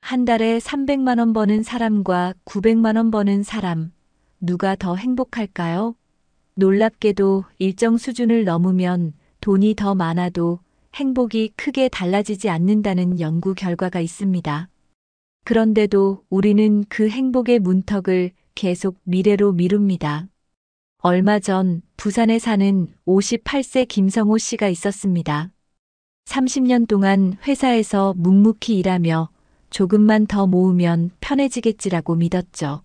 한 달에 300만 원 버는 사람과 900만 원 버는 사람, 누가 더 행복할까요? 놀랍게도 일정 수준을 넘으면 돈이 더 많아도 행복이 크게 달라지지 않는다는 연구 결과가 있습니다. 그런데도 우리는 그 행복의 문턱을 계속 미래로 미룹니다. 얼마 전 부산에 사는 58세 김성호 씨가 있었습니다. 30년 동안 회사에서 묵묵히 일하며 조금만 더 모으면 편해지겠지라고 믿었죠.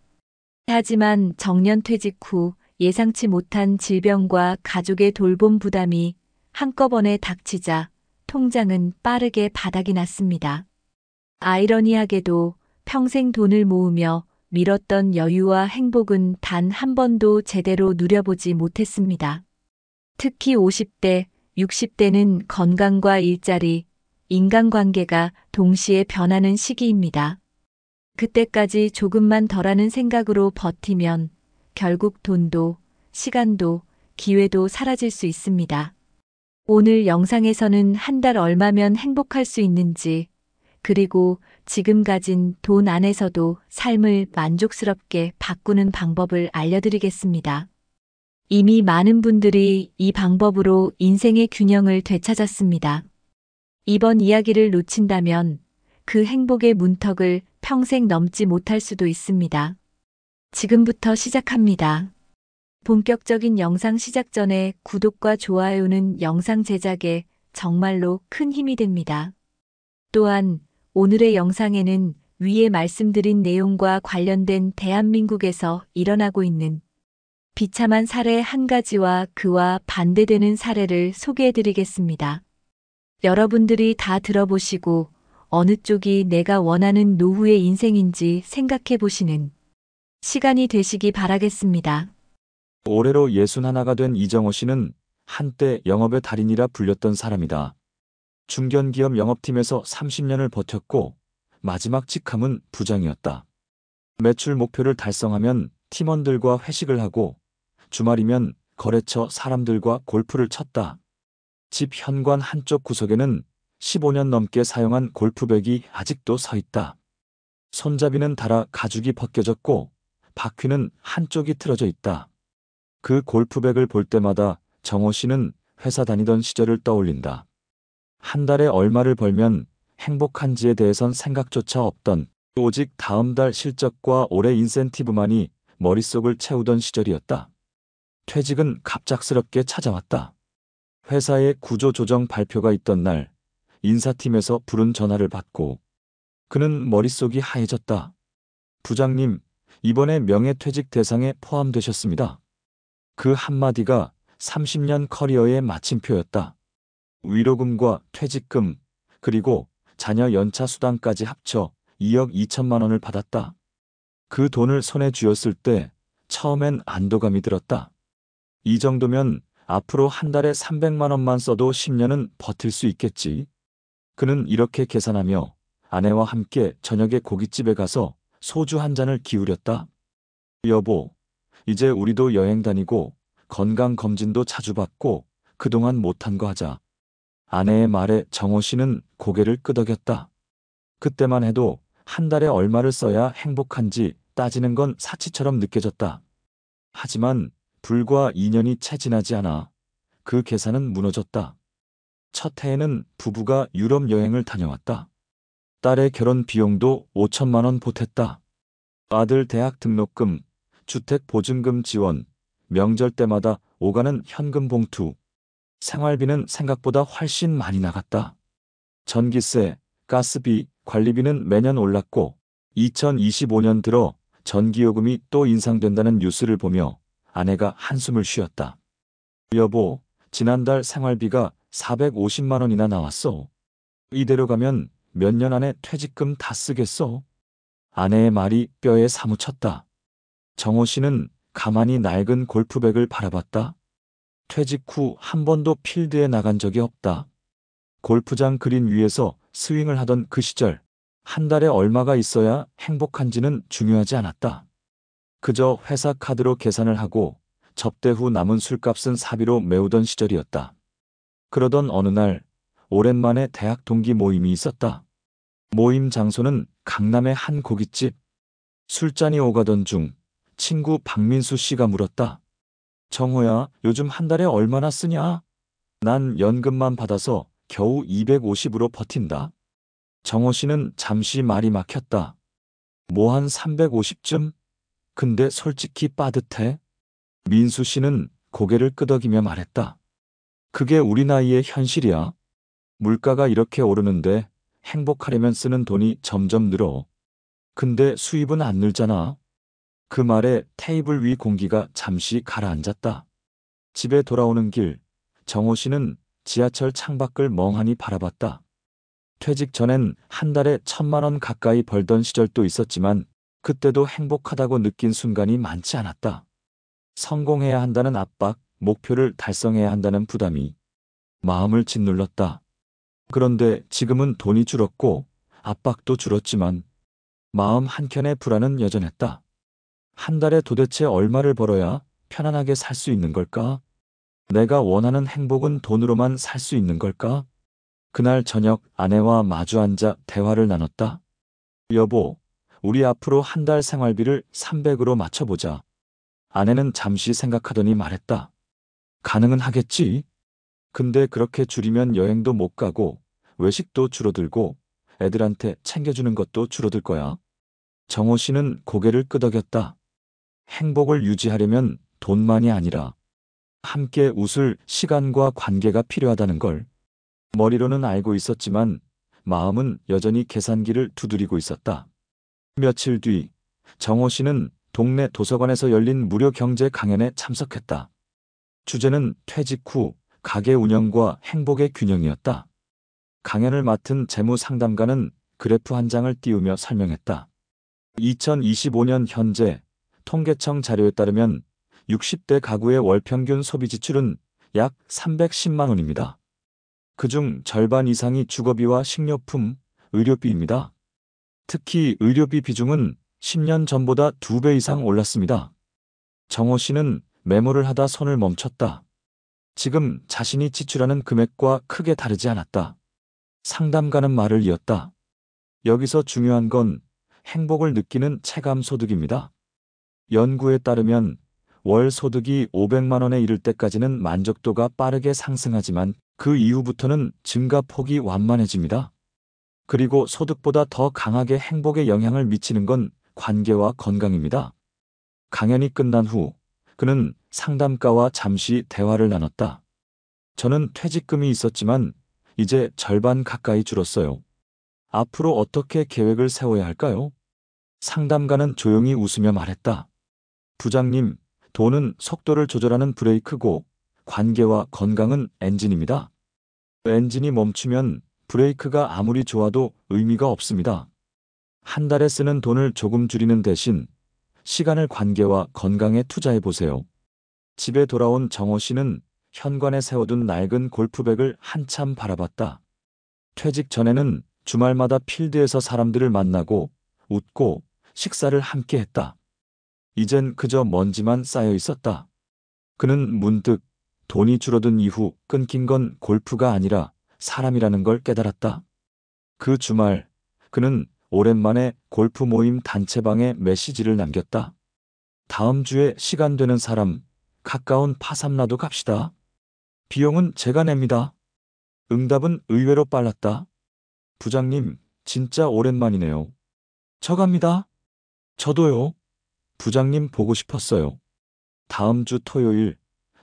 하지만 정년퇴직 후 예상치 못한 질병과 가족의 돌봄 부담이 한꺼번에 닥치자 통장은 빠르게 바닥이 났습니다. 아이러니하게도 평생 돈을 모으며 밀었던 여유와 행복은 단 한 번도 제대로 누려보지 못했습니다. 특히 50대, 60대는 건강과 일자리, 인간관계가 동시에 변하는 시기입니다. 그때까지 조금만 덜하는 생각으로 버티면 결국 돈도, 시간도, 기회도 사라질 수 있습니다. 오늘 영상에서는 한 달 얼마면 행복할 수 있는지, 그리고 지금 가진 돈 안에서도 삶을 만족스럽게 바꾸는 방법을 알려드리겠습니다. 이미 많은 분들이 이 방법으로 인생의 균형을 되찾았습니다. 이번 이야기를 놓친다면 그 행복의 문턱을 평생 넘지 못할 수도 있습니다. 지금부터 시작합니다. 본격적인 영상 시작 전에 구독과 좋아요는 영상 제작에 정말로 큰 힘이 됩니다. 또한 오늘의 영상에는 위에 말씀드린 내용과 관련된 대한민국에서 일어나고 있는 비참한 사례 한 가지와 그와 반대되는 사례를 소개해드리겠습니다. 여러분들이 다 들어보시고 어느 쪽이 내가 원하는 노후의 인생인지 생각해 보시는 시간이 되시기 바라겠습니다. 올해로 61가 된 이정호 씨는 한때 영업의 달인이라 불렸던 사람이다. 중견기업 영업팀에서 30년을 버텼고 마지막 직함은 부장이었다. 매출 목표를 달성하면 팀원들과 회식을 하고 주말이면 거래처 사람들과 골프를 쳤다. 집 현관 한쪽 구석에는 15년 넘게 사용한 골프백이 아직도 서 있다. 손잡이는 닳아 가죽이 벗겨졌고 바퀴는 한쪽이 틀어져 있다. 그 골프백을 볼 때마다 정호 씨는 회사 다니던 시절을 떠올린다. 한 달에 얼마를 벌면 행복한지에 대해선 생각조차 없던, 오직 다음 달 실적과 올해 인센티브만이 머릿속을 채우던 시절이었다. 퇴직은 갑작스럽게 찾아왔다. 회사의 구조조정 발표가 있던 날 인사팀에서 부른 전화를 받고 그는 머릿속이 하얘졌다. 부장님, 이번에 명예퇴직 대상에 포함되셨습니다. 그 한마디가 30년 커리어의 마침표였다. 위로금과 퇴직금, 그리고 자녀 연차 수당까지 합쳐 2억 2천만 원을 받았다. 그 돈을 손에 쥐었을 때 처음엔 안도감이 들었다. 이 정도면 앞으로 한 달에 300만 원만 써도 10년은 버틸 수 있겠지. 그는 이렇게 계산하며 아내와 함께 저녁에 고깃집에 가서 소주 한 잔을 기울였다. 여보, 이제 우리도 여행 다니고 건강검진도 자주 받고 그동안 못한 거 하자. 아내의 말에 정호 씨는 고개를 끄덕였다. 그때만 해도 한 달에 얼마를 써야 행복한지 따지는 건 사치처럼 느껴졌다. 하지만 불과 2년이 채 지나지 않아 그 계산은 무너졌다. 첫 해에는 부부가 유럽 여행을 다녀왔다. 딸의 결혼 비용도 5천만 원 보탰다. 아들 대학 등록금, 주택 보증금 지원, 명절 때마다 오가는 현금 봉투. 생활비는 생각보다 훨씬 많이 나갔다. 전기세, 가스비, 관리비는 매년 올랐고 2025년 들어 전기요금이 또 인상된다는 뉴스를 보며 아내가 한숨을 쉬었다. 여보, 지난달 생활비가 450만 원이나 나왔어. 이대로 가면 몇 년 안에 퇴직금 다 쓰겠어? 아내의 말이 뼈에 사무쳤다. 정호 씨는 가만히 낡은 골프백을 바라봤다. 퇴직 후 한 번도 필드에 나간 적이 없다. 골프장 그린 위에서 스윙을 하던 그 시절, 한 달에 얼마가 있어야 행복한지는 중요하지 않았다. 그저 회사 카드로 계산을 하고 접대 후 남은 술값은 사비로 메우던 시절이었다. 그러던 어느 날 오랜만에 대학 동기 모임이 있었다. 모임 장소는 강남의 한 고깃집. 술잔이 오가던 중 친구 박민수 씨가 물었다. 정호야, 요즘 한 달에 얼마나 쓰냐? 난 연금만 받아서 겨우 250으로 버틴다. 정호 씨는 잠시 말이 막혔다. 뭐 한 350쯤? 근데 솔직히 빠듯해. 민수 씨는 고개를 끄덕이며 말했다. 그게 우리 나이의 현실이야. 물가가 이렇게 오르는데 행복하려면 쓰는 돈이 점점 늘어. 근데 수입은 안 늘잖아. 그 말에 테이블 위 공기가 잠시 가라앉았다. 집에 돌아오는 길, 정호 씨는 지하철 창밖을 멍하니 바라봤다. 퇴직 전엔 한 달에 1,000만 원 가까이 벌던 시절도 있었지만 그때도 행복하다고 느낀 순간이 많지 않았다. 성공해야 한다는 압박, 목표를 달성해야 한다는 부담이 마음을 짓눌렀다. 그런데 지금은 돈이 줄었고 압박도 줄었지만 마음 한켠의 불안은 여전했다. 한 달에 도대체 얼마를 벌어야 편안하게 살 수 있는 걸까? 내가 원하는 행복은 돈으로만 살 수 있는 걸까? 그날 저녁 아내와 마주 앉아 대화를 나눴다. 여보, 우리 앞으로 한 달 생활비를 300으로 맞춰보자. 아내는 잠시 생각하더니 말했다. 가능은 하겠지? 근데 그렇게 줄이면 여행도 못 가고 외식도 줄어들고 애들한테 챙겨주는 것도 줄어들 거야. 정호 씨는 고개를 끄덕였다. 행복을 유지하려면 돈만이 아니라 함께 웃을 시간과 관계가 필요하다는 걸 머리로는 알고 있었지만 마음은 여전히 계산기를 두드리고 있었다. 며칠 뒤 정호 씨는 동네 도서관에서 열린 무료 경제 강연에 참석했다. 주제는 퇴직 후 가게 운영과 행복의 균형이었다. 강연을 맡은 재무 상담가는 그래프 한 장을 띄우며 설명했다. 2025년 현재 통계청 자료에 따르면 60대 가구의 월 평균 소비 지출은 약 310만 원입니다. 그중 절반 이상이 주거비와 식료품, 의료비입니다. 특히 의료비 비중은 10년 전보다 2배 이상 올랐습니다. 정호 씨는 메모를 하다 손을 멈췄다. 지금 자신이 지출하는 금액과 크게 다르지 않았다. 상담가는 말을 이었다. 여기서 중요한 건 행복을 느끼는 체감 소득입니다. 연구에 따르면 월 소득이 500만 원에 이를 때까지는 만족도가 빠르게 상승하지만 그 이후부터는 증가폭이 완만해집니다. 그리고 소득보다 더 강하게 행복에 영향을 미치는 건 관계와 건강입니다. 강연이 끝난 후 그는 상담가와 잠시 대화를 나눴다. 저는 퇴직금이 있었지만 이제 절반 가까이 줄었어요. 앞으로 어떻게 계획을 세워야 할까요? 상담가는 조용히 웃으며 말했다. 부장님, 돈은 속도를 조절하는 브레이크고 관계와 건강은 엔진입니다. 엔진이 멈추면 브레이크가 아무리 좋아도 의미가 없습니다. 한 달에 쓰는 돈을 조금 줄이는 대신 시간을 관계와 건강에 투자해 보세요. 집에 돌아온 정호 씨는 현관에 세워둔 낡은 골프백을 한참 바라봤다. 퇴직 전에는 주말마다 필드에서 사람들을 만나고 웃고 식사를 함께 했다. 이젠 그저 먼지만 쌓여 있었다. 그는 문득 돈이 줄어든 이후 끊긴 건 골프가 아니라 사람이라는 걸 깨달았다. 그 주말 그는 오랜만에 골프 모임 단체방에 메시지를 남겼다. 다음 주에 시간 되는 사람, 가까운 파삼라도 갑시다. 비용은 제가 냅니다. 응답은 의외로 빨랐다. 부장님, 진짜 오랜만이네요. 저 갑니다. 저도요. 부장님 보고 싶었어요. 다음 주 토요일,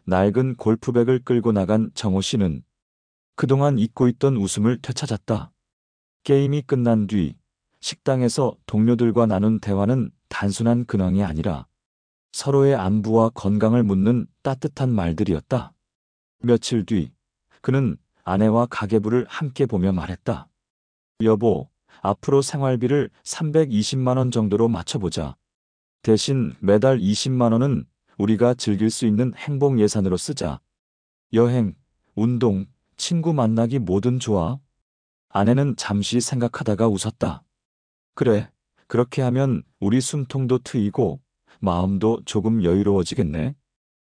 낡은 골프백을 끌고 나간 정호 씨는 그동안 잊고 있던 웃음을 되찾았다. 게임이 끝난 뒤 식당에서 동료들과 나눈 대화는 단순한 근황이 아니라 서로의 안부와 건강을 묻는 따뜻한 말들이었다. 며칠 뒤 그는 아내와 가계부를 함께 보며 말했다. 여보, 앞으로 생활비를 320만 원 정도로 맞춰보자. 대신 매달 20만 원은 우리가 즐길 수 있는 행복 예산으로 쓰자. 여행, 운동, 친구 만나기 뭐든 좋아. 아내는 잠시 생각하다가 웃었다. 그래, 그렇게 하면 우리 숨통도 트이고 마음도 조금 여유로워지겠네.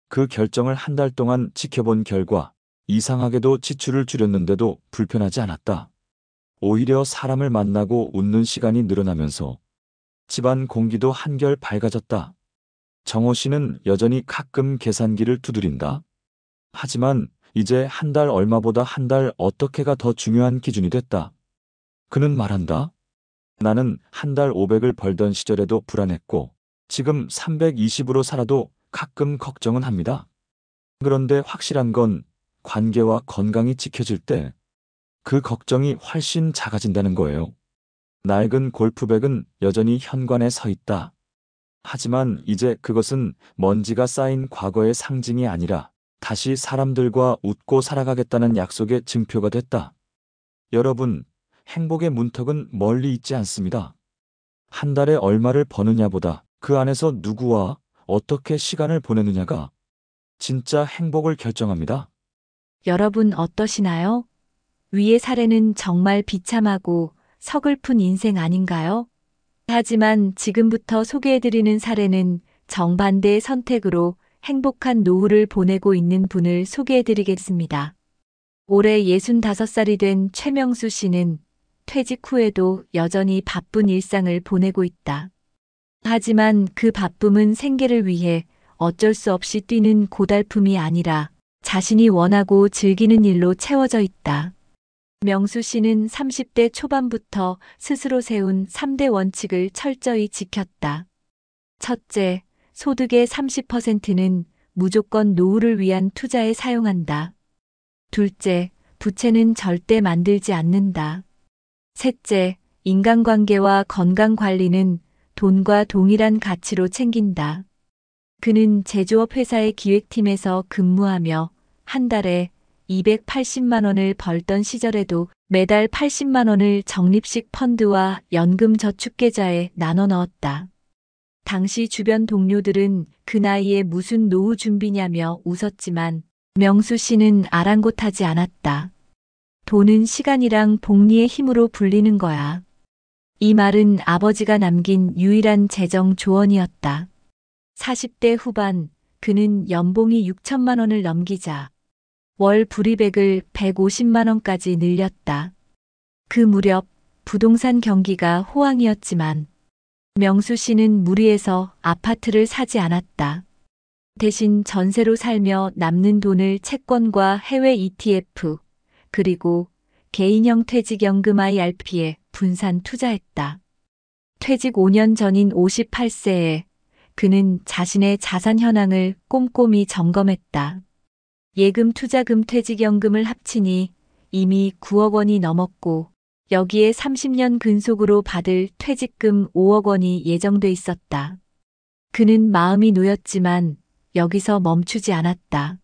그 결정을 한 달 동안 지켜본 결과 이상하게도 지출을 줄였는데도 불편하지 않았다. 오히려 사람을 만나고 웃는 시간이 늘어나면서 집안 공기도 한결 밝아졌다. 정호 씨는 여전히 가끔 계산기를 두드린다. 하지만 이제 한 달 얼마보다 한 달 어떻게가 더 중요한 기준이 됐다. 그는 말한다. 나는 한 달 500을 벌던 시절에도 불안했고 지금 320으로 살아도 가끔 걱정은 합니다. 그런데 확실한 건 관계와 건강이 지켜질 때 그 걱정이 훨씬 작아진다는 거예요. 낡은 골프백은 여전히 현관에 서 있다. 하지만 이제 그것은 먼지가 쌓인 과거의 상징이 아니라 다시 사람들과 웃고 살아가겠다는 약속의 증표가 됐다. 여러분, 행복의 문턱은 멀리 있지 않습니다. 한 달에 얼마를 버느냐보다 그 안에서 누구와 어떻게 시간을 보내느냐가 진짜 행복을 결정합니다. 여러분 어떠시나요? 위의 사례는 정말 비참하고 서글픈 인생 아닌가요? 하지만 지금부터 소개해드리는 사례는 정반대의 선택으로 행복한 노후를 보내고 있는 분을 소개해드리겠습니다. 올해 65살이 된 최명수 씨는 퇴직 후에도 여전히 바쁜 일상을 보내고 있다. 하지만 그 바쁨은 생계를 위해 어쩔 수 없이 뛰는 고달픔이 아니라 자신이 원하고 즐기는 일로 채워져 있다. 명수 씨는 30대 초반부터 스스로 세운 3대 원칙을 철저히 지켰다. 첫째, 소득의 30%는 무조건 노후를 위한 투자에 사용한다. 둘째, 부채는 절대 만들지 않는다. 셋째, 인간관계와 건강관리는 돈과 동일한 가치로 챙긴다. 그는 제조업 회사의 기획팀에서 근무하며 한 달에 280만 원을 벌던 시절에도 매달 80만 원을 적립식 펀드와 연금 저축계좌에 나눠 넣었다. 당시 주변 동료들은 그 나이에 무슨 노후 준비냐며 웃었지만 명수 씨는 아랑곳하지 않았다. 돈은 시간이랑 복리의 힘으로 불리는 거야. 이 말은 아버지가 남긴 유일한 재정 조언이었다. 40대 후반 그는 연봉이 6천만 원을 넘기자 월 불이백을 150만 원까지 늘렸다. 그 무렵 부동산 경기가 호황이었지만 명수 씨는 무리해서 아파트를 사지 않았다. 대신 전세로 살며 남는 돈을 채권과 해외 ETF 그리고 개인형 퇴직연금 IRP에 분산 투자했다. 퇴직 5년 전인 58세에 그는 자신의 자산 현황을 꼼꼼히 점검했다. 예금, 투자금, 퇴직연금을 합치니 이미 9억 원이 넘었고 여기에 30년 근속으로 받을 퇴직금 5억 원이 예정돼 있었다. 그는 마음이 놓였지만 여기서 멈추지 않았다.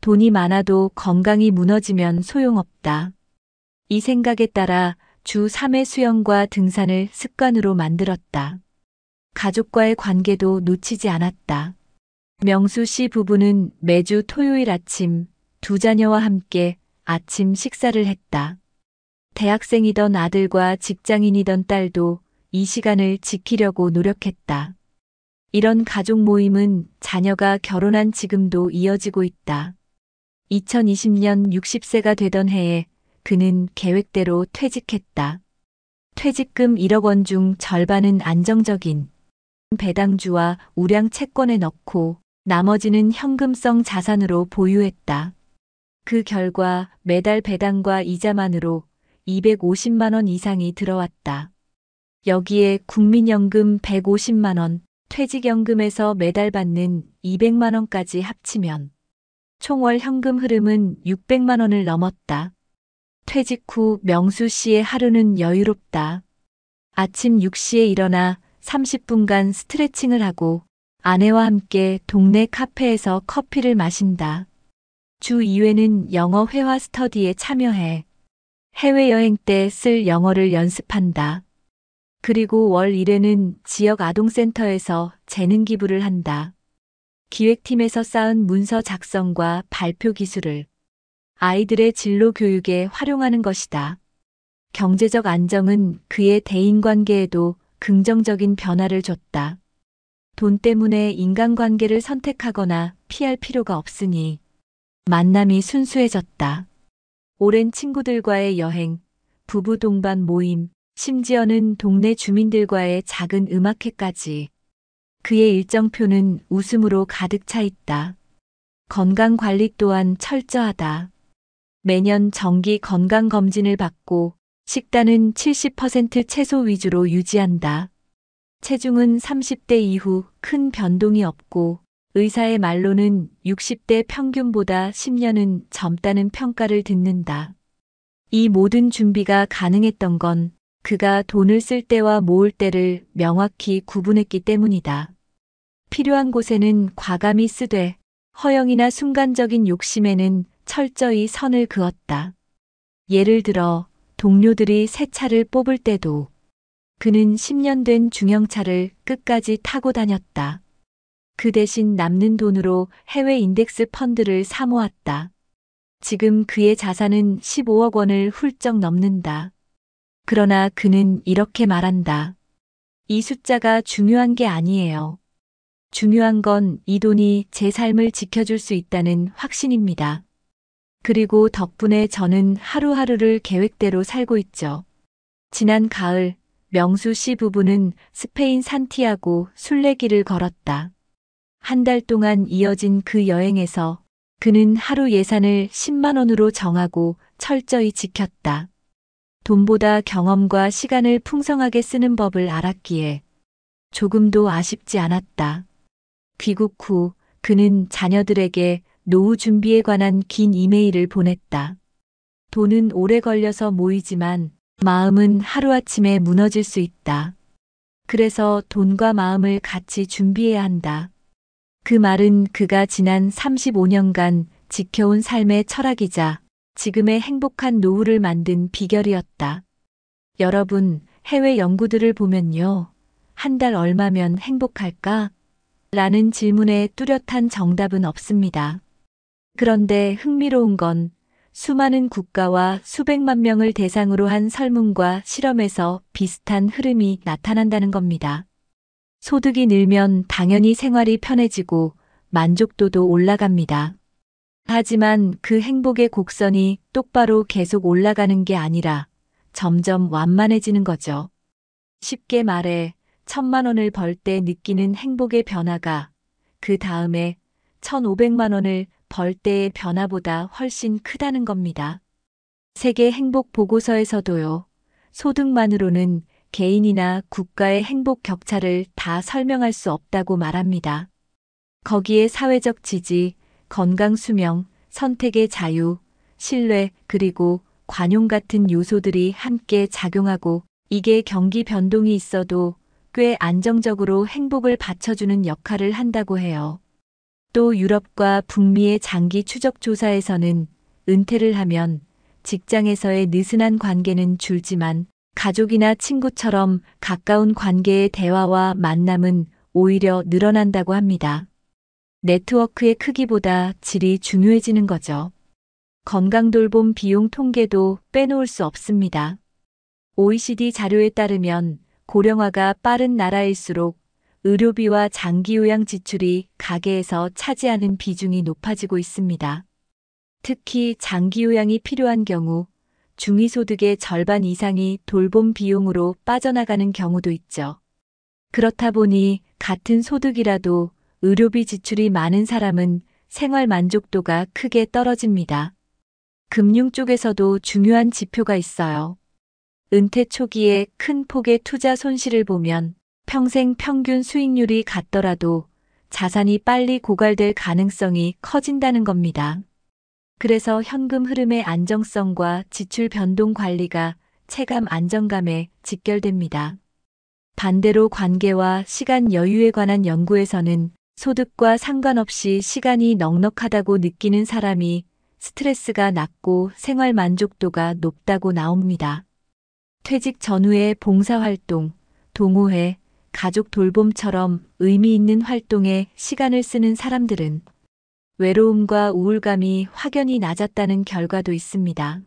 돈이 많아도 건강이 무너지면 소용없다. 이 생각에 따라 주 3회 수영과 등산을 습관으로 만들었다. 가족과의 관계도 놓치지 않았다. 명수 씨 부부는 매주 토요일 아침 두 자녀와 함께 아침 식사를 했다. 대학생이던 아들과 직장인이던 딸도 이 시간을 지키려고 노력했다. 이런 가족 모임은 자녀가 결혼한 지금도 이어지고 있다. 2020년 60세가 되던 해에 그는 계획대로 퇴직했다. 퇴직금 1억 원 중 절반은 안정적인 배당주와 우량 채권에 넣고 나머지는 현금성 자산으로 보유했다. 그 결과 매달 배당과 이자만으로 250만 원 이상이 들어왔다. 여기에 국민연금 150만 원, 퇴직연금에서 매달 받는 200만 원까지 합치면 총월 현금 흐름은 600만 원을 넘었다. 퇴직 후 명수 씨의 하루는 여유롭다. 아침 6시에 일어나 30분간 스트레칭을 하고 아내와 함께 동네 카페에서 커피를 마신다. 주 2회는 영어 회화 스터디에 참여해 해외여행 때 쓸 영어를 연습한다. 그리고 월 1회는 지역 아동센터에서 재능 기부를 한다. 기획팀에서 쌓은 문서 작성과 발표 기술을 아이들의 진로 교육에 활용하는 것이다. 경제적 안정은 그의 대인관계에도 긍정적인 변화를 줬다. 돈 때문에 인간관계를 선택하거나 피할 필요가 없으니 만남이 순수해졌다. 오랜 친구들과의 여행, 부부 동반 모임, 심지어는 동네 주민들과의 작은 음악회까지. 그의 일정표는 웃음으로 가득 차 있다. 건강 관리 또한 철저하다. 매년 정기 건강검진을 받고 식단은 70% 채소 위주로 유지한다. 체중은 30대 이후 큰 변동이 없고 의사의 말로는 60대 평균보다 10년은 젊다는 평가를 듣는다. 이 모든 준비가 가능했던 건 그가 돈을 쓸 때와 모을 때를 명확히 구분했기 때문이다. 필요한 곳에는 과감히 쓰되 허영이나 순간적인 욕심에는 철저히 선을 그었다. 예를 들어 동료들이 새 차를 뽑을 때도 그는 10년 된 중형차를 끝까지 타고 다녔다. 그 대신 남는 돈으로 해외 인덱스 펀드를 사모았다. 지금 그의 자산은 15억 원을 훌쩍 넘는다. 그러나 그는 이렇게 말한다. 이 숫자가 중요한 게 아니에요. 중요한 건 이 돈이 제 삶을 지켜줄 수 있다는 확신입니다. 그리고 덕분에 저는 하루하루를 계획대로 살고 있죠. 지난 가을, 명수 씨 부부는 스페인 산티아고 순례길을 걸었다. 한 달 동안 이어진 그 여행에서 그는 하루 예산을 10만 원으로 정하고 철저히 지켰다. 돈보다 경험과 시간을 풍성하게 쓰는 법을 알았기에 조금도 아쉽지 않았다. 귀국 후 그는 자녀들에게 노후 준비에 관한 긴 이메일을 보냈다. 돈은 오래 걸려서 모이지만 마음은 하루아침에 무너질 수 있다. 그래서 돈과 마음을 같이 준비해야 한다. 그 말은 그가 지난 35년간 지켜온 삶의 철학이자 지금의 행복한 노후를 만든 비결이었다. 여러분, 해외 연구들을 보면요. 한 달 얼마면 행복할까? 라는 질문에 뚜렷한 정답은 없습니다. 그런데 흥미로운 건 수많은 국가와 수백만 명을 대상으로 한 설문과 실험에서 비슷한 흐름이 나타난다는 겁니다. 소득이 늘면 당연히 생활이 편해지고 만족도도 올라갑니다. 하지만 그 행복의 곡선이 똑바로 계속 올라가는 게 아니라 점점 완만해지는 거죠. 쉽게 말해 1,000만 원을 벌 때 느끼는 행복의 변화가 그 다음에 1,500만 원을 벌 때의 변화보다 훨씬 크다는 겁니다. 세계 행복 보고서에서도요. 소득만으로는 개인이나 국가의 행복 격차를 다 설명할 수 없다고 말합니다. 거기에 사회적 지지, 건강 수명, 선택의 자유, 신뢰, 그리고 관용 같은 요소들이 함께 작용하고 이게 경기 변동이 있어도 꽤 안정적으로 행복을 받쳐주는 역할을 한다고 해요. 또 유럽과 북미의 장기 추적 조사에서는 은퇴를 하면 직장에서의 느슨한 관계는 줄지만 가족이나 친구처럼 가까운 관계의 대화와 만남은 오히려 늘어난다고 합니다. 네트워크의 크기보다 질이 중요해지는 거죠. 건강돌봄 비용 통계도 빼놓을 수 없습니다. OECD 자료에 따르면 고령화가 빠른 나라일수록 의료비와 장기요양 지출이 가계에서 차지하는 비중이 높아지고 있습니다. 특히 장기요양이 필요한 경우 중위소득의 절반 이상이 돌봄 비용으로 빠져나가는 경우도 있죠. 그렇다 보니 같은 소득이라도 의료비 지출이 많은 사람은 생활 만족도가 크게 떨어집니다. 금융 쪽에서도 중요한 지표가 있어요. 은퇴 초기에 큰 폭의 투자 손실을 보면 평생 평균 수익률이 같더라도 자산이 빨리 고갈될 가능성이 커진다는 겁니다. 그래서 현금 흐름의 안정성과 지출 변동 관리가 체감 안정감에 직결됩니다. 반대로 관계와 시간 여유에 관한 연구에서는 소득과 상관없이 시간이 넉넉하다고 느끼는 사람이 스트레스가 낮고 생활 만족도가 높다고 나옵니다. 퇴직 전후의 봉사활동, 동호회, 가족 돌봄처럼 의미 있는 활동에 시간을 쓰는 사람들은 외로움과 우울감이 확연히 낮았다는 결과도 있습니다.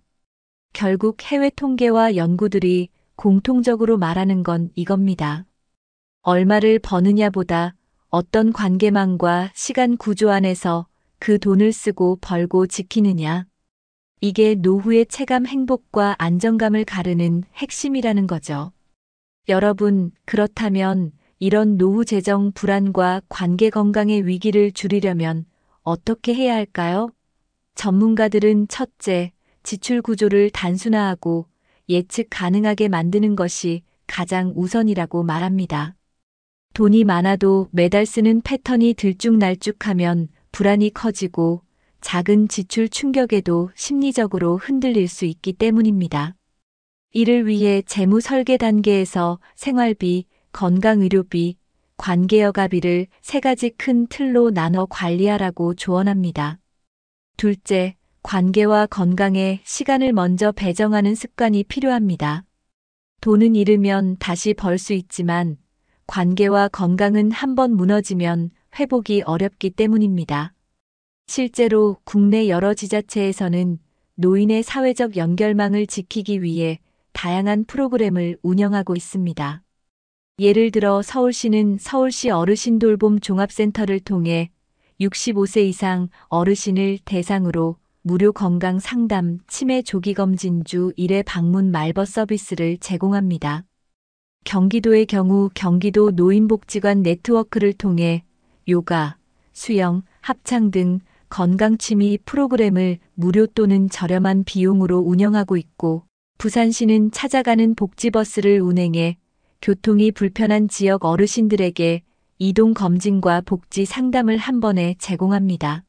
결국 해외 통계와 연구들이 공통적으로 말하는 건 이겁니다. 얼마를 버느냐보다 어떤 관계망과 시간 구조 안에서 그 돈을 쓰고 벌고 지키느냐. 이게 노후의 체감 행복과 안정감을 가르는 핵심이라는 거죠. 여러분, 그렇다면 이런 노후 재정 불안과 관계 건강의 위기를 줄이려면 어떻게 해야 할까요? 전문가들은 첫째, 지출 구조를 단순화하고 예측 가능하게 만드는 것이 가장 우선이라고 말합니다. 돈이 많아도 매달 쓰는 패턴이 들쭉날쭉하면 불안이 커지고 작은 지출 충격에도 심리적으로 흔들릴 수 있기 때문입니다. 이를 위해 재무 설계 단계에서 생활비, 건강의료비, 관계여가비를 세 가지 큰 틀로 나눠 관리하라고 조언합니다. 둘째, 관계와 건강에 시간을 먼저 배정하는 습관이 필요합니다. 돈은 잃으면 다시 벌 수 있지만 관계와 건강은 한번 무너지면 회복이 어렵기 때문입니다. 실제로 국내 여러 지자체에서는 노인의 사회적 연결망을 지키기 위해 다양한 프로그램을 운영하고 있습니다. 예를 들어 서울시는 서울시 어르신 돌봄 종합센터를 통해 65세 이상 어르신을 대상으로 무료 건강 상담, 치매 조기 검진 주 1회 방문 말벗 서비스를 제공합니다. 경기도의 경우 경기도 노인복지관 네트워크를 통해 요가, 수영, 합창 등 건강 취미 프로그램을 무료 또는 저렴한 비용으로 운영하고 있고, 부산시는 찾아가는 복지버스를 운행해 교통이 불편한 지역 어르신들에게 이동 검진과 복지 상담을 한 번에 제공합니다.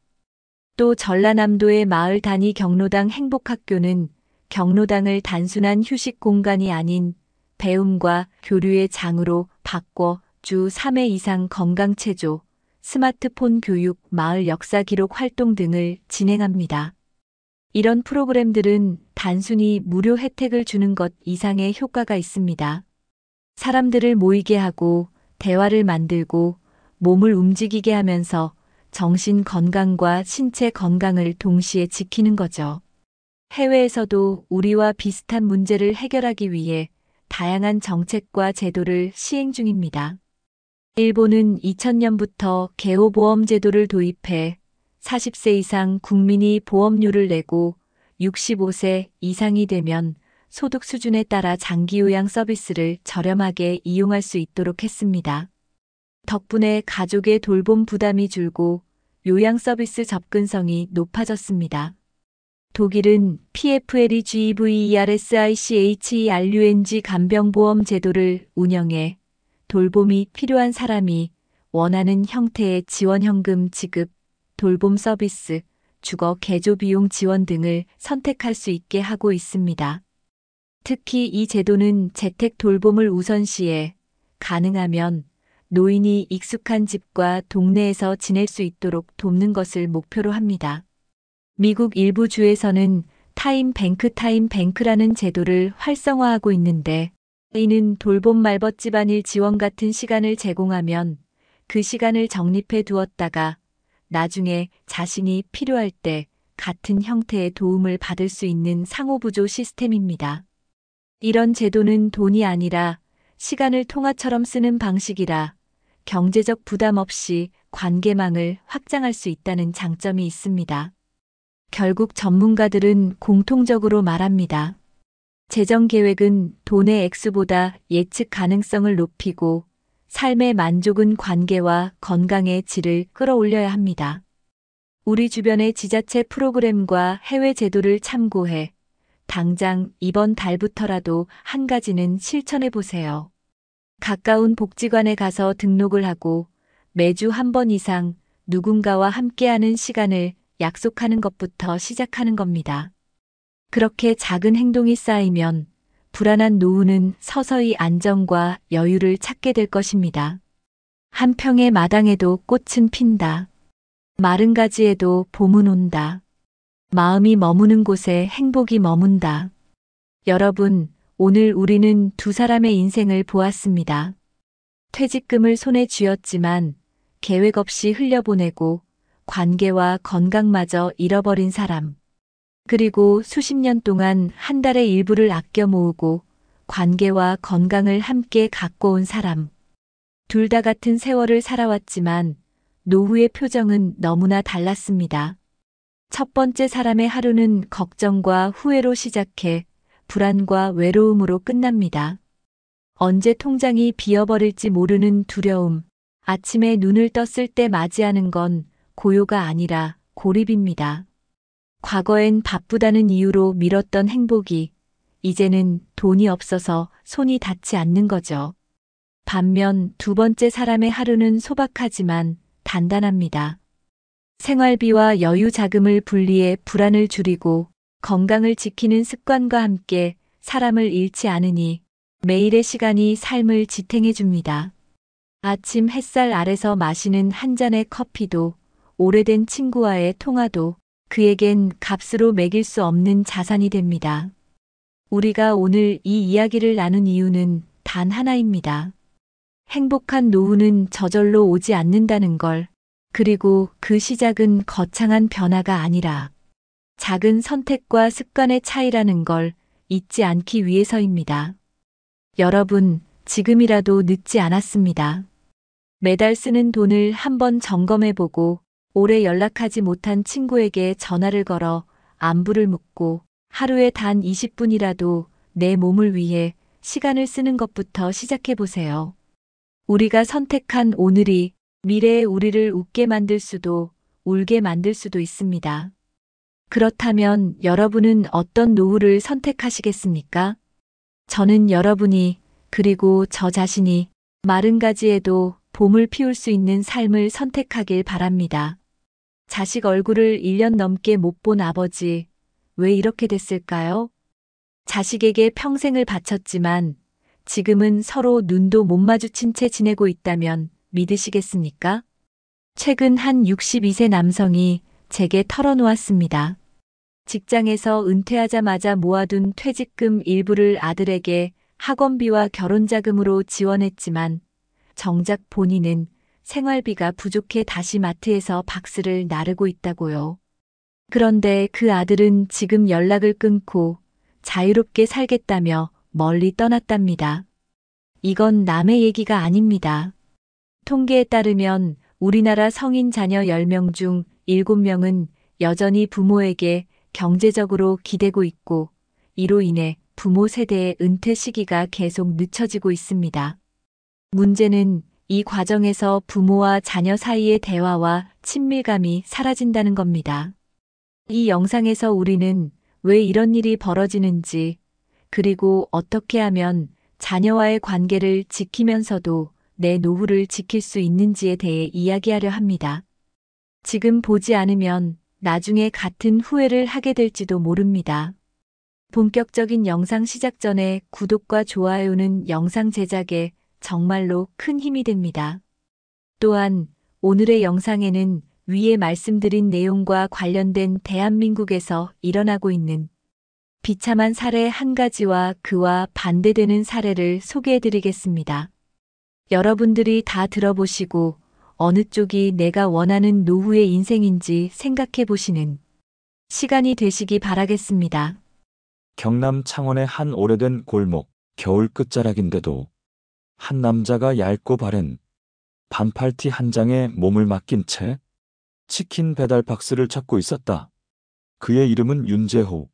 또 전라남도의 마을 단위 경로당 행복학교는 경로당을 단순한 휴식 공간이 아닌 배움과 교류의 장으로 바꿔 주 3회 이상 건강체조, 스마트폰 교육, 마을 역사 기록 활동 등을 진행합니다. 이런 프로그램들은 단순히 무료 혜택을 주는 것 이상의 효과가 있습니다. 사람들을 모이게 하고 대화를 만들고 몸을 움직이게 하면서 정신 건강과 신체 건강을 동시에 지키는 거죠. 해외에서도 우리와 비슷한 문제를 해결하기 위해 다양한 정책과 제도를 시행 중입니다. 일본은 2000년부터 개호보험 제도를 도입해 40세 이상 국민이 보험료를 내고 65세 이상이 되면 소득 수준에 따라 장기요양 서비스를 저렴하게 이용할 수 있도록 했습니다. 덕분에 가족의 돌봄 부담이 줄고 요양 서비스 접근성이 높아졌습니다. 독일은 PFLEGVERSICHERUNG 간병보험 제도를 운영해 돌봄이 필요한 사람이 원하는 형태의 지원현금 지급, 돌봄 서비스, 주거 개조 비용 지원 등을 선택할 수 있게 하고 있습니다. 특히 이 제도는 재택 돌봄을 우선시해 가능하면 노인이 익숙한 집과 동네에서 지낼 수 있도록 돕는 것을 목표로 합니다. 미국 일부 주에서는 타임뱅크라는 제도를 활성화하고 있는데, 이는 돌봄 말벗 집안일 지원 같은 시간을 제공하면 그 시간을 적립해 두었다가 나중에 자신이 필요할 때 같은 형태의 도움을 받을 수 있는 상호부조 시스템입니다. 이런 제도는 돈이 아니라 시간을 통화처럼 쓰는 방식이라 경제적 부담 없이 관계망을 확장할 수 있다는 장점이 있습니다. 결국 전문가들은 공통적으로 말합니다. 재정 계획은 돈의 액수보다 예측 가능성을 높이고 삶의 만족은 관계와 건강의 질을 끌어올려야 합니다. 우리 주변의 지자체 프로그램과 해외 제도를 참고해 당장 이번 달부터라도 한 가지는 실천해 보세요. 가까운 복지관에 가서 등록을 하고 매주 한 번 이상 누군가와 함께하는 시간을 약속하는 것부터 시작하는 겁니다. 그렇게 작은 행동이 쌓이면 불안한 노후는 서서히 안정과 여유를 찾게 될 것입니다. 한 평의 마당에도 꽃은 핀다. 마른 가지에도 봄은 온다. 마음이 머무는 곳에 행복이 머문다. 여러분, 오늘 우리는 두 사람의 인생을 보았습니다. 퇴직금을 손에 쥐었지만 계획 없이 흘려보내고 관계와 건강마저 잃어버린 사람. 그리고 수십 년 동안 한 달의 일부를 아껴 모으고 관계와 건강을 함께 갖고 온 사람. 둘 다 같은 세월을 살아왔지만 노후의 표정은 너무나 달랐습니다. 첫 번째 사람의 하루는 걱정과 후회로 시작해 불안과 외로움으로 끝납니다. 언제 통장이 비어버릴지 모르는 두려움, 아침에 눈을 떴을 때 맞이하는 건 고요가 아니라 고립입니다. 과거엔 바쁘다는 이유로 미뤘던 행복이 이제는 돈이 없어서 손이 닿지 않는 거죠. 반면 두 번째 사람의 하루는 소박하지만 단단합니다. 생활비와 여유 자금을 분리해 불안을 줄이고 건강을 지키는 습관과 함께 사람을 잃지 않으니 매일의 시간이 삶을 지탱해 줍니다. 아침 햇살 아래서 마시는 한 잔의 커피도 오래된 친구와의 통화도 그에겐 값으로 매길 수 없는 자산이 됩니다. 우리가 오늘 이 이야기를 나눈 이유는 단 하나입니다. 행복한 노후는 저절로 오지 않는다는 걸, 그리고 그 시작은 거창한 변화가 아니라 작은 선택과 습관의 차이라는 걸 잊지 않기 위해서입니다. 여러분, 지금이라도 늦지 않았습니다. 매달 쓰는 돈을 한번 점검해보고 오래 연락하지 못한 친구에게 전화를 걸어 안부를 묻고 하루에 단 20분이라도 내 몸을 위해 시간을 쓰는 것부터 시작해보세요. 우리가 선택한 오늘이 미래의 우리를 웃게 만들 수도 울게 만들 수도 있습니다. 그렇다면 여러분은 어떤 노후를 선택하시겠습니까? 저는 여러분이 그리고 저 자신이 마른 가지에도 봄을 피울 수 있는 삶을 선택하길 바랍니다. 자식 얼굴을 1년 넘게 못 본 아버지, 왜 이렇게 됐을까요? 자식에게 평생을 바쳤지만 지금은 서로 눈도 못 마주친 채 지내고 있다면 믿으시겠습니까? 최근 한 62세 남성이 제게 털어놓았습니다. 직장에서 은퇴하자마자 모아둔 퇴직금 일부를 아들에게 학원비와 결혼자금으로 지원했지만 정작 본인은 생활비가 부족해 다시 마트에서 박스를 나르고 있다고요. 그런데 그 아들은 지금 연락을 끊고 자유롭게 살겠다며 멀리 떠났답니다. 이건 남의 얘기가 아닙니다. 통계에 따르면 우리나라 성인 자녀 10명 중 7명은 여전히 부모에게 경제적으로 기대고 있고 이로 인해 부모 세대의 은퇴 시기가 계속 늦춰지고 있습니다. 문제는 이 과정에서 부모와 자녀 사이의 대화와 친밀감이 사라진다는 겁니다. 이 영상에서 우리는 왜 이런 일이 벌어지는지, 그리고 어떻게 하면 자녀와의 관계를 지키면서도 내 노후를 지킬 수 있는지에 대해 이야기하려 합니다. 지금 보지 않으면 나중에 같은 후회를 하게 될지도 모릅니다. 본격적인 영상 시작 전에 구독과 좋아요는 영상 제작에 정말로 큰 힘이 됩니다. 또한 오늘의 영상에는 위에 말씀드린 내용과 관련된 대한민국에서 일어나고 있는 비참한 사례 한 가지와 그와 반대되는 사례를 소개해드리겠습니다. 여러분들이 다 들어보시고 어느 쪽이 내가 원하는 노후의 인생인지 생각해보시는 시간이 되시기 바라겠습니다. 경남 창원의 한 오래된 골목, 겨울 끝자락인데도 한 남자가 얇고 바랜 반팔티 한 장에 몸을 맡긴 채 치킨 배달 박스를 찾고 있었다. 그의 이름은 윤재호.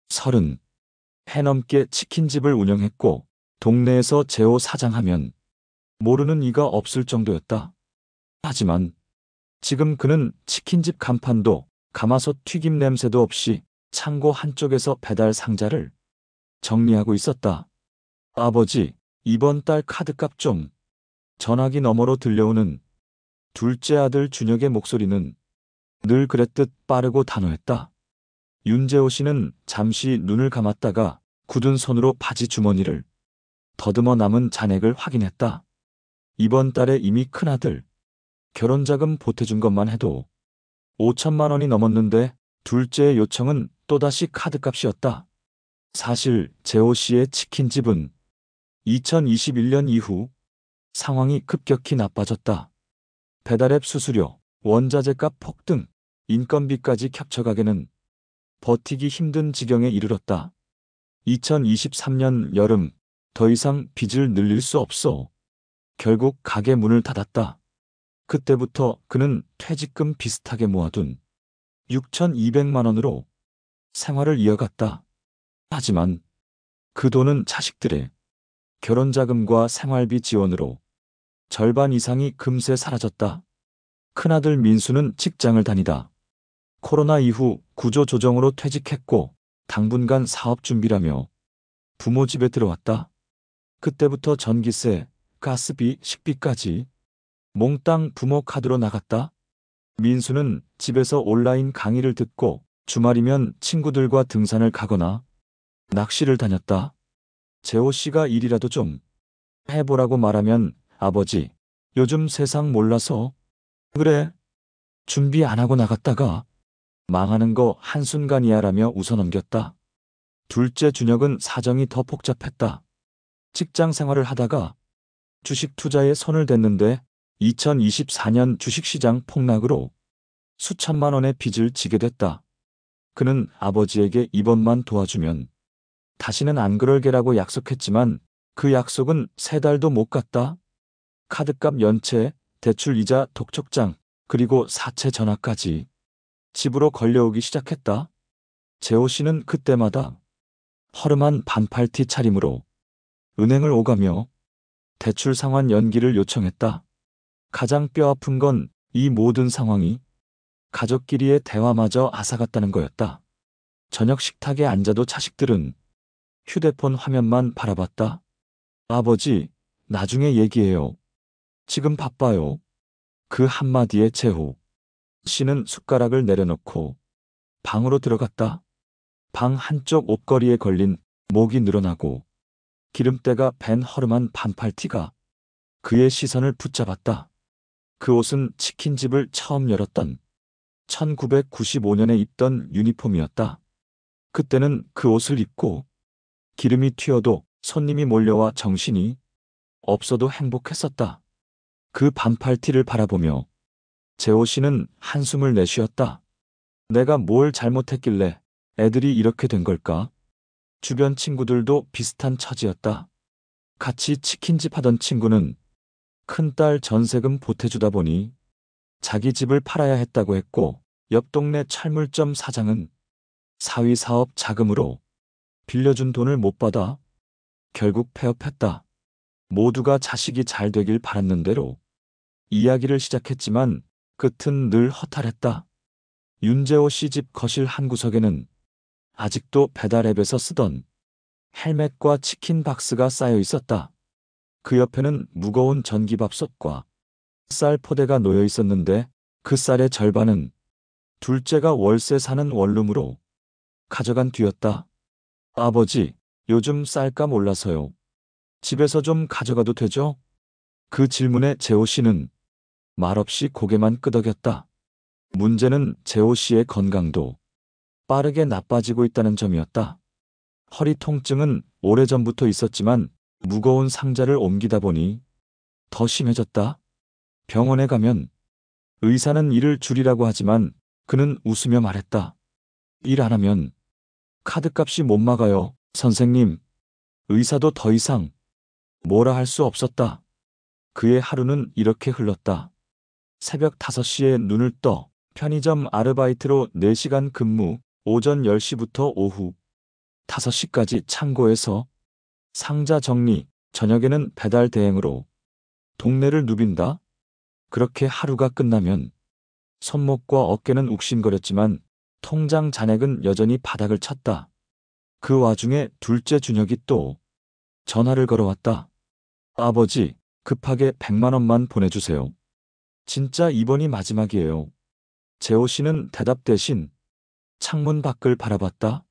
30. 해넘게 치킨집을 운영했고 동네에서 재호 사장하면 모르는 이가 없을 정도였다. 하지만 지금 그는 치킨집 간판도 가마솥 튀김 냄새도 없이 창고 한쪽에서 배달 상자를 정리하고 있었다. 아버지, 이번 달 카드값 좀. 전화기 너머로 들려오는 둘째 아들 준혁의 목소리는 늘 그랬듯 빠르고 단호했다. 윤재호 씨는 잠시 눈을 감았다가 굳은 손으로 바지 주머니를 더듬어 남은 잔액을 확인했다. 이번 달에 이미 큰아들 결혼자금 보태준 것만 해도 5천만 원이 넘었는데 둘째의 요청은 또다시 카드값이었다. 사실 재호 씨의 치킨집은 2021년 이후 상황이 급격히 나빠졌다. 배달앱 수수료, 원자재값 폭등, 인건비까지 겹쳐가게는 버티기 힘든 지경에 이르렀다. 2023년 여름 더 이상 빚을 늘릴 수 없어. 결국 가게 문을 닫았다. 그때부터 그는 퇴직금 비슷하게 모아둔 6,200만 원으로 생활을 이어갔다. 하지만 그 돈은 자식들의 결혼자금과 생활비 지원으로 절반 이상이 금세 사라졌다. 큰아들 민수는 직장을 다니다 코로나 이후 구조조정으로 퇴직했고 당분간 사업 준비라며 부모 집에 들어왔다. 그때부터 전기세, 가스비, 식비까지 몽땅 부모 카드로 나갔다. 민수는 집에서 온라인 강의를 듣고 주말이면 친구들과 등산을 가거나 낚시를 다녔다. 재호 씨가 일이라도 좀 해보라고 말하면 아버지, 요즘 세상 몰라서 그래. 준비 안 하고 나갔다가 망하는 거 한순간이야 라며 웃어넘겼다. 둘째 준혁은 사정이 더 복잡했다. 직장 생활을 하다가 주식 투자에 손을 댔는데 2024년 주식시장 폭락으로 수천만 원의 빚을 지게 됐다. 그는 아버지에게 이번만 도와주면 다시는 안 그럴 게라고 약속했지만 그 약속은 3달도 못 갔다. 카드값 연체, 대출 이자, 독촉장, 그리고 사채 전화까지 집으로 걸려오기 시작했다. 재호 씨는 그때마다 허름한 반팔티 차림으로 은행을 오가며 대출 상환 연기를 요청했다. 가장 뼈아픈 건 이 모든 상황이 가족끼리의 대화마저 앗아갔다는 거였다. 저녁 식탁에 앉아도 자식들은 휴대폰 화면만 바라봤다. 아버지, 나중에 얘기해요. 지금 바빠요. 그 한마디에 재호 씨는 숟가락을 내려놓고 방으로 들어갔다. 방 한쪽 옷걸이에 걸린 목이 늘어나고 기름때가 밴 허름한 반팔티가 그의 시선을 붙잡았다. 그 옷은 치킨집을 처음 열었던 1995년에 입던 유니폼이었다. 그때는 그 옷을 입고 기름이 튀어도 손님이 몰려와 정신이 없어도 행복했었다. 그 반팔티를 바라보며 재호 씨는 한숨을 내쉬었다. 내가 뭘 잘못했길래 애들이 이렇게 된 걸까? 주변 친구들도 비슷한 처지였다. 같이 치킨집 하던 친구는 큰딸 전세금 보태주다 보니 자기 집을 팔아야 했다고 했고, 옆 동네 철물점 사장은 사위 사업 자금으로 빌려준 돈을 못 받아 결국 폐업했다. 모두가 자식이 잘 되길 바랐는 대로 이야기를 시작했지만 끝은 늘 허탈했다. 윤재호 씨 집 거실 한 구석에는 아직도 배달 앱에서 쓰던 헬멧과 치킨 박스가 쌓여 있었다. 그 옆에는 무거운 전기밥솥과 쌀 포대가 놓여 있었는데 그 쌀의 절반은 둘째가 월세 사는 원룸으로 가져간 뒤였다. 아버지, 요즘 쌀값 올라서요. 집에서 좀 가져가도 되죠? 그 질문에 재호 씨는 말없이 고개만 끄덕였다. 문제는 재호 씨의 건강도 빠르게 나빠지고 있다는 점이었다. 허리 통증은 오래전부터 있었지만 무거운 상자를 옮기다 보니 더 심해졌다. 병원에 가면 의사는 일을 줄이라고 하지만 그는 웃으며 말했다. 일 안 하면 카드값이 못 막아요, 선생님. 의사도 더 이상 뭐라 할 수 없었다. 그의 하루는 이렇게 흘렀다. 새벽 5시에 눈을 떠 편의점 아르바이트로 4시간 근무, 오전 10시부터 오후 5시까지 창고에서 상자 정리, 저녁에는 배달 대행으로 동네를 누빈다. 그렇게 하루가 끝나면 손목과 어깨는 욱신거렸지만 통장 잔액은 여전히 바닥을 쳤다. 그 와중에 둘째 준혁이 또 전화를 걸어왔다. 아버지, 급하게 100만 원만 보내주세요. 진짜 이번이 마지막이에요. 재호 씨는 대답 대신 창문 밖을 바라봤다.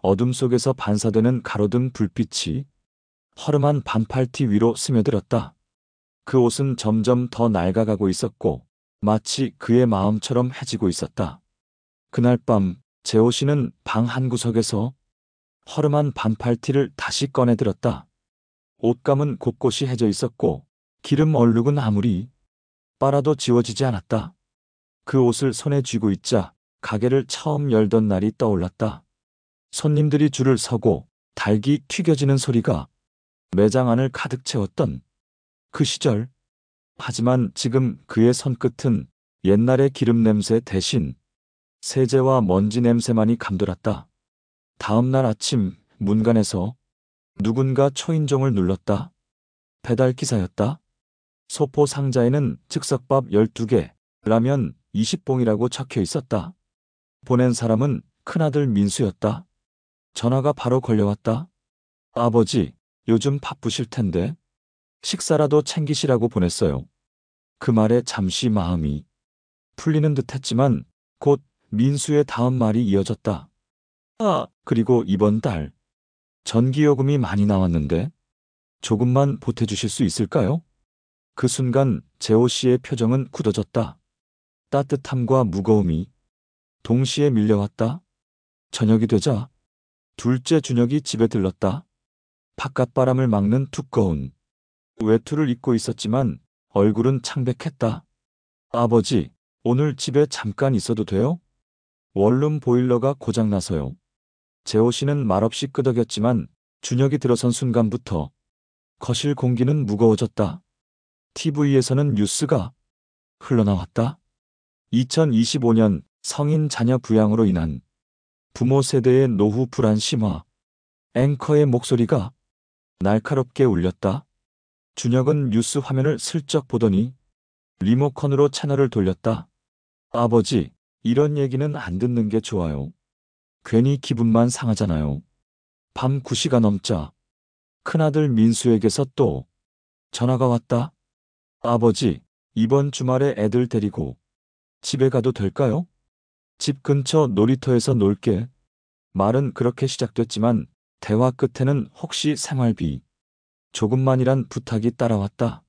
어둠 속에서 반사되는 가로등 불빛이 허름한 반팔티 위로 스며들었다. 그 옷은 점점 더 낡아가고 있었고 마치 그의 마음처럼 해지고 있었다. 그날 밤 재호 씨는 방 한구석에서 허름한 반팔티를 다시 꺼내들었다. 옷감은 곳곳이 해져 있었고 기름 얼룩은 아무리 빨아도 지워지지 않았다. 그 옷을 손에 쥐고 있자 가게를 처음 열던 날이 떠올랐다. 손님들이 줄을 서고 닭이 튀겨지는 소리가 매장 안을 가득 채웠던 그 시절. 하지만 지금 그의 손끝은 옛날의 기름 냄새 대신 세제와 먼지 냄새만이 감돌았다. 다음 날 아침 문간에서 누군가 초인종을 눌렀다. 배달기사였다. 소포 상자에는 즉석밥 12개, 라면 20봉이라고 적혀 있었다. 보낸 사람은 큰아들 민수였다. 전화가 바로 걸려왔다. 아버지, 요즘 바쁘실 텐데 식사라도 챙기시라고 보냈어요. 그 말에 잠시 마음이 풀리는 듯 했지만 곧 민수의 다음 말이 이어졌다. 그리고 이번 달 전기요금이 많이 나왔는데 조금만 보태주실 수 있을까요? 그 순간 재호 씨의 표정은 굳어졌다. 따뜻함과 무거움이 동시에 밀려왔다. 저녁이 되자 둘째 준혁이 집에 들렀다. 바깥바람을 막는 두꺼운 외투를 입고 있었지만 얼굴은 창백했다. 아버지, 오늘 집에 잠깐 있어도 돼요? 원룸 보일러가 고장나서요. 재호 씨는 말없이 끄덕였지만 준혁이 들어선 순간부터 거실 공기는 무거워졌다. TV에서는 뉴스가 흘러나왔다. 2025년 성인 자녀 부양으로 인한 부모 세대의 노후 불안 심화. 앵커의 목소리가 날카롭게 울렸다. 준혁은 뉴스 화면을 슬쩍 보더니 리모컨으로 채널을 돌렸다. 아버지, 이런 얘기는 안 듣는 게 좋아요. 괜히 기분만 상하잖아요. 밤 9시가 넘자 큰아들 민수에게서 또 전화가 왔다. 아버지, 이번 주말에 애들 데리고 집에 가도 될까요? 집 근처 놀이터에서 놀게. 말은 그렇게 시작됐지만 대화 끝에는 혹시 생활비 조금만이란 부탁이 따라왔다.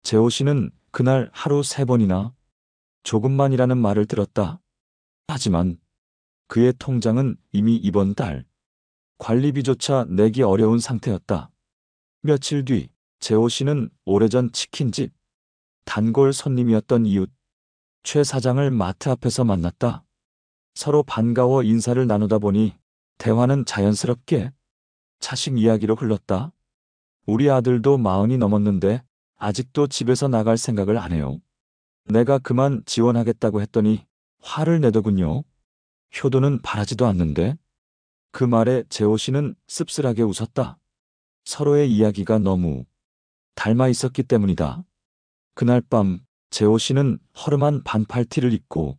재호 씨는 그날 하루 3번이나 조금만이라는 말을 들었다. 하지만 그의 통장은 이미 이번 달 관리비조차 내기 어려운 상태였다. 며칠 뒤 재호 씨는 오래전 치킨집 단골 손님이었던 이웃 최 사장을 마트 앞에서 만났다. 서로 반가워 인사를 나누다 보니 대화는 자연스럽게 차식 이야기로 흘렀다. 우리 아들도 40이 넘었는데 아직도 집에서 나갈 생각을 안 해요. 내가 그만 지원하겠다고 했더니 화를 내더군요. 효도는 바라지도 않는데. 그 말에 재호 씨는 씁쓸하게 웃었다. 서로의 이야기가 너무 닮아 있었기 때문이다. 그날 밤 재호 씨는 허름한 반팔티를 입고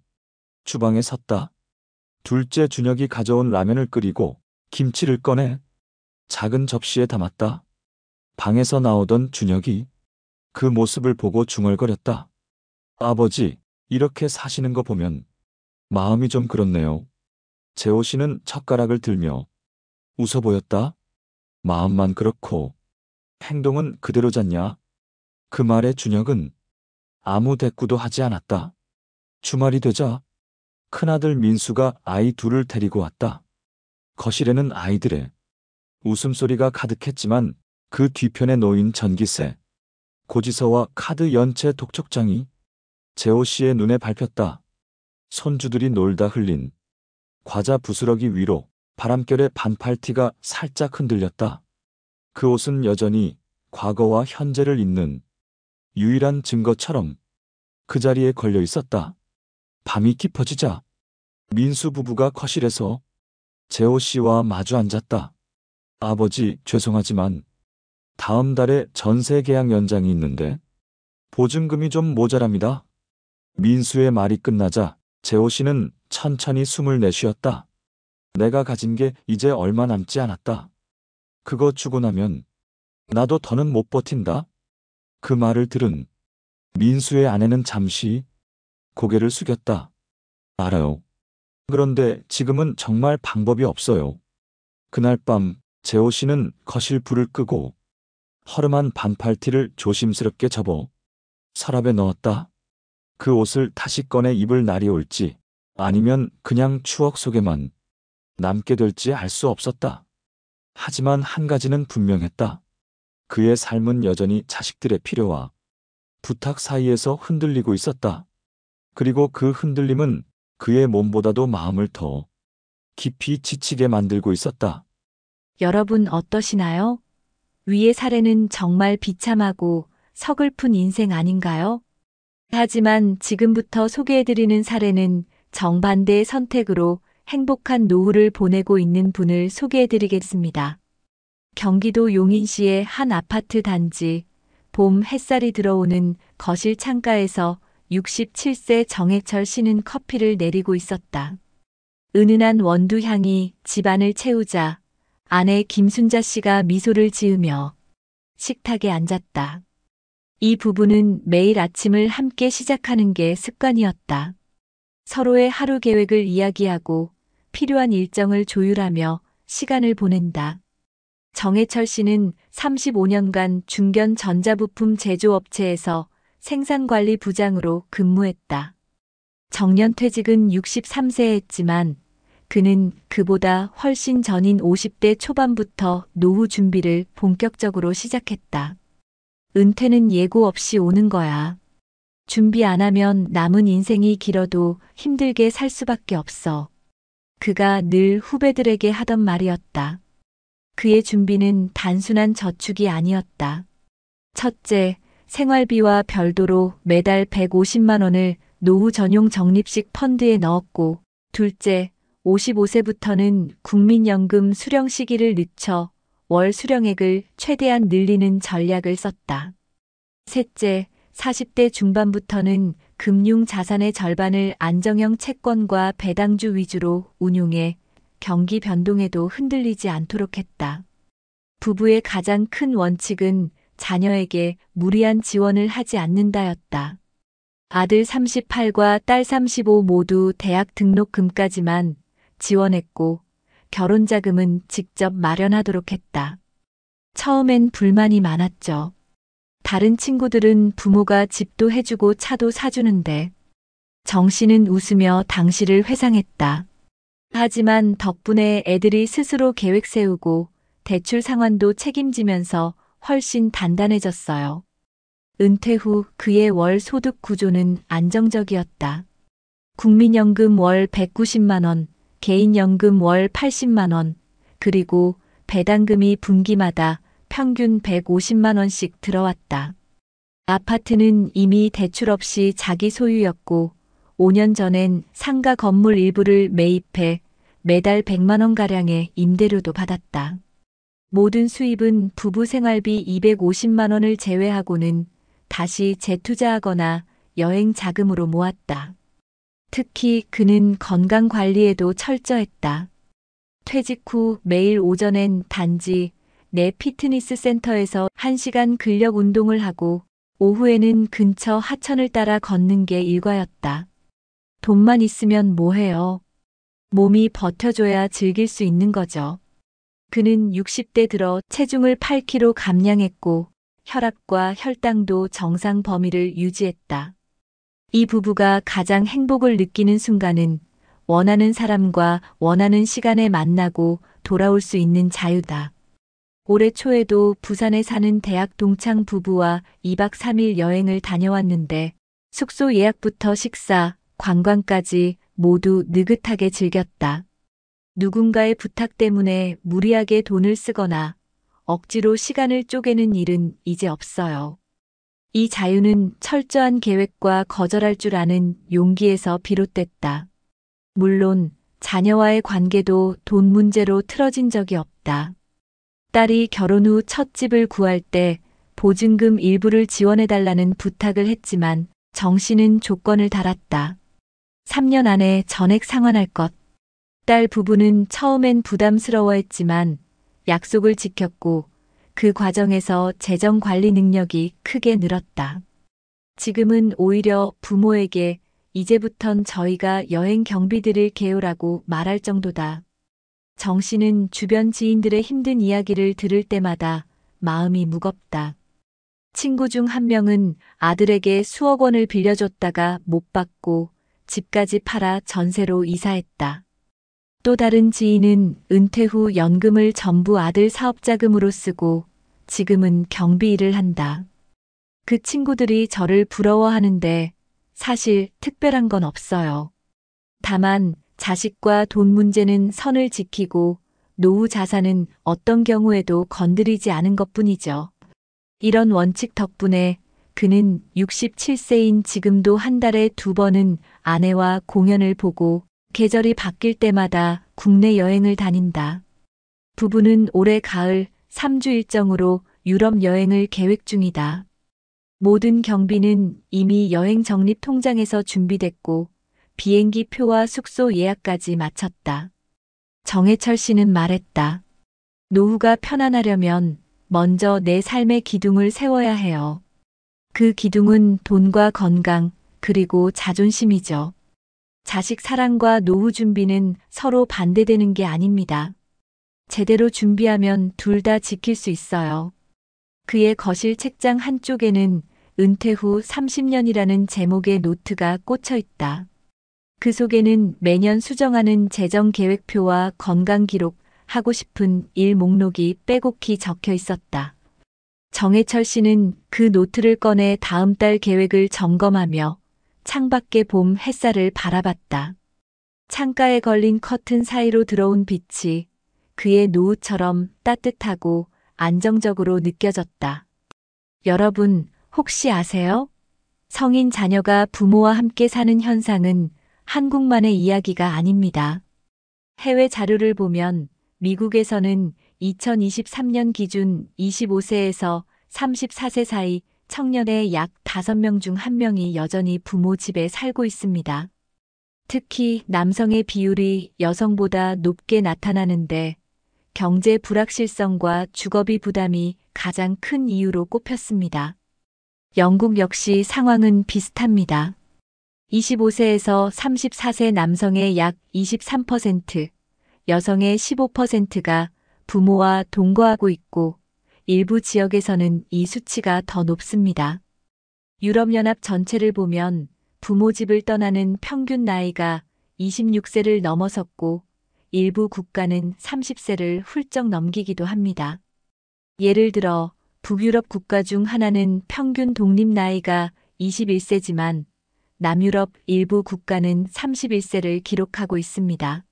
주방에 섰다. 둘째 준혁이 가져온 라면을 끓이고 김치를 꺼내 작은 접시에 담았다. 방에서 나오던 준혁이 그 모습을 보고 중얼거렸다. 아버지, 이렇게 사시는 거 보면 마음이 좀 그렇네요. 재호 씨는 젓가락을 들며 웃어 보였다. 마음만 그렇고 행동은 그대로잖냐. 그 말에 준혁은 아무 대꾸도 하지 않았다. 주말이 되자 큰아들 민수가 아이 둘을 데리고 왔다. 거실에는 아이들의 웃음소리가 가득했지만 그 뒤편에 놓인 전기세, 고지서와 카드 연체 독촉장이 재호 씨의 눈에 밟혔다. 손주들이 놀다 흘린 과자 부스러기 위로 바람결에 반팔티가 살짝 흔들렸다. 그 옷은 여전히 과거와 현재를 잇는 유일한 증거처럼 그 자리에 걸려 있었다. 밤이 깊어지자 민수 부부가 거실에서 재호 씨와 마주 앉았다. 아버지, 죄송하지만 다음 달에 전세 계약 연장이 있는데 보증금이 좀 모자랍니다. 민수의 말이 끝나자 재호 씨는 천천히 숨을 내쉬었다. 내가 가진 게 이제 얼마 남지 않았다. 그거 주고 나면 나도 더는 못 버틴다. 그 말을 들은 민수의 아내는 잠시 고개를 숙였다. 알아요. 그런데 지금은 정말 방법이 없어요. 그날 밤 재호 씨는 거실 불을 끄고 허름한 반팔티를 조심스럽게 접어 서랍에 넣었다. 그 옷을 다시 꺼내 입을 날이 올지 아니면 그냥 추억 속에만 남게 될지 알 수 없었다. 하지만 한 가지는 분명했다. 그의 삶은 여전히 자식들의 필요와 부탁 사이에서 흔들리고 있었다. 그리고 그 흔들림은 그의 몸보다도 마음을 더 깊이 지치게 만들고 있었다. 여러분 어떠시나요? 위의 사례는 정말 비참하고 서글픈 인생 아닌가요? 하지만 지금부터 소개해드리는 사례는 정반대의 선택으로 행복한 노후를 보내고 있는 분을 소개해드리겠습니다. 경기도 용인시의 한 아파트 단지, 봄 햇살이 들어오는 거실 창가에서 67세 정해철 씨는 커피를 내리고 있었다. 은은한 원두 향이 집안을 채우자 아내 김순자 씨가 미소를 지으며 식탁에 앉았다. 이 부부는 매일 아침을 함께 시작하는 게 습관이었다. 서로의 하루 계획을 이야기하고 필요한 일정을 조율하며 시간을 보낸다. 정해철 씨는 35년간 중견 전자부품 제조업체에서 생산관리 부장으로 근무했다. 정년퇴직은 63세에 했지만 그는 그보다 훨씬 전인 50대 초반부터 노후 준비를 본격적으로 시작했다. 은퇴는 예고 없이 오는 거야. 준비 안 하면 남은 인생이 길어도 힘들게 살 수밖에 없어. 그가 늘 후배들에게 하던 말이었다. 그의 준비는 단순한 저축이 아니었다. 첫째, 생활비와 별도로 매달 150만 원을 노후 전용 적립식 펀드에 넣었고, 둘째, 55세부터는 국민연금 수령 시기를 늦춰 월 수령액을 최대한 늘리는 전략을 썼다. 셋째, 40대 중반부터는 금융 자산의 절반을 안정형 채권과 배당주 위주로 운용해 경기 변동에도 흔들리지 않도록 했다. 부부의 가장 큰 원칙은 자녀에게 무리한 지원을 하지 않는다였다. 아들 38과 딸 35 모두 대학 등록금까지만 지원했고 결혼 자금은 직접 마련하도록 했다. 처음엔 불만이 많았죠. 다른 친구들은 부모가 집도 해주고 차도 사주는데 정 씨는 웃으며 당시를 회상했다. 하지만 덕분에 애들이 스스로 계획 세우고 대출 상환도 책임지면서 훨씬 단단해졌어요. 은퇴 후 그의 월 소득 구조는 안정적이었다. 국민연금 월 190만 원, 개인연금 월 80만 원, 그리고 배당금이 분기마다 평균 150만 원씩 들어왔다. 아파트는 이미 대출 없이 자기 소유였고 5년 전엔 상가 건물 일부를 매입해 매달 100만 원가량의 임대료도 받았다. 모든 수입은 부부 생활비 250만 원을 제외하고는 다시 재투자하거나 여행 자금으로 모았다. 특히 그는 건강 관리에도 철저했다. 퇴직 후 매일 오전엔 단지 내 피트니스 센터에서 1시간 근력 운동을 하고 오후에는 근처 하천을 따라 걷는 게 일과였다. 돈만 있으면 뭐해요? 몸이 버텨줘야 즐길 수 있는 거죠. 그는 60대 들어 체중을 8kg 감량했고 혈압과 혈당도 정상 범위를 유지했다. 이 부부가 가장 행복을 느끼는 순간은 원하는 사람과 원하는 시간에 만나고 돌아올 수 있는 자유다. 올해 초에도 부산에 사는 대학 동창 부부와 2박 3일 여행을 다녀왔는데 숙소 예약부터 식사, 관광까지 모두 느긋하게 즐겼다. 누군가의 부탁 때문에 무리하게 돈을 쓰거나 억지로 시간을 쪼개는 일은 이제 없어요. 이 자유는 철저한 계획과 거절할 줄 아는 용기에서 비롯됐다. 물론 자녀와의 관계도 돈 문제로 틀어진 적이 없다. 딸이 결혼 후 첫 집을 구할 때 보증금 일부를 지원해달라는 부탁을 했지만 정 씨는 조건을 달았다. 3년 안에 전액 상환할 것. 딸 부부는 처음엔 부담스러워했지만 약속을 지켰고 그 과정에서 재정 관리 능력이 크게 늘었다. 지금은 오히려 부모에게 이제부턴 저희가 여행 경비 드릴게요라고 말할 정도다. 정 씨는 주변 지인들의 힘든 이야기를 들을 때마다 마음이 무겁다. 친구 중 한 명은 아들에게 수억 원을 빌려줬다가 못 받고 집까지 팔아 전세로 이사했다. 또 다른 지인은 은퇴 후 연금을 전부 아들 사업자금으로 쓰고 지금은 경비 일을 한다. 그 친구들이 저를 부러워하는데 사실 특별한 건 없어요. 다만 자식과 돈 문제는 선을 지키고 노후 자산은 어떤 경우에도 건드리지 않은 것뿐이죠. 이런 원칙 덕분에 그는 67세인 지금도 한 달에 2번은 아내와 공연을 보고 계절이 바뀔 때마다 국내 여행을 다닌다. 부부는 올해 가을 3주 일정으로 유럽 여행을 계획 중이다. 모든 경비는 이미 여행 적립 통장에서 준비됐고 비행기 표와 숙소 예약까지 마쳤다. 정해철 씨는 말했다. 노후가 편안하려면 먼저 내 삶의 기둥을 세워야 해요. 그 기둥은 돈과 건강, 그리고 자존심이죠. 자식 사랑과 노후 준비는 서로 반대되는 게 아닙니다. 제대로 준비하면 둘 다 지킬 수 있어요. 그의 거실 책장 한쪽에는 은퇴 후 30년이라는 제목의 노트가 꽂혀 있다. 그 속에는 매년 수정하는 재정 계획표와 건강 기록, 하고 싶은 일 목록이 빼곡히 적혀 있었다. 정해철 씨는 그 노트를 꺼내 다음 달 계획을 점검하며 창밖의 봄 햇살을 바라봤다. 창가에 걸린 커튼 사이로 들어온 빛이 그의 노후처럼 따뜻하고 안정적으로 느껴졌다. 여러분, 혹시 아세요? 성인 자녀가 부모와 함께 사는 현상은 한국만의 이야기가 아닙니다. 해외 자료를 보면 미국에서는 2023년 기준 25세에서 34세 사이 청년의 약 5명 중 1명이 여전히 부모 집에 살고 있습니다. 특히 남성의 비율이 여성보다 높게 나타나는데 경제 불확실성과 주거비 부담이 가장 큰 이유로 꼽혔습니다. 영국 역시 상황은 비슷합니다. 25세에서 34세 남성의 약 23%, 여성의 15%가 부모와 동거하고 있고 일부 지역에서는 이 수치가 더 높습니다. 유럽연합 전체를 보면 부모 집을 떠나는 평균 나이가 26세를 넘어섰고 일부 국가는 30세를 훌쩍 넘기기도 합니다. 예를 들어 북유럽 국가 중 하나는 평균 독립 나이가 21세지만 남유럽 일부 국가는 31세를 기록하고 있습니다.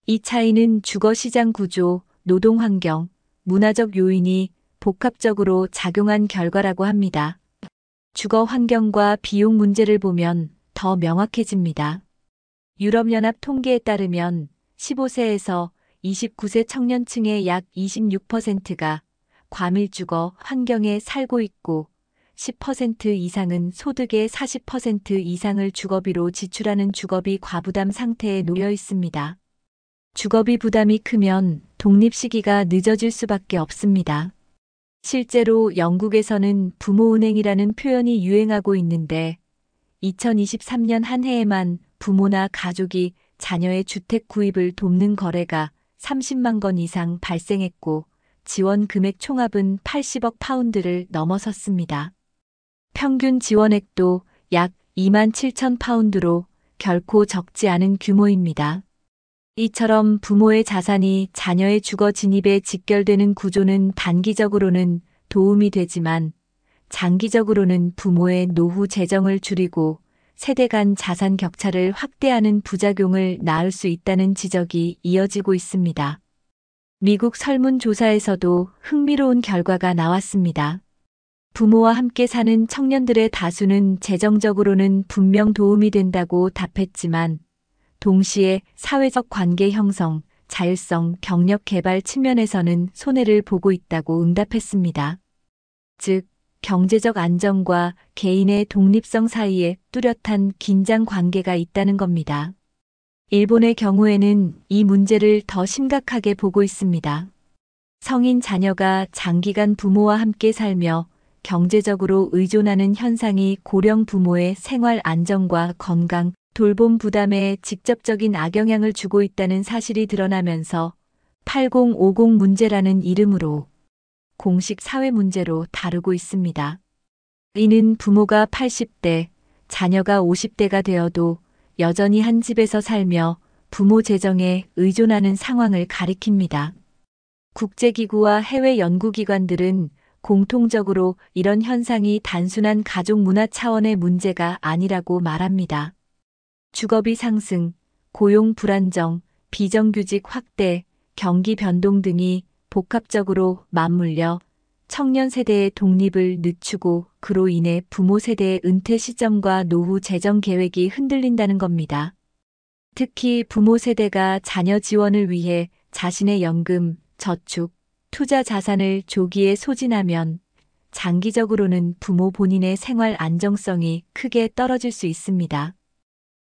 이 차이는 주거시장 구조, 노동환경, 문화적 요인이 복합적으로 작용한 결과라고 합니다. 주거 환경과 비용 문제를 보면 더 명확해집니다. 유럽연합 통계에 따르면 15세에서 29세 청년층의 약 26%가 과밀주거 환경에 살고 있고 10% 이상은 소득의 40% 이상을 주거비로 지출하는 주거비 과부담 상태에 놓여 있습니다. 주거비 부담이 크면 독립 시기가 늦어질 수밖에 없습니다. 실제로 영국에서는 부모은행이라는 표현이 유행하고 있는데 2023년 한 해에만 부모나 가족이 자녀의 주택 구입을 돕는 거래가 30만 건 이상 발생했고 지원 금액 총합은 80억 파운드를 넘어섰습니다. 평균 지원액도 약 2만 7천 파운드로 결코 적지 않은 규모입니다. 이처럼 부모의 자산이 자녀의 주거 진입에 직결되는 구조는 단기적으로는 도움이 되지만 장기적으로는 부모의 노후 재정을 줄이고 세대 간 자산 격차를 확대하는 부작용을 낳을 수 있다는 지적이 이어지고 있습니다. 미국 설문조사에서도 흥미로운 결과가 나왔습니다. 부모와 함께 사는 청년들의 다수는 재정적으로는 분명 도움이 된다고 답했지만 동시에 사회적 관계 형성, 자율성, 경력 개발 측면에서는 손해를 보고 있다고 응답했습니다. 즉, 경제적 안정과 개인의 독립성 사이에 뚜렷한 긴장 관계가 있다는 겁니다. 일본의 경우에는 이 문제를 더 심각하게 보고 있습니다. 성인 자녀가 장기간 부모와 함께 살며 경제적으로 의존하는 현상이 고령 부모의 생활 안정과 건강, 돌봄 부담에 직접적인 악영향을 주고 있다는 사실이 드러나면서 8050 문제라는 이름으로 공식 사회 문제로 다루고 있습니다. 이는 부모가 80대, 자녀가 50대가 되어도 여전히 한 집에서 살며 부모 재정에 의존하는 상황을 가리킵니다. 국제기구와 해외 연구기관들은 공통적으로 이런 현상이 단순한 가족 문화 차원의 문제가 아니라고 말합니다. 주거비 상승, 고용 불안정, 비정규직 확대, 경기 변동 등이 복합적으로 맞물려 청년 세대의 독립을 늦추고 그로 인해 부모 세대의 은퇴 시점과 노후 재정 계획이 흔들린다는 겁니다. 특히 부모 세대가 자녀 지원을 위해 자신의 연금, 저축, 투자 자산을 조기에 소진하면 장기적으로는 부모 본인의 생활 안정성이 크게 떨어질 수 있습니다.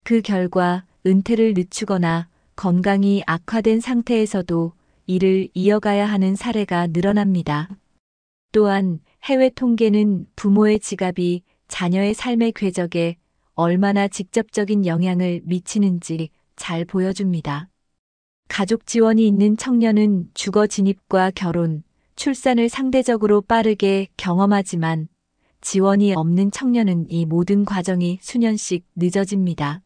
그 결과 은퇴를 늦추거나 건강이 악화된 상태에서도 일을 이어가야 하는 사례가 늘어납니다. 또한 해외 통계는 부모의 지갑이 자녀의 삶의 궤적에 얼마나 직접적인 영향을 미치는지 잘 보여줍니다. 가족 지원이 있는 청년은 주거 진입과 결혼, 출산을 상대적으로 빠르게 경험하지만 지원이 없는 청년은 이 모든 과정이 수년씩 늦어집니다.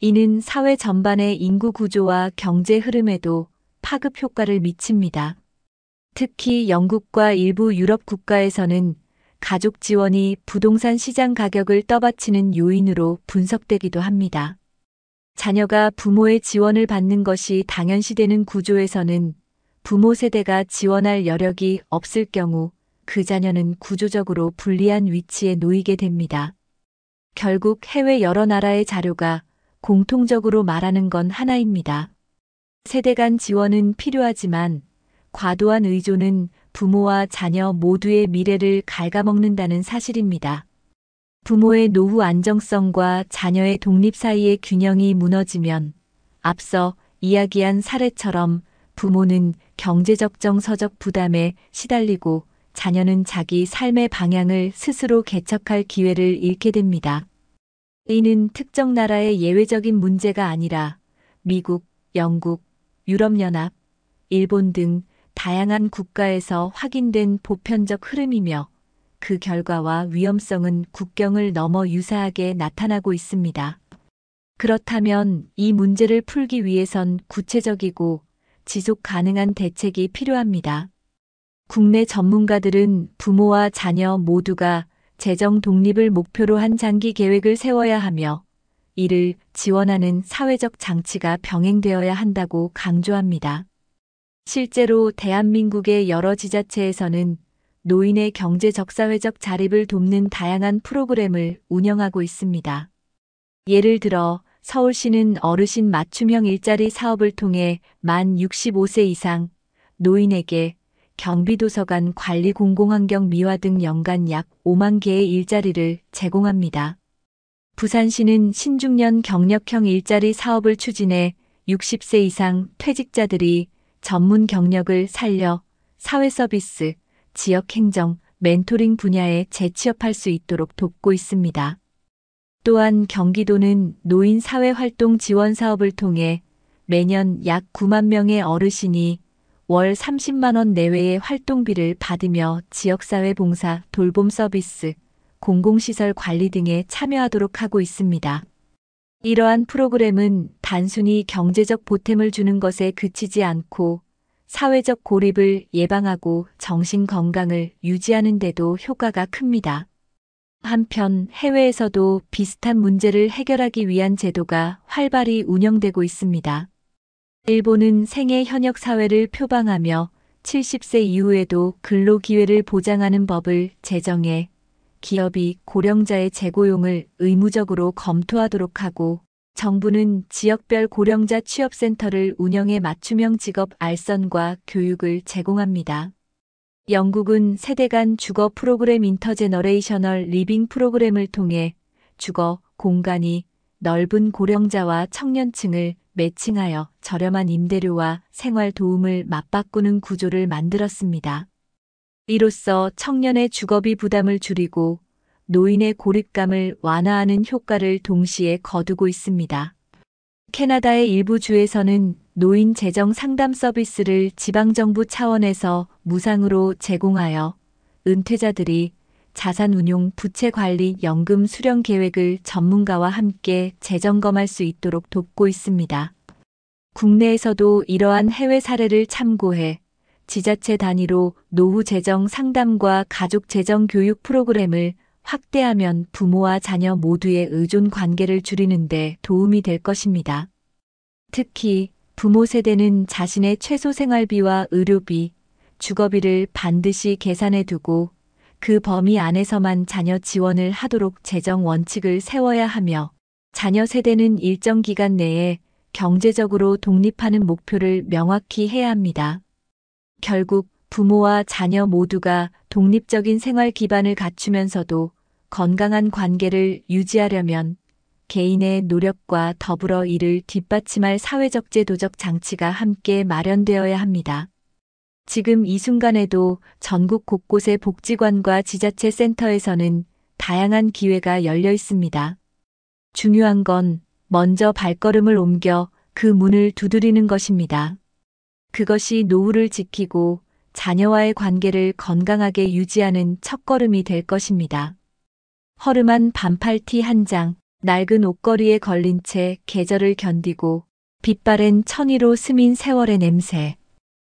이는 사회 전반의 인구 구조와 경제 흐름에도 파급 효과를 미칩니다. 특히 영국과 일부 유럽 국가에서는 가족 지원이 부동산 시장 가격을 떠받치는 요인으로 분석되기도 합니다. 자녀가 부모의 지원을 받는 것이 당연시되는 구조에서는 부모 세대가 지원할 여력이 없을 경우 그 자녀는 구조적으로 불리한 위치에 놓이게 됩니다. 결국 해외 여러 나라의 자료가 공통적으로 말하는 건 하나입니다. 세대 간 지원은 필요하지만 과도한 의존은 부모와 자녀 모두의 미래를 갉아먹는다는 사실입니다. 부모의 노후 안정성과 자녀의 독립 사이의 균형이 무너지면 앞서 이야기한 사례처럼 부모는 경제적 정서적 부담에 시달리고 자녀는 자기 삶의 방향을 스스로 개척할 기회를 잃게 됩니다. 이는 특정 나라의 예외적인 문제가 아니라 미국, 영국, 유럽연합, 일본 등 다양한 국가에서 확인된 보편적 흐름이며 그 결과와 위험성은 국경을 넘어 유사하게 나타나고 있습니다. 그렇다면 이 문제를 풀기 위해선 구체적이고 지속 가능한 대책이 필요합니다. 국내 전문가들은 부모와 자녀 모두가 재정 독립을 목표로 한 장기 계획을 세워야 하며 이를 지원하는 사회적 장치가 병행되어야 한다고 강조합니다. 실제로 대한민국의 여러 지자체에서는 노인의 경제 적사회적 자립을 돕는 다양한 프로그램을 운영하고 있습니다. 예를 들어 서울시는 어르신 맞춤형 일자리 사업을 통해 만 65세 이상 노인에게 경비도서관 관리 공공환경 미화 등 연간 약 5만 개의 일자리를 제공합니다. 부산시는 신중년 경력형 일자리 사업을 추진해 60세 이상 퇴직자들이 전문 경력을 살려 사회서비스, 지역행정, 멘토링 분야에 재취업할 수 있도록 돕고 있습니다. 또한 경기도는 노인 사회활동 지원 사업을 통해 매년 약 9만 명의 어르신이 월 30만 원 내외의 활동비를 받으며 지역사회 봉사, 돌봄 서비스, 공공시설 관리 등에 참여하도록 하고 있습니다. 이러한 프로그램은 단순히 경제적 보탬을 주는 것에 그치지 않고 사회적 고립을 예방하고 정신 건강을 유지하는 데도 효과가 큽니다. 한편 해외에서도 비슷한 문제를 해결하기 위한 제도가 활발히 운영되고 있습니다. 일본은 생애 현역 사회를 표방하며 70세 이후에도 근로 기회를 보장하는 법을 제정해 기업이 고령자의 재고용을 의무적으로 검토하도록 하고 정부는 지역별 고령자 취업센터를 운영해 맞춤형 직업 알선과 교육을 제공합니다. 영국은 세대 간 주거 프로그램 인터제너레이셔널 리빙 프로그램을 통해 주거 공간이 넓은 고령자와 청년층을 매칭하여 저렴한 임대료와 생활 도움을 맞바꾸는 구조를 만들었습니다. 이로써 청년의 주거비 부담을 줄이고 노인의 고립감을 완화하는 효과를 동시에 거두고 있습니다. 캐나다의 일부 주에서는 노인 재정 상담 서비스를 지방정부 차원에서 무상으로 제공하여 은퇴자들이 자산운용, 부채관리, 연금 수령 계획을 전문가와 함께 재점검할 수 있도록 돕고 있습니다. 국내에서도 이러한 해외 사례를 참고해 지자체 단위로 노후 재정 상담과 가족 재정 교육 프로그램을 확대하면 부모와 자녀 모두의 의존 관계를 줄이는 데 도움이 될 것입니다. 특히 부모 세대는 자신의 최소 생활비와 의료비, 주거비를 반드시 계산해 두고 그 범위 안에서만 자녀 지원을 하도록 재정 원칙을 세워야 하며 자녀 세대는 일정 기간 내에 경제적으로 독립하는 목표를 명확히 해야 합니다. 결국 부모와 자녀 모두가 독립적인 생활 기반을 갖추면서도 건강한 관계를 유지하려면 개인의 노력과 더불어 이를 뒷받침할 사회적 제도적 장치가 함께 마련되어야 합니다. 지금 이 순간에도 전국 곳곳의 복지관과 지자체 센터에서는 다양한 기회가 열려 있습니다. 중요한 건 먼저 발걸음을 옮겨 그 문을 두드리는 것입니다. 그것이 노후를 지키고 자녀와의 관계를 건강하게 유지하는 첫걸음이 될 것입니다. 허름한 반팔티 한 장, 낡은 옷걸이에 걸린 채 계절을 견디고 빛바랜 천의로 스민 세월의 냄새.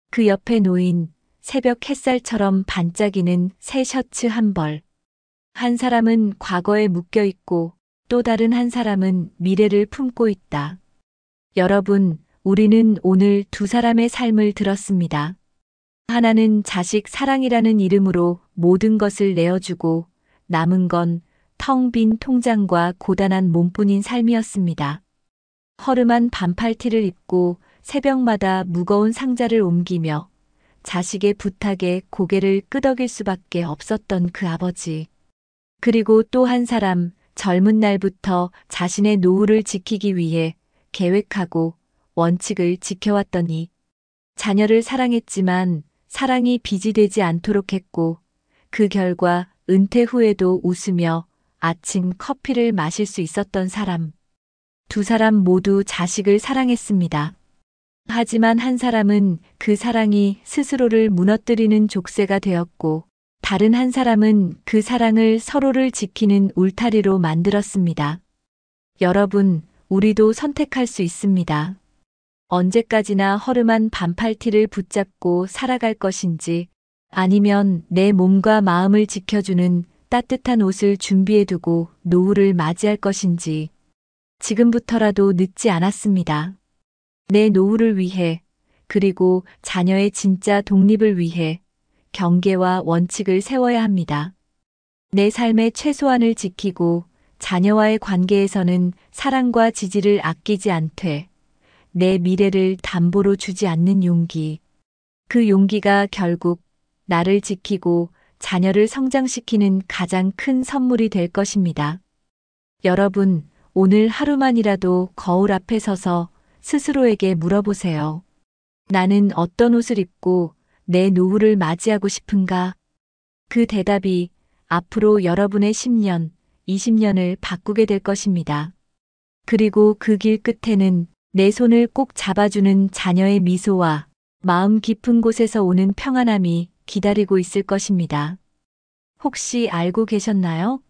그 옆에 놓인 새벽 햇살처럼 반짝이는 새 셔츠 한 벌. 한 사람은 과거에 묶여 있고 또 다른 한 사람은 미래를 품고 있다. 여러분, 우리는 오늘 두 사람의 삶을 들었습니다. 하나는 자식 사랑이라는 이름으로 모든 것을 내어주고 남은 건 텅 빈 통장과 고단한 몸뿐인 삶이었습니다. 허름한 반팔티를 입고 새벽마다 무거운 상자를 옮기며 자식의 부탁에 고개를 끄덕일 수밖에 없었던 그 아버지. 그리고 또 한 사람, 젊은 날부터 자신의 노후를 지키기 위해 계획하고 원칙을 지켜왔더니 자녀를 사랑했지만 사랑이 빚이 되지 않도록 했고 그 결과 은퇴 후에도 웃으며 아침 커피를 마실 수 있었던 사람. 두 사람 모두 자식을 사랑했습니다. 하지만 한 사람은 그 사랑이 스스로를 무너뜨리는 족쇄가 되었고 다른 한 사람은 그 사랑을 서로를 지키는 울타리로 만들었습니다. 여러분, 우리도 선택할 수 있습니다. 언제까지나 허름한 반팔티를 붙잡고 살아갈 것인지 아니면 내 몸과 마음을 지켜주는 따뜻한 옷을 준비해두고 노후를 맞이할 것인지 지금부터라도 늦지 않았습니다. 내 노후를 위해 그리고 자녀의 진짜 독립을 위해 경계와 원칙을 세워야 합니다. 내 삶의 최소한을 지키고 자녀와의 관계에서는 사랑과 지지를 아끼지 않되 내 미래를 담보로 주지 않는 용기. 그 용기가 결국 나를 지키고 자녀를 성장시키는 가장 큰 선물이 될 것입니다. 여러분, 오늘 하루만이라도 거울 앞에 서서 스스로에게 물어보세요. 나는 어떤 옷을 입고 내 노후를 맞이하고 싶은가? 그 대답이 앞으로 여러분의 10년, 20년을 바꾸게 될 것입니다. 그리고 그 길 끝에는 내 손을 꼭 잡아주는 자녀의 미소와 마음 깊은 곳에서 오는 평안함이 기다리고 있을 것입니다. 혹시 알고 계셨나요?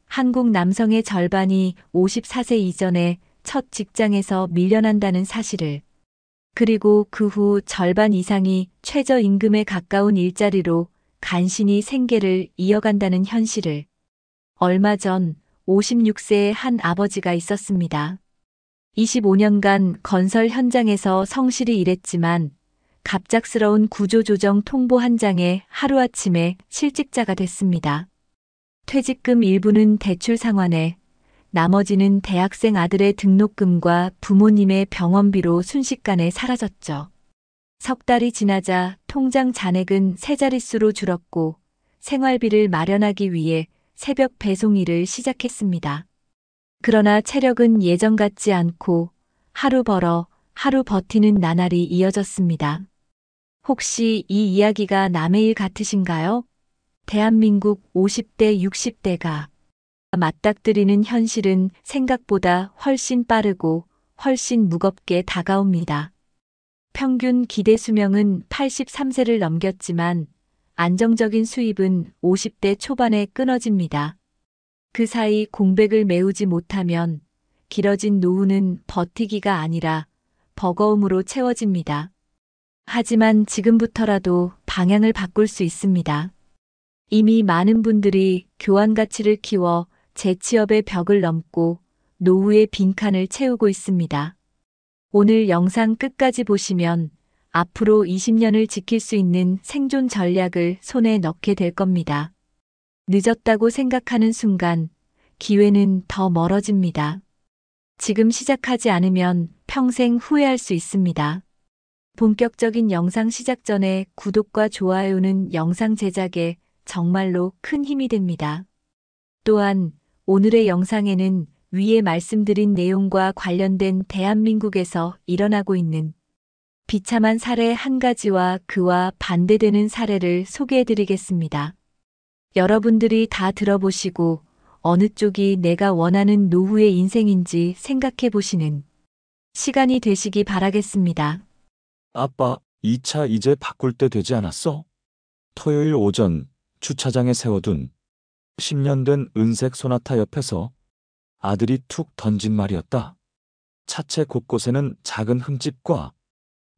한국 남성의 절반이 54세 이전에 첫 직장에서 밀려난다는 사실을. 그리고 그 후 절반 이상이 최저임금에 가까운 일자리로 간신히 생계를 이어간다는 현실을. 얼마 전 56세의 한 아버지가 있었습니다. 25년간 건설 현장에서 성실히 일했지만 갑작스러운 구조조정 통보 한 장에 하루아침에 실직자가 됐습니다. 퇴직금 일부는 대출 상환에 나머지는 대학생 아들의 등록금과 부모님의 병원비로 순식간에 사라졌죠. 석 달이 지나자 통장 잔액은 세 자릿수로 줄었고 생활비를 마련하기 위해 새벽 배송 일을 시작했습니다. 그러나 체력은 예전 같지 않고 하루 벌어 하루 버티는 나날이 이어졌습니다. 혹시 이 이야기가 남의 일 같으신가요? 대한민국 50대, 60대가 맞닥뜨리는 현실은 생각보다 훨씬 빠르고 훨씬 무겁게 다가옵니다. 평균 기대 수명은 83세를 넘겼지만 안정적인 수입은 50대 초반에 끊어집니다. 그 사이 공백을 메우지 못하면 길어진 노후는 버티기가 아니라 버거움으로 채워집니다. 하지만 지금부터라도 방향을 바꿀 수 있습니다. 이미 많은 분들이 교환 가치를 키워 재취업의 벽을 넘고 노후의 빈칸을 채우고 있습니다. 오늘 영상 끝까지 보시면 앞으로 20년을 지킬 수 있는 생존 전략을 손에 넣게 될 겁니다. 늦었다고 생각하는 순간 기회는 더 멀어집니다. 지금 시작하지 않으면 평생 후회할 수 있습니다. 본격적인 영상 시작 전에 구독과 좋아요는 영상 제작에 정말로 큰 힘이 됩니다. 또한 오늘의 영상에는 위에 말씀드린 내용과 관련된 대한민국에서 일어나고 있는 비참한 사례 한 가지와 그와 반대되는 사례를 소개해드리겠습니다. 여러분들이 다 들어보시고 어느 쪽이 내가 원하는 노후의 인생인지 생각해 보시는 시간이 되시기 바라겠습니다. 아빠, 이 차 이제 바꿀 때 되지 않았어? 토요일 오전 주차장에 세워둔 10년 된 은색 소나타 옆에서 아들이 툭 던진 말이었다. 차체 곳곳에는 작은 흠집과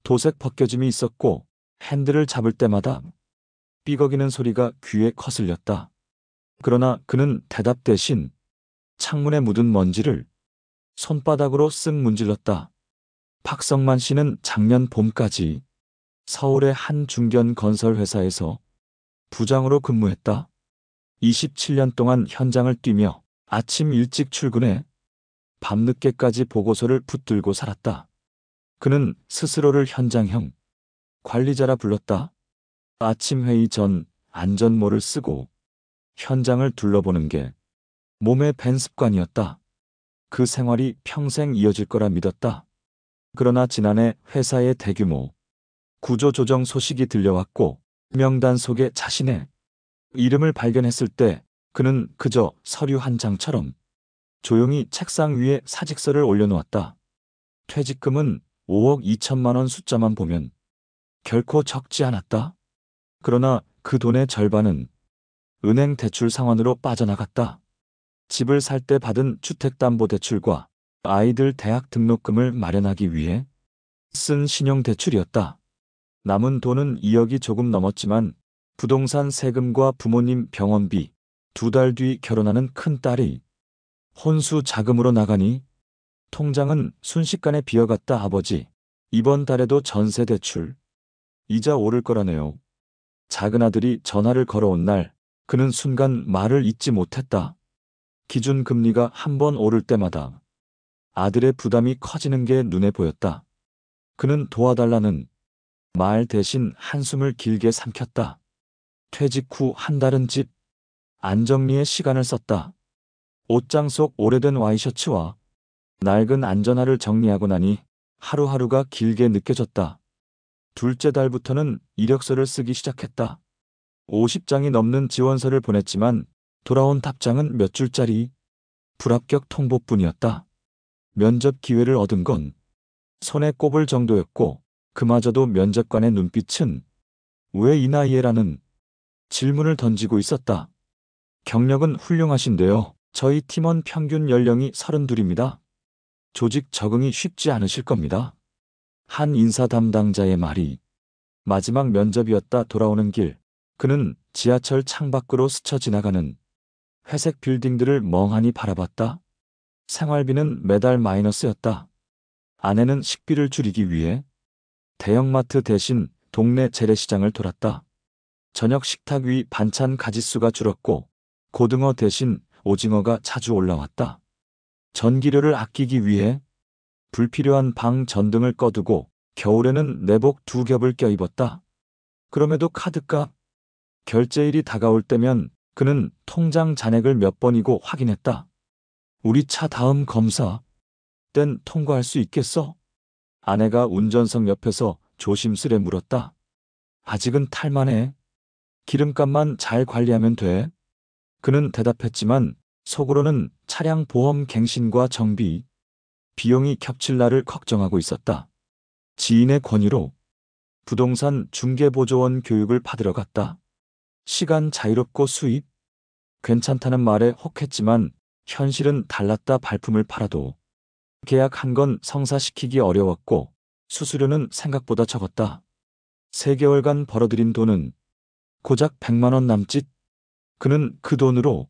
도색 벗겨짐이 있었고 핸들을 잡을 때마다 삐걱이는 소리가 귀에 거슬렸다. 그러나 그는 대답 대신 창문에 묻은 먼지를 손바닥으로 쓱 문질렀다. 박성만 씨는 작년 봄까지 서울의 한 중견 건설 회사에서 부장으로 근무했다. 27년 동안 현장을 뛰며 아침 일찍 출근해 밤늦게까지 보고서를 붙들고 살았다. 그는 스스로를 현장형 관리자라 불렀다. 아침 회의 전 안전모를 쓰고 현장을 둘러보는 게 몸에 밴 습관이었다. 그 생활이 평생 이어질 거라 믿었다. 그러나 지난해 회사의 대규모 구조조정 소식이 들려왔고 명단 속에 자신의 이름을 발견했을 때 그는 그저 서류 한 장처럼 조용히 책상 위에 사직서를 올려놓았다. 퇴직금은 5억 2천만 원 숫자만 보면 결코 적지 않았다. 그러나 그 돈의 절반은 은행 대출 상환으로 빠져나갔다. 집을 살 때 받은 주택담보대출과 아이들 대학 등록금을 마련하기 위해 쓴 신용대출이었다. 남은 돈은 2억이 조금 넘었지만 부동산 세금과 부모님 병원비, 2달 뒤 결혼하는 큰딸이 혼수 자금으로 나가니 통장은 순식간에 비어갔다. 아버지, 이번 달에도 전세 대출, 이자 오를 거라네요. 작은 아들이 전화를 걸어온 날 그는 순간 말을 잇지 못했다. 기준금리가 한 번 오를 때마다 아들의 부담이 커지는 게 눈에 보였다. 그는 도와달라는 말 대신 한숨을 길게 삼켰다. 퇴직 후 한 달은 집 안정리에 시간을 썼다. 옷장 속 오래된 와이셔츠와 낡은 안전화를 정리하고 나니 하루하루가 길게 느껴졌다. 둘째 달부터는 이력서를 쓰기 시작했다. 50장이 넘는 지원서를 보냈지만 돌아온 답장은 몇 줄짜리 불합격 통보뿐이었다. 면접 기회를 얻은 건 손에 꼽을 정도였고 그마저도 면접관의 눈빛은 왜 이 나이에라는 질문을 던지고 있었다. 경력은 훌륭하신데요. 저희 팀원 평균 연령이 32입니다. 조직 적응이 쉽지 않으실 겁니다. 한 인사 담당자의 말이 마지막 면접이었다. 돌아오는 길 그는 지하철 창밖으로 스쳐 지나가는 회색 빌딩들을 멍하니 바라봤다. 생활비는 매달 마이너스였다. 아내는 식비를 줄이기 위해 대형마트 대신 동네 재래시장을 돌았다. 저녁 식탁 위 반찬 가짓수가 줄었고 고등어 대신 오징어가 자주 올라왔다. 전기료를 아끼기 위해 불필요한 방 전등을 꺼두고 겨울에는 내복 2겹을 껴입었다. 그럼에도 카드값, 결제일이 다가올 때면 그는 통장 잔액을 몇 번이고 확인했다. 우리 차 다음 검사 땐 통과할 수 있겠어? 아내가 운전석 옆에서 조심스레 물었다. 아직은 탈만해. 기름값만 잘 관리하면 돼. 그는 대답했지만 속으로는 차량 보험 갱신과 정비, 비용이 겹칠 날을 걱정하고 있었다. 지인의 권유로 부동산 중개보조원 교육을 받으러 갔다. 시간 자유롭고 수입 괜찮다는 말에 혹했지만 현실은 달랐다. 발품을 팔아도 계약한 건 성사시키기 어려웠고 수수료는 생각보다 적었다. 3개월간 벌어들인 돈은 고작 100만 원 남짓. 그는 그 돈으로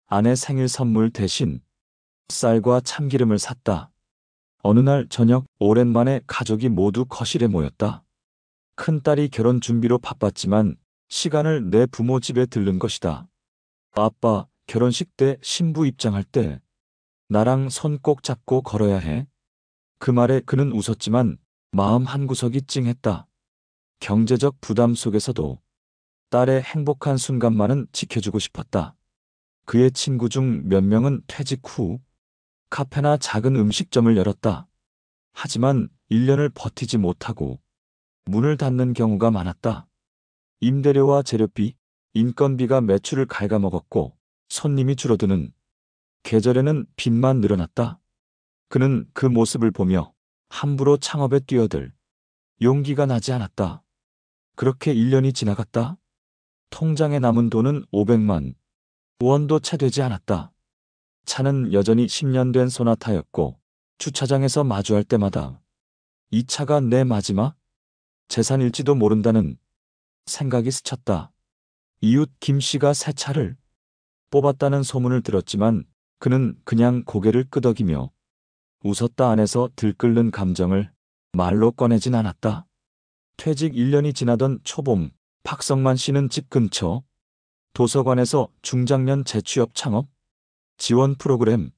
아내 생일 선물 대신 쌀과 참기름을 샀다. 어느 날 저녁 오랜만에 가족이 모두 거실에 모였다. 큰딸이 결혼 준비로 바빴지만 시간을 내 부모 집에 들른 것이다. 아빠, 결혼식 때 신부 입장할 때 나랑 손 꼭 잡고 걸어야 해. 그 말에 그는 웃었지만 마음 한구석이 찡했다. 경제적 부담 속에서도 딸의 행복한 순간만은 지켜주고 싶었다. 그의 친구 중 몇 명은 퇴직 후 카페나 작은 음식점을 열었다. 하지만 1년을 버티지 못하고 문을 닫는 경우가 많았다. 임대료와 재료비, 인건비가 매출을 갉아먹었고 손님이 줄어드는 계절에는 빚만 늘어났다. 그는 그 모습을 보며 함부로 창업에 뛰어들 용기가 나지 않았다. 그렇게 1년이 지나갔다. 통장에 남은 돈은 500만 원도 채 되지 않았다. 차는 여전히 10년 된 소나타였고 주차장에서 마주할 때마다 이 차가 내 마지막 재산일지도 모른다는 생각이 스쳤다. 이웃 김 씨가 새 차를 뽑았다는 소문을 들었지만 그는 그냥 고개를 끄덕이며 웃었다. 안에서 들끓는 감정을 말로 꺼내진 않았다. 퇴직 1년이 지나던 초봄, 박성만 씨는 집 근처 도서관에서 중장년 재취업 창업 지원 프로그램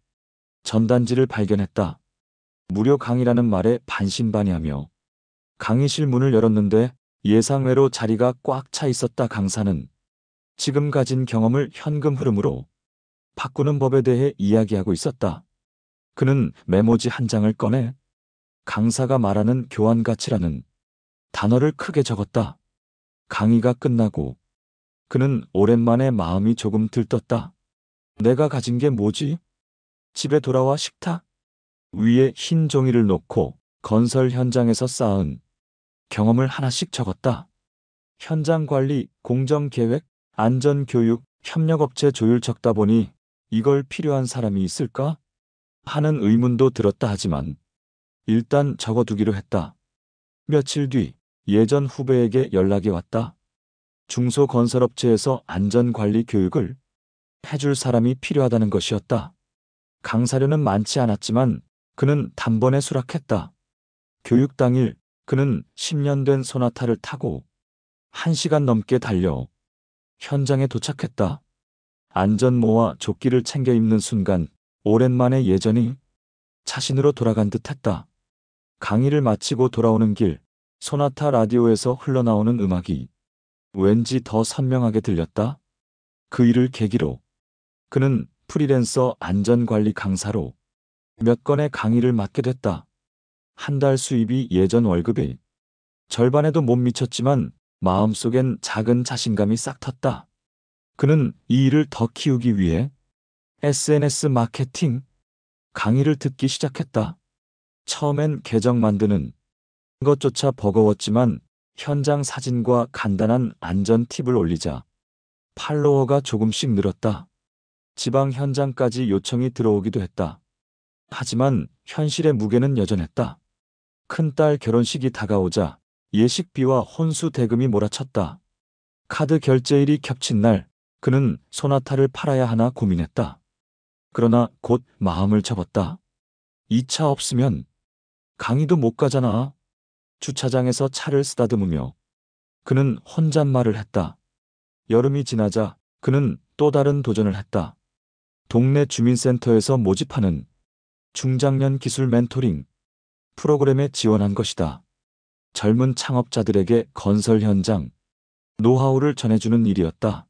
전단지를 발견했다. 무료 강의라는 말에 반신반의하며 강의실 문을 열었는데 예상외로 자리가 꽉 차 있었다. 강사는 지금 가진 경험을 현금 흐름으로 바꾸는 법에 대해 이야기하고 있었다. 그는 메모지 한 장을 꺼내 강사가 말하는 교환 가치라는 단어를 크게 적었다. 강의가 끝나고 그는 오랜만에 마음이 조금 들떴다. 내가 가진 게 뭐지? 집에 돌아와 식탁 위에 흰 종이를 놓고 건설 현장에서 쌓은 경험을 하나씩 적었다. 현장 관리, 공정 계획, 안전 교육, 협력업체 조율 적다 보니 이걸 필요한 사람이 있을까? 하는 의문도 들었다. 하지만 일단 적어두기로 했다. 며칠 뒤 예전 후배에게 연락이 왔다. 중소건설업체에서 안전관리 교육을 해줄 사람이 필요하다는 것이었다. 강사료는 많지 않았지만 그는 단번에 수락했다. 교육 당일 그는 10년 된 소나타를 타고 1시간 넘게 달려 현장에 도착했다. 안전모와 조끼를 챙겨 입는 순간 오랜만에 예전이 자신으로 돌아간 듯했다. 강의를 마치고 돌아오는 길 소나타 라디오에서 흘러나오는 음악이 왠지 더 선명하게 들렸다. 그 일을 계기로 그는 프리랜서 안전관리 강사로 몇 건의 강의를 맡게 됐다. 한 달 수입이 예전 월급의 절반에도 못 미쳤지만 마음속엔 작은 자신감이 싹 텄다. 그는 이 일을 더 키우기 위해 SNS 마케팅 강의를 듣기 시작했다. 처음엔 계정 만드는 것조차 버거웠지만 현장 사진과 간단한 안전 팁을 올리자 팔로워가 조금씩 늘었다. 지방 현장까지 요청이 들어오기도 했다. 하지만 현실의 무게는 여전했다. 큰딸 결혼식이 다가오자 예식비와 혼수 대금이 몰아쳤다. 카드 결제일이 겹친 날 그는 소나타를 팔아야 하나 고민했다. 그러나 곧 마음을 접었다. 이 차 없으면 강의도 못 가잖아. 주차장에서 차를 쓰다듬으며 그는 혼잣말을 했다. 여름이 지나자 그는 또 다른 도전을 했다. 동네 주민센터에서 모집하는 중장년 기술 멘토링 프로그램에 지원한 것이다. 젊은 창업자들에게 건설 현장 노하우를 전해주는 일이었다.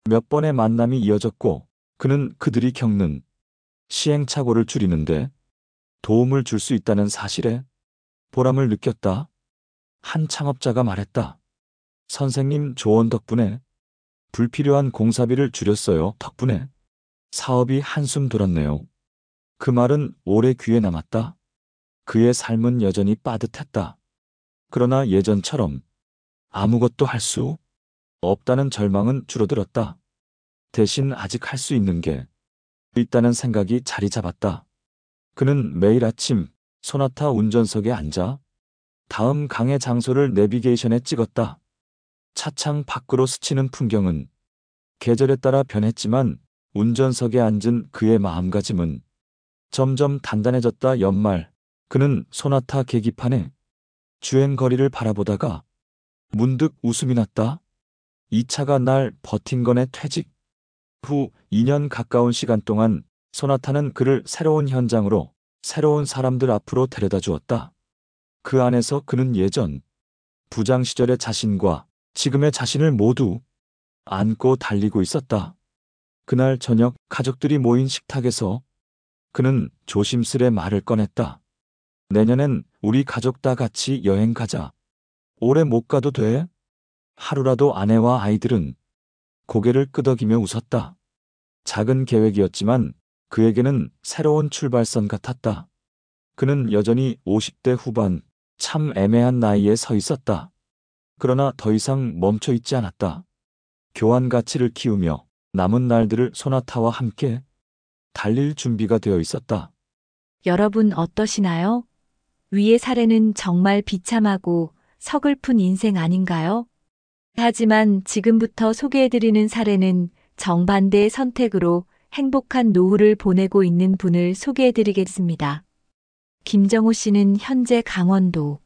몇 번의 만남이 이어졌고 그는 그들이 겪는 시행착오를 줄이는데 도움을 줄 수 있다는 사실에 보람을 느꼈다. 한 창업자가 말했다. 선생님 조언 덕분에 불필요한 공사비를 줄였어요. 덕분에 사업이 한숨 돌았네요. 그 말은 오래 귀에 남았다. 그의 삶은 여전히 빠듯했다. 그러나 예전처럼 아무것도 할 수 없다는 절망은 줄어들었다. 대신 아직 할 수 있는 게 있다는 생각이 자리 잡았다. 그는 매일 아침 소나타 운전석에 앉아 다음 강의 장소를 내비게이션에 찍었다. 차창 밖으로 스치는 풍경은 계절에 따라 변했지만 운전석에 앉은 그의 마음가짐은 점점 단단해졌다. 연말 그는 소나타 계기판에 주행거리를 바라보다가 문득 웃음이 났다. 이 차가 날 버틴 거네. 퇴직 후 2년 가까운 시간 동안 소나타는 그를 새로운 현장으로, 새로운 사람들 앞으로 데려다 주었다. 그 안에서 그는 예전 부장 시절의 자신과 지금의 자신을 모두 안고 달리고 있었다. 그날 저녁 가족들이 모인 식탁에서 그는 조심스레 말을 꺼냈다. 내년엔 우리 가족 다 같이 여행 가자. 올해 못 가도 돼? 하루라도 아내와 아이들은 고개를 끄덕이며 웃었다. 작은 계획이었지만 그에게는 새로운 출발선 같았다. 그는 여전히 50대 후반, 참 애매한 나이에 서 있었다. 그러나 더 이상 멈춰 있지 않았다. 교환 가치를 키우며 남은 날들을 소나타와 함께 달릴 준비가 되어 있었다. 여러분 어떠시나요? 위의 사례는 정말 비참하고 서글픈 인생 아닌가요? 하지만 지금부터 소개해드리는 사례는 정반대의 선택으로 행복한 노후를 보내고 있는 분을 소개해드리겠습니다. 김정호 씨는 현재 강원도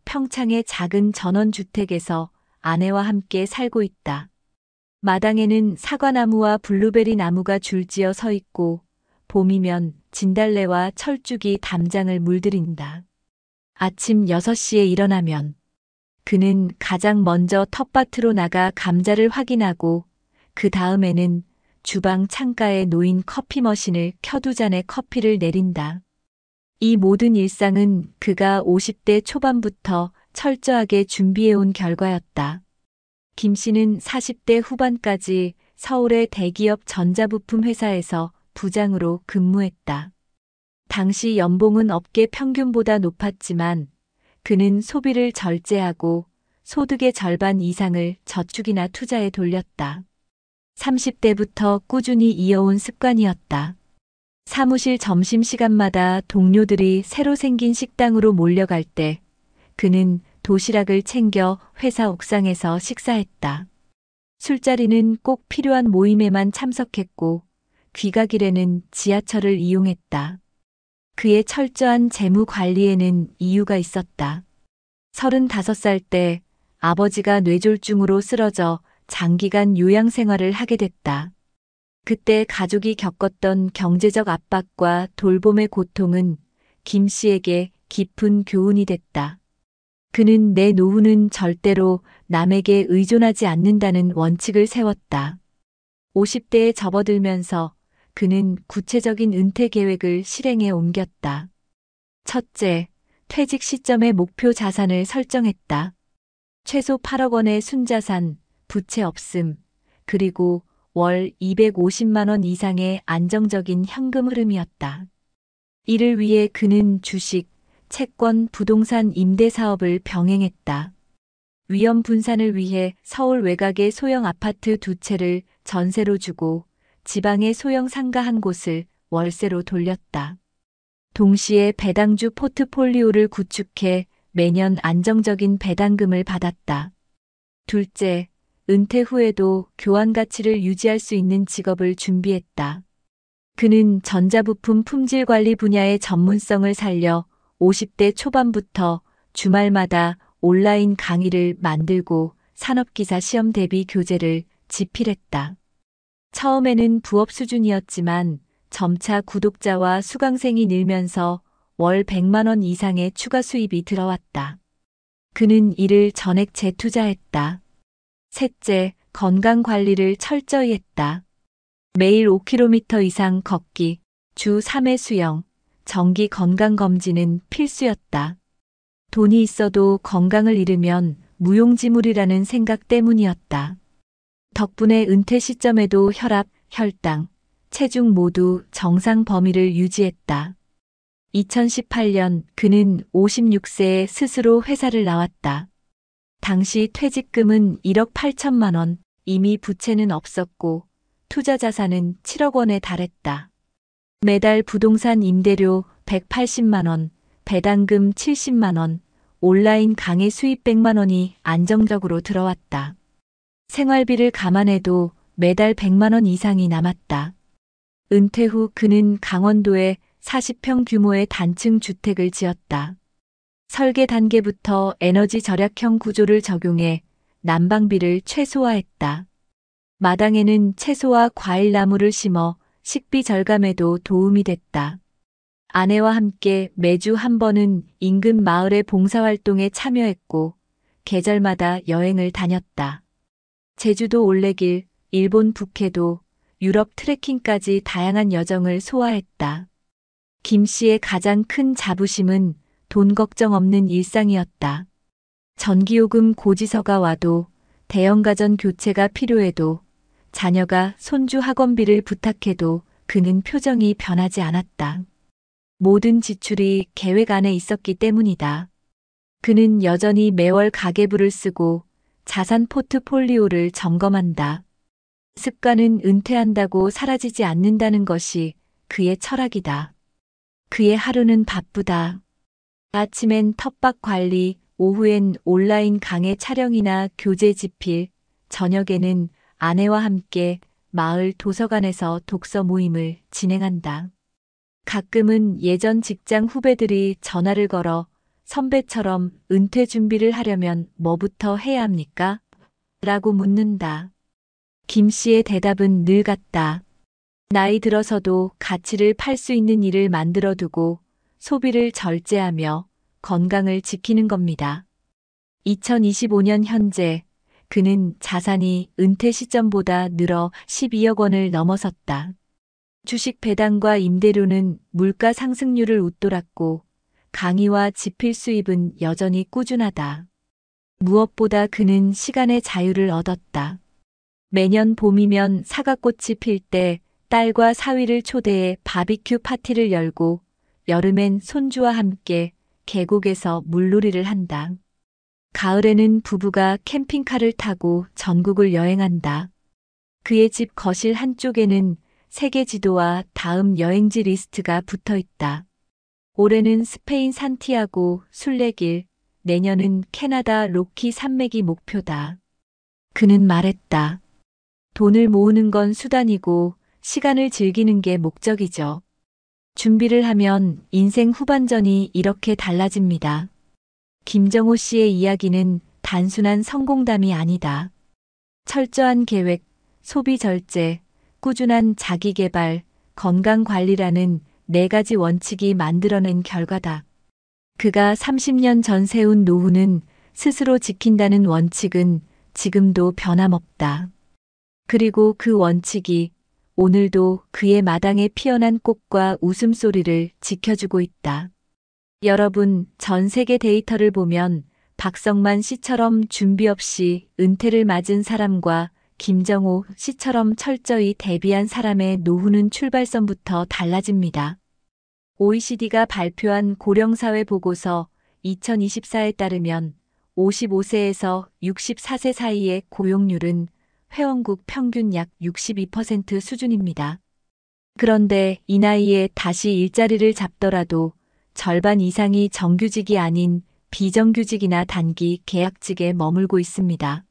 평창의 작은 전원주택에서 아내와 함께 살고 있다. 마당에는 사과나무와 블루베리 나무가 줄지어 서 있고 봄이면 진달래와 철쭉이 담장을 물들인다. 아침 6시에 일어나면 그는 가장 먼저 텃밭으로 나가 감자를 확인하고 그 다음에는 주방 창가에 놓인 커피 머신을 켜 2잔의 커피를 내린다. 이 모든 일상은 그가 50대 초반부터 철저하게 준비해온 결과였다. 김 씨는 40대 후반까지 서울의 대기업 전자부품 회사에서 부장으로 근무했다. 당시 연봉은 업계 평균보다 높았지만 그는 소비를 절제하고 소득의 절반 이상을 저축이나 투자에 돌렸다. 30대부터 꾸준히 이어온 습관이었다. 사무실 점심시간마다 동료들이 새로 생긴 식당으로 몰려갈 때 그는 도시락을 챙겨 회사 옥상에서 식사했다. 술자리는 꼭 필요한 모임에만 참석했고 귀가길에는 지하철을 이용했다. 그의 철저한 재무 관리에는 이유가 있었다. 35살 때 아버지가 뇌졸중으로 쓰러져 장기간 요양 생활을 하게 됐다. 그때 가족이 겪었던 경제적 압박과 돌봄의 고통은 김 씨에게 깊은 교훈이 됐다. 그는 내 노후는 절대로 남에게 의존하지 않는다는 원칙을 세웠다. 50대에 접어들면서 그는 구체적인 은퇴 계획을 실행에 옮겼다. 첫째, 퇴직 시점에 목표 자산을 설정했다. 최소 8억 원의 순자산, 부채 없음, 그리고 월 250만 원 이상의 안정적인 현금 흐름이었다. 이를 위해 그는 주식, 채권, 부동산 임대 사업을 병행했다. 위험 분산을 위해 서울 외곽의 소형 아파트 2채를 전세로 주고 지방의 소형 상가 1곳을 월세로 돌렸다. 동시에 배당주 포트폴리오를 구축해 매년 안정적인 배당금을 받았다. 둘째, 은퇴 후에도 교환 가치를 유지할 수 있는 직업을 준비했다. 그는 전자부품 품질 관리 분야의 전문성을 살려 50대 초반부터 주말마다 온라인 강의를 만들고 산업기사 시험 대비 교재를 집필했다. 처음에는 부업 수준이었지만 점차 구독자와 수강생이 늘면서 월 100만 원 이상의 추가 수입이 들어왔다. 그는 이를 전액 재투자했다. 셋째, 건강 관리를 철저히 했다. 매일 5km 이상 걷기, 주 3회 수영, 정기 건강검진은 필수였다. 돈이 있어도 건강을 잃으면 무용지물이라는 생각 때문이었다. 덕분에 은퇴 시점에도 혈압, 혈당, 체중 모두 정상 범위를 유지했다. 2018년 그는 56세에 스스로 회사를 나왔다. 당시 퇴직금은 1억 8천만 원, 이미 부채는 없었고 투자 자산은 7억 원에 달했다. 매달 부동산 임대료 180만 원, 배당금 70만 원, 온라인 강의 수입 100만 원이 안정적으로 들어왔다. 생활비를 감안해도 매달 100만 원 이상이 남았다. 은퇴 후 그는 강원도에 40평 규모의 단층 주택을 지었다. 설계 단계부터 에너지 절약형 구조를 적용해 난방비를 최소화했다. 마당에는 채소와 과일 나무를 심어 식비 절감에도 도움이 됐다. 아내와 함께 매주 한 번은 인근 마을의 봉사활동에 참여했고 계절마다 여행을 다녔다. 제주도 올레길, 일본 북해도, 유럽 트레킹까지 다양한 여정을 소화했다. 김 씨의 가장 큰 자부심은 돈 걱정 없는 일상이었다. 전기요금 고지서가 와도, 대형가전 교체가 필요해도, 자녀가 손주 학원비를 부탁해도 그는 표정이 변하지 않았다. 모든 지출이 계획 안에 있었기 때문이다. 그는 여전히 매월 가계부를 쓰고 자산 포트폴리오를 점검한다. 습관은 은퇴한다고 사라지지 않는다는 것이 그의 철학이다. 그의 하루는 바쁘다. 아침엔 텃밭 관리, 오후엔 온라인 강의 촬영이나 교재 집필, 저녁에는 아내와 함께 마을 도서관에서 독서 모임을 진행한다. 가끔은 예전 직장 후배들이 전화를 걸어 선배처럼 은퇴 준비를 하려면 뭐부터 해야 합니까? 라고 묻는다. 김 씨의 대답은 늘 같다. 나이 들어서도 가치를 팔 수 있는 일을 만들어 두고 소비를 절제하며 건강을 지키는 겁니다. 2025년 현재 그는 자산이 은퇴 시점보다 늘어 12억 원을 넘어섰다. 주식 배당과 임대료는 물가 상승률을 웃돌았고 강의와 집필 수입은 여전히 꾸준하다. 무엇보다 그는 시간의 자유를 얻었다. 매년 봄이면 사과꽃이 필 때 딸과 사위를 초대해 바비큐 파티를 열고 여름엔 손주와 함께 계곡에서 물놀이를 한다. 가을에는 부부가 캠핑카를 타고 전국을 여행한다. 그의 집 거실 한쪽에는 세계 지도와 다음 여행지 리스트가 붙어 있다. 올해는 스페인 산티아고 순례길, 내년은 캐나다 로키 산맥이 목표다. 그는 말했다. 돈을 모으는 건 수단이고 시간을 즐기는 게 목적이죠. 준비를 하면 인생 후반전이 이렇게 달라집니다. 김정호 씨의 이야기는 단순한 성공담이 아니다. 철저한 계획, 소비 절제, 꾸준한 자기 개발, 건강 관리라는 4가지 원칙이 만들어낸 결과다. 그가 30년 전 세운 노후는 스스로 지킨다는 원칙은 지금도 변함없다. 그리고 그 원칙이 오늘도 그의 마당에 피어난 꽃과 웃음소리를 지켜주고 있다. 여러분, 전 세계 데이터를 보면 박성만 씨처럼 준비 없이 은퇴를 맞은 사람과 김정호 씨처럼 철저히 대비한 사람의 노후는 출발선부터 달라집니다. OECD가 발표한 고령사회 보고서 2024에 따르면 55세에서 64세 사이의 고용률은 회원국 평균 약 62% 수준입니다. 그런데 이 나이에 다시 일자리를 잡더라도 절반 이상이 정규직이 아닌 비정규직이나 단기 계약직에 머물고 있습니다.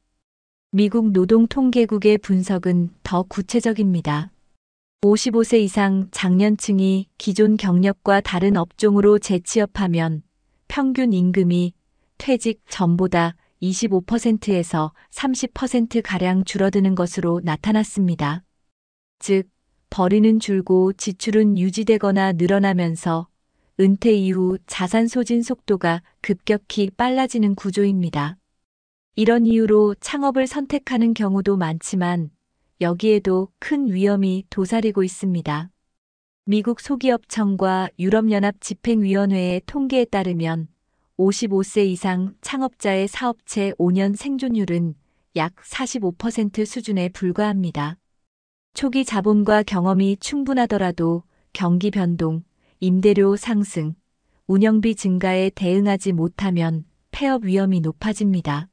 미국 노동통계국의 분석은 더 구체적입니다. 55세 이상 장년층이 기존 경력과 다른 업종으로 재취업하면 평균 임금이 퇴직 전보다 25%에서 30%가량 줄어드는 것으로 나타났습니다. 즉, 벌이는 줄고 지출은 유지되거나 늘어나면서 은퇴 이후 자산 소진 속도가 급격히 빨라지는 구조입니다. 이런 이유로 창업을 선택하는 경우도 많지만 여기에도 큰 위험이 도사리고 있습니다. 미국 소기업청과 유럽연합 집행위원회의 통계에 따르면 55세 이상 창업자의 사업체 5년 생존율은 약 45% 수준에 불과합니다. 초기 자본과 경험이 충분하더라도 경기 변동, 임대료 상승, 운영비 증가에 대응하지 못하면 폐업 위험이 높아집니다.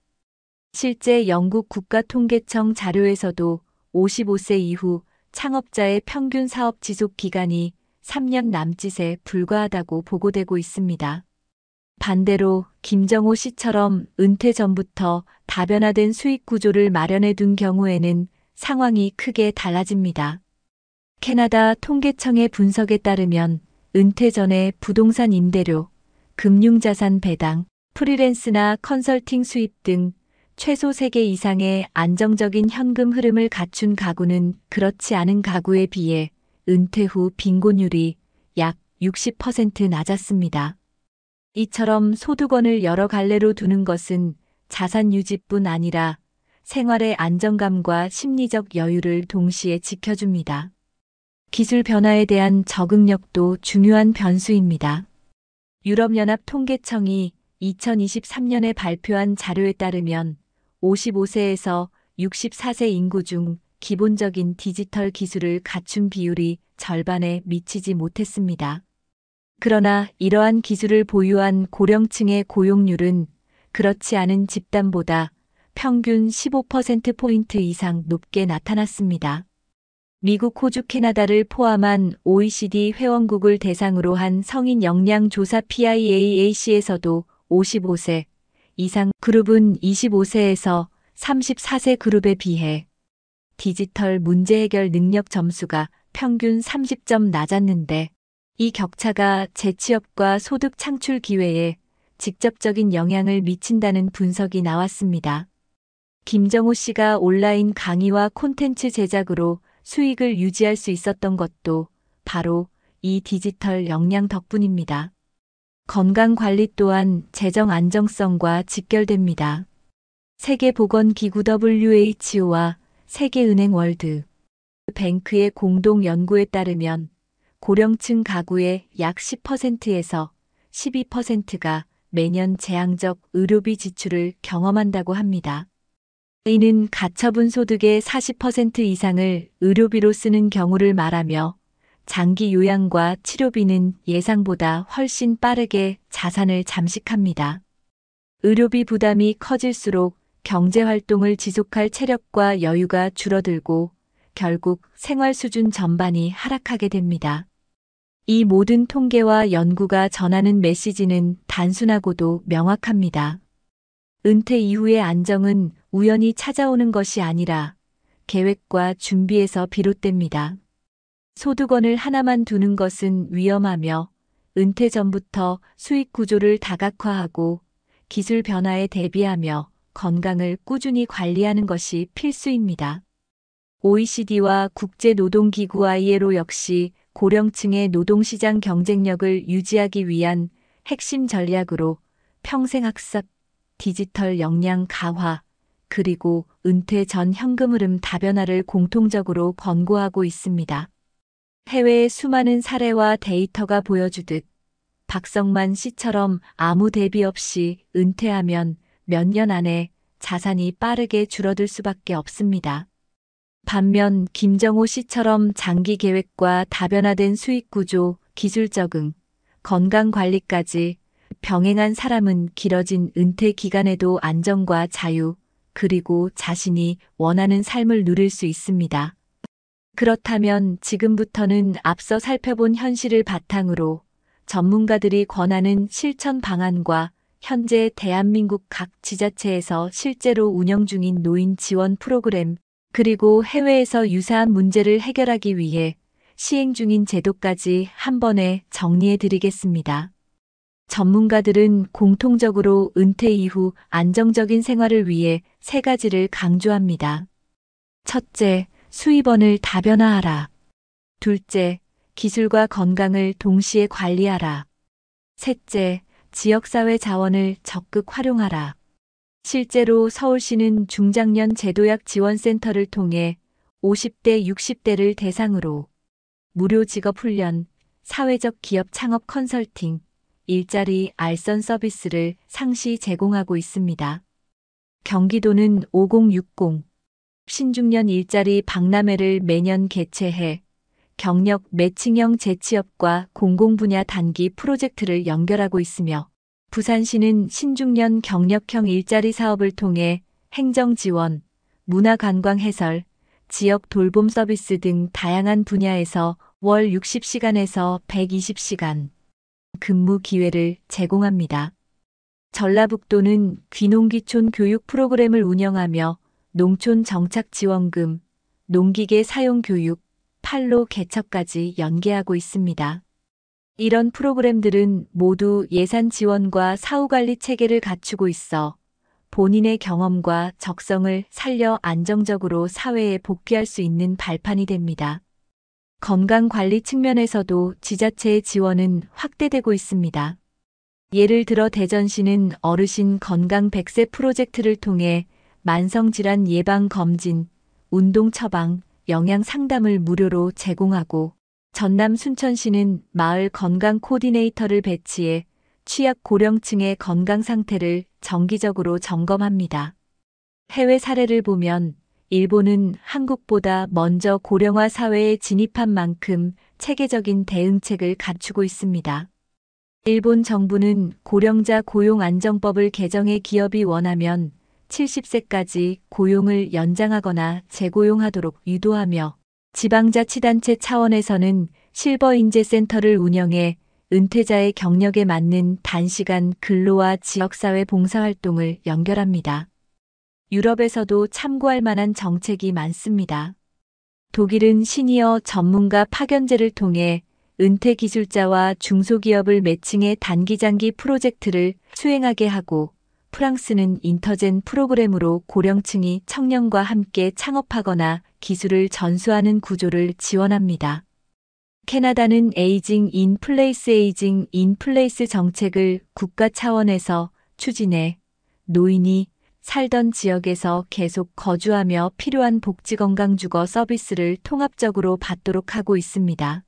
실제 영국 국가통계청 자료에서도 55세 이후 창업자의 평균 사업 지속 기간이 3년 남짓에 불과하다고 보고되고 있습니다. 반대로 김정호 씨처럼 은퇴 전부터 다변화된 수익 구조를 마련해 둔 경우에는 상황이 크게 달라집니다. 캐나다 통계청의 분석에 따르면 은퇴 전에 부동산 임대료, 금융자산 배당, 프리랜스나 컨설팅 수입 등 최소 3개 이상의 안정적인 현금 흐름을 갖춘 가구는 그렇지 않은 가구에 비해 은퇴 후 빈곤율이 약 60% 낮았습니다. 이처럼 소득원을 여러 갈래로 두는 것은 자산 유지뿐 아니라 생활의 안정감과 심리적 여유를 동시에 지켜줍니다. 기술 변화에 대한 적응력도 중요한 변수입니다. 유럽연합 통계청이 2023년에 발표한 자료에 따르면 55세에서 64세 인구 중 기본적인 디지털 기술을 갖춘 비율이 절반에 미치지 못했습니다. 그러나 이러한 기술을 보유한 고령층의 고용률은 그렇지 않은 집단보다 평균 15%포인트 이상 높게 나타났습니다. 미국, 호주, 캐나다를 포함한 OECD 회원국을 대상으로 한 성인 역량 조사 PIAAC에서도 55세 이상 그룹은 25세에서 34세 그룹에 비해 디지털 문제 해결 능력 점수가 평균 30점 낮았는데 이 격차가 재취업과 소득 창출 기회에 직접적인 영향을 미친다는 분석이 나왔습니다. 김정호 씨가 온라인 강의와 콘텐츠 제작으로 수익을 유지할 수 있었던 것도 바로 이 디지털 역량 덕분입니다. 건강관리 또한 재정 안정성과 직결됩니다. 세계보건기구 WHO와 세계은행 월드 뱅크의 공동 연구에 따르면 고령층 가구의 약 10%에서 12%가 매년 재앙적 의료비 지출을 경험한다고 합니다. 이는 가처분 소득의 40% 이상을 의료비로 쓰는 경우를 말하며 장기 요양과 치료비는 예상보다 훨씬 빠르게 자산을 잠식합니다. 의료비 부담이 커질수록 경제활동을 지속할 체력과 여유가 줄어들고 결국 생활 수준 전반이 하락하게 됩니다. 이 모든 통계와 연구가 전하는 메시지는 단순하고도 명확합니다. 은퇴 이후의 안정은 우연히 찾아오는 것이 아니라 계획과 준비에서 비롯됩니다. 소득원을 하나만 두는 것은 위험하며 은퇴 전부터 수익 구조를 다각화하고 기술 변화에 대비하며 건강을 꾸준히 관리하는 것이 필수입니다. OECD와 국제노동기구 ILO 역시 고령층의 노동시장 경쟁력을 유지하기 위한 핵심 전략으로 평생학습, 디지털 역량 강화, 그리고 은퇴 전 현금 흐름 다변화를 공통적으로 권고하고 있습니다. 해외의 수많은 사례와 데이터가 보여주듯 박성만 씨처럼 아무 대비 없이 은퇴하면 몇 년 안에 자산이 빠르게 줄어들 수밖에 없습니다. 반면 김정호 씨처럼 장기 계획과 다변화된 수익 구조, 기술 적응, 건강 관리까지 병행한 사람은 길어진 은퇴 기간에도 안정과 자유, 그리고 자신이 원하는 삶을 누릴 수 있습니다. 그렇다면 지금부터는 앞서 살펴본 현실을 바탕으로 전문가들이 권하는 실천 방안과 현재 대한민국 각 지자체에서 실제로 운영 중인 노인 지원 프로그램, 그리고 해외에서 유사한 문제를 해결하기 위해 시행 중인 제도까지 한 번에 정리해 드리겠습니다. 전문가들은 공통적으로 은퇴 이후 안정적인 생활을 위해 3가지를 강조합니다. 첫째, 수입원을 다변화하라. 둘째, 기술과 건강을 동시에 관리하라. 셋째, 지역사회 자원을 적극 활용하라. 실제로 서울시는 중장년 제도약 지원센터를 통해 50대, 60대를 대상으로 무료 직업훈련, 사회적 기업 창업 컨설팅, 일자리 알선 서비스를 상시 제공하고 있습니다. 경기도는 5060 신중년 일자리 박람회를 매년 개최해 경력 매칭형 재취업과 공공분야 단기 프로젝트를 연결하고 있으며 부산시는 신중년 경력형 일자리 사업을 통해 행정 지원, 문화관광 해설, 지역 돌봄 서비스 등 다양한 분야에서 월 60시간에서 120시간 근무 기회를 제공합니다. 전라북도는 귀농귀촌 교육 프로그램을 운영하며 농촌 정착 지원금, 농기계 사용 교육, 판로 개척까지 연계하고 있습니다. 이런 프로그램들은 모두 예산 지원과 사후관리 체계를 갖추고 있어 본인의 경험과 적성을 살려 안정적으로 사회에 복귀할 수 있는 발판이 됩니다. 건강관리 측면에서도 지자체의 지원은 확대되고 있습니다. 예를 들어 대전시는 어르신 건강 100세 프로젝트를 통해 만성질환 예방 검진, 운동 처방, 영양 상담을 무료로 제공하고, 전남 순천시는 마을 건강 코디네이터를 배치해 취약 고령층의 건강 상태를 정기적으로 점검합니다. 해외 사례를 보면 일본은 한국보다 먼저 고령화 사회에 진입한 만큼 체계적인 대응책을 갖추고 있습니다. 일본 정부는 고령자 고용 안정법을 개정해 기업이 원하면 70세까지 고용을 연장하거나 재고용하도록 유도하며, 지방자치단체 차원에서는 실버인재센터를 운영해 은퇴자의 경력에 맞는 단시간 근로와 지역사회 봉사활동을 연결합니다. 유럽에서도 참고할 만한 정책이 많습니다. 독일은 시니어 전문가 파견제를 통해 은퇴 기술자와 중소기업을 매칭해 단기장기 프로젝트를 수행하게 하고, 프랑스는 인터젠 프로그램으로 고령층이 청년과 함께 창업하거나 기술을 전수하는 구조를 지원합니다. 캐나다는 에이징 인 플레이스 정책을 국가 차원에서 추진해 노인이 살던 지역에서 계속 거주하며 필요한 복지건강주거 서비스를 통합적으로 받도록 하고 있습니다.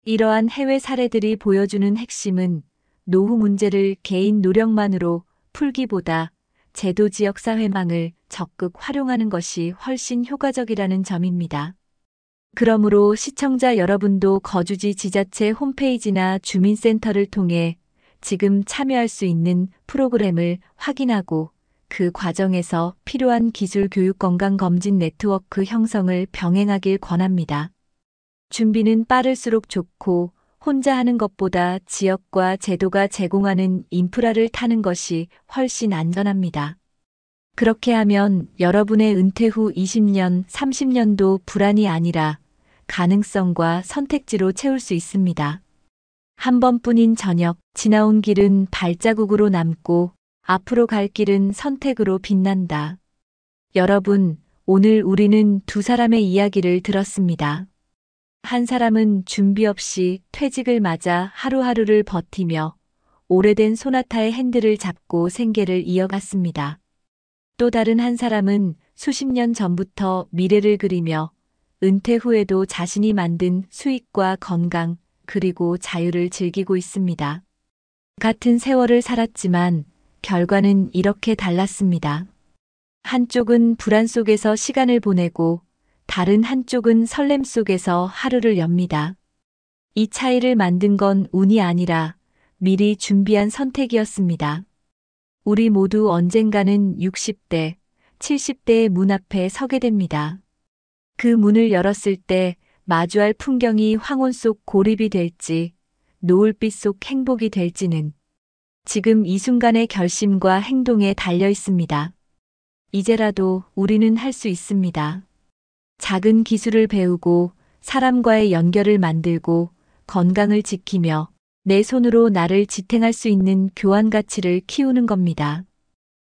이러한 해외 사례들이 보여주는 핵심은 노후 문제를 개인 노력만으로 풀기보다 제도 지역 사회망을 적극 활용하는 것이 훨씬 효과적이라는 점입니다. 그러므로 시청자 여러분도 거주지 지자체 홈페이지나 주민센터를 통해 지금 참여할 수 있는 프로그램을 확인하고, 그 과정에서 필요한 기술 교육 건강검진 네트워크 형성을 병행하길 권합니다. 준비는 빠를수록 좋고, 혼자 하는 것보다 지역과 제도가 제공하는 인프라를 타는 것이 훨씬 안전합니다. 그렇게 하면 여러분의 은퇴 후 20년, 30년도 불안이 아니라 가능성과 선택지로 채울 수 있습니다. 한 번뿐인 저녁, 지나온 길은 발자국으로 남고 앞으로 갈 길은 선택으로 빛난다. 여러분, 오늘 우리는 두 사람의 이야기를 들었습니다. 한 사람은 준비 없이 퇴직을 맞아 하루하루를 버티며 오래된 소나타의 핸들을 잡고 생계를 이어갔습니다. 또 다른 한 사람은 수십 년 전부터 미래를 그리며 은퇴 후에도 자신이 만든 수익과 건강, 그리고 자유를 즐기고 있습니다. 같은 세월을 살았지만 결과는 이렇게 달랐습니다. 한쪽은 불안 속에서 시간을 보내고, 다른 한쪽은 설렘 속에서 하루를 엽니다. 이 차이를 만든 건 운이 아니라 미리 준비한 선택이었습니다. 우리 모두 언젠가는 60대, 70대의 문 앞에 서게 됩니다. 그 문을 열었을 때 마주할 풍경이 황혼 속 고립이 될지, 노을빛 속 행복이 될지는 지금 이 순간의 결심과 행동에 달려 있습니다. 이제라도 우리는 할 수 있습니다. 작은 기술을 배우고 사람과의 연결을 만들고 건강을 지키며 내 손으로 나를 지탱할 수 있는 교환 가치를 키우는 겁니다.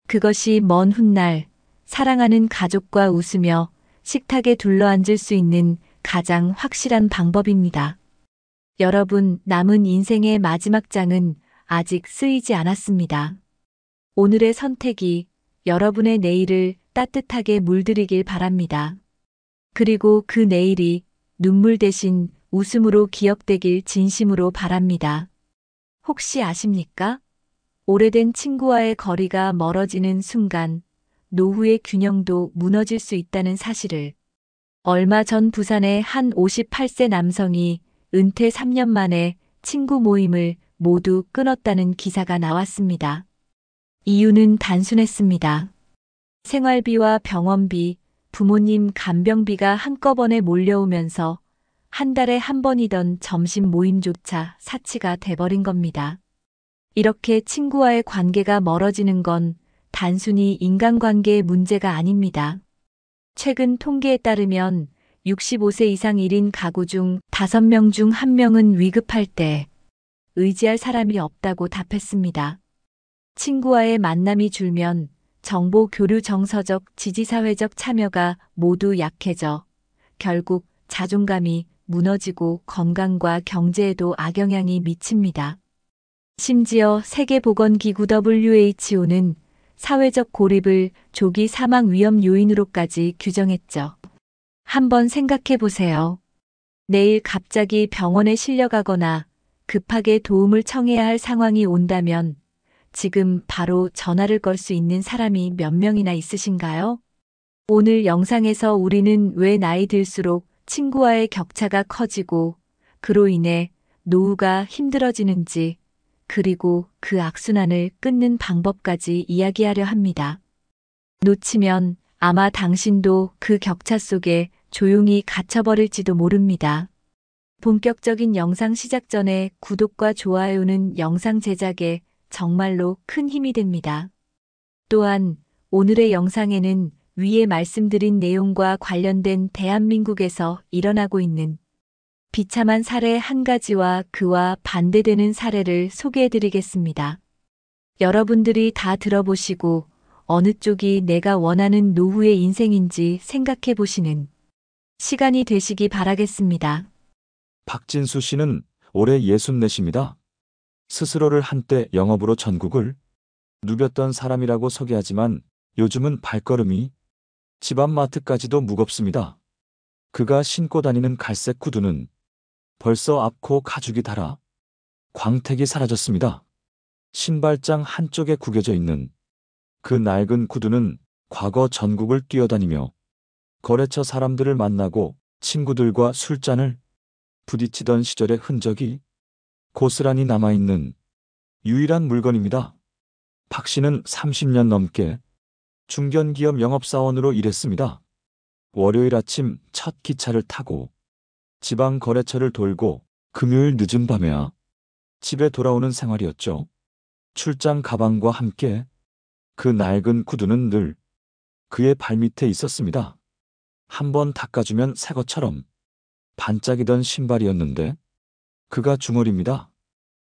그것이 먼 훗날 사랑하는 가족과 웃으며 식탁에 둘러앉을 수 있는 가장 확실한 방법입니다. 여러분, 남은 인생의 마지막 장은 아직 쓰이지 않았습니다. 오늘의 선택이 여러분의 내일을 따뜻하게 물들이길 바랍니다. 그리고 그 내일이 눈물 대신 웃음으로 기억되길 진심으로 바랍니다. 혹시 아십니까? 오래된 친구와의 거리가 멀어지는 순간 노후의 균형도 무너질 수 있다는 사실을. 얼마 전 부산의 한 58세 남성이 은퇴 3년 만에 친구 모임을 모두 끊었다는 기사가 나왔습니다. 이유는 단순했습니다. 생활비와 병원비, 부모님 간병비가 한꺼번에 몰려오면서 한 달에 한 번이던 점심 모임조차 사치가 돼버린 겁니다. 이렇게 친구와의 관계가 멀어지는 건 단순히 인간관계의 문제가 아닙니다. 최근 통계에 따르면 65세 이상 1인 가구 중 5명 중 1명은 위급할 때 의지할 사람이 없다고 답했습니다. 친구와의 만남이 줄면 정보 교류 정서적 지지사회적 참여가 모두 약해져 결국 자존감이 무너지고 건강과 경제에도 악영향이 미칩니다. 심지어 세계보건기구 WHO는 사회적 고립을 조기 사망 위험 요인으로까지 규정했죠. 한번 생각해 보세요. 내일 갑자기 병원에 실려가거나 급하게 도움을 청해야 할 상황이 온다면 지금 바로 전화를 걸 수 있는 사람이 몇 명이나 있으신가요? 오늘 영상에서 우리는 왜 나이 들수록 친구와의 격차가 커지고 그로 인해 노후가 힘들어지는지 그리고 그 악순환을 끊는 방법까지 이야기하려 합니다. 놓치면 아마 당신도 그 격차 속에 조용히 갇혀버릴지도 모릅니다. 본격적인 영상 시작 전에 구독과 좋아요는 영상 제작에 정말로 큰 힘이 됩니다. 또한 오늘의 영상에는 위에 말씀드린 내용과 관련된 대한민국에서 일어나고 있는 비참한 사례 한 가지와 그와 반대되는 사례를 소개해드리겠습니다. 여러분들이 다 들어보시고 어느 쪽이 내가 원하는 노후의 인생인지 생각해보시는 시간이 되시기 바라겠습니다. 박진수 씨는 올해 64입니다. 스스로를 한때 영업으로 전국을 누볐던 사람이라고 소개하지만 요즘은 발걸음이 집 앞 마트까지도 무겁습니다. 그가 신고 다니는 갈색 구두는 벌써 앞코 가죽이 닳아 광택이 사라졌습니다. 신발장 한쪽에 구겨져 있는 그 낡은 구두는 과거 전국을 뛰어다니며 거래처 사람들을 만나고 친구들과 술잔을 부딪히던 시절의 흔적이 고스란히 남아있는 유일한 물건입니다. 박 씨는 30년 넘게 중견기업 영업사원으로 일했습니다. 월요일 아침 첫 기차를 타고 지방 거래처를 돌고 금요일 늦은 밤에야 집에 돌아오는 생활이었죠. 출장 가방과 함께 그 낡은 구두는 늘 그의 발밑에 있었습니다. 한번 닦아주면 새 것처럼 반짝이던 신발이었는데 그가 중얼입니다.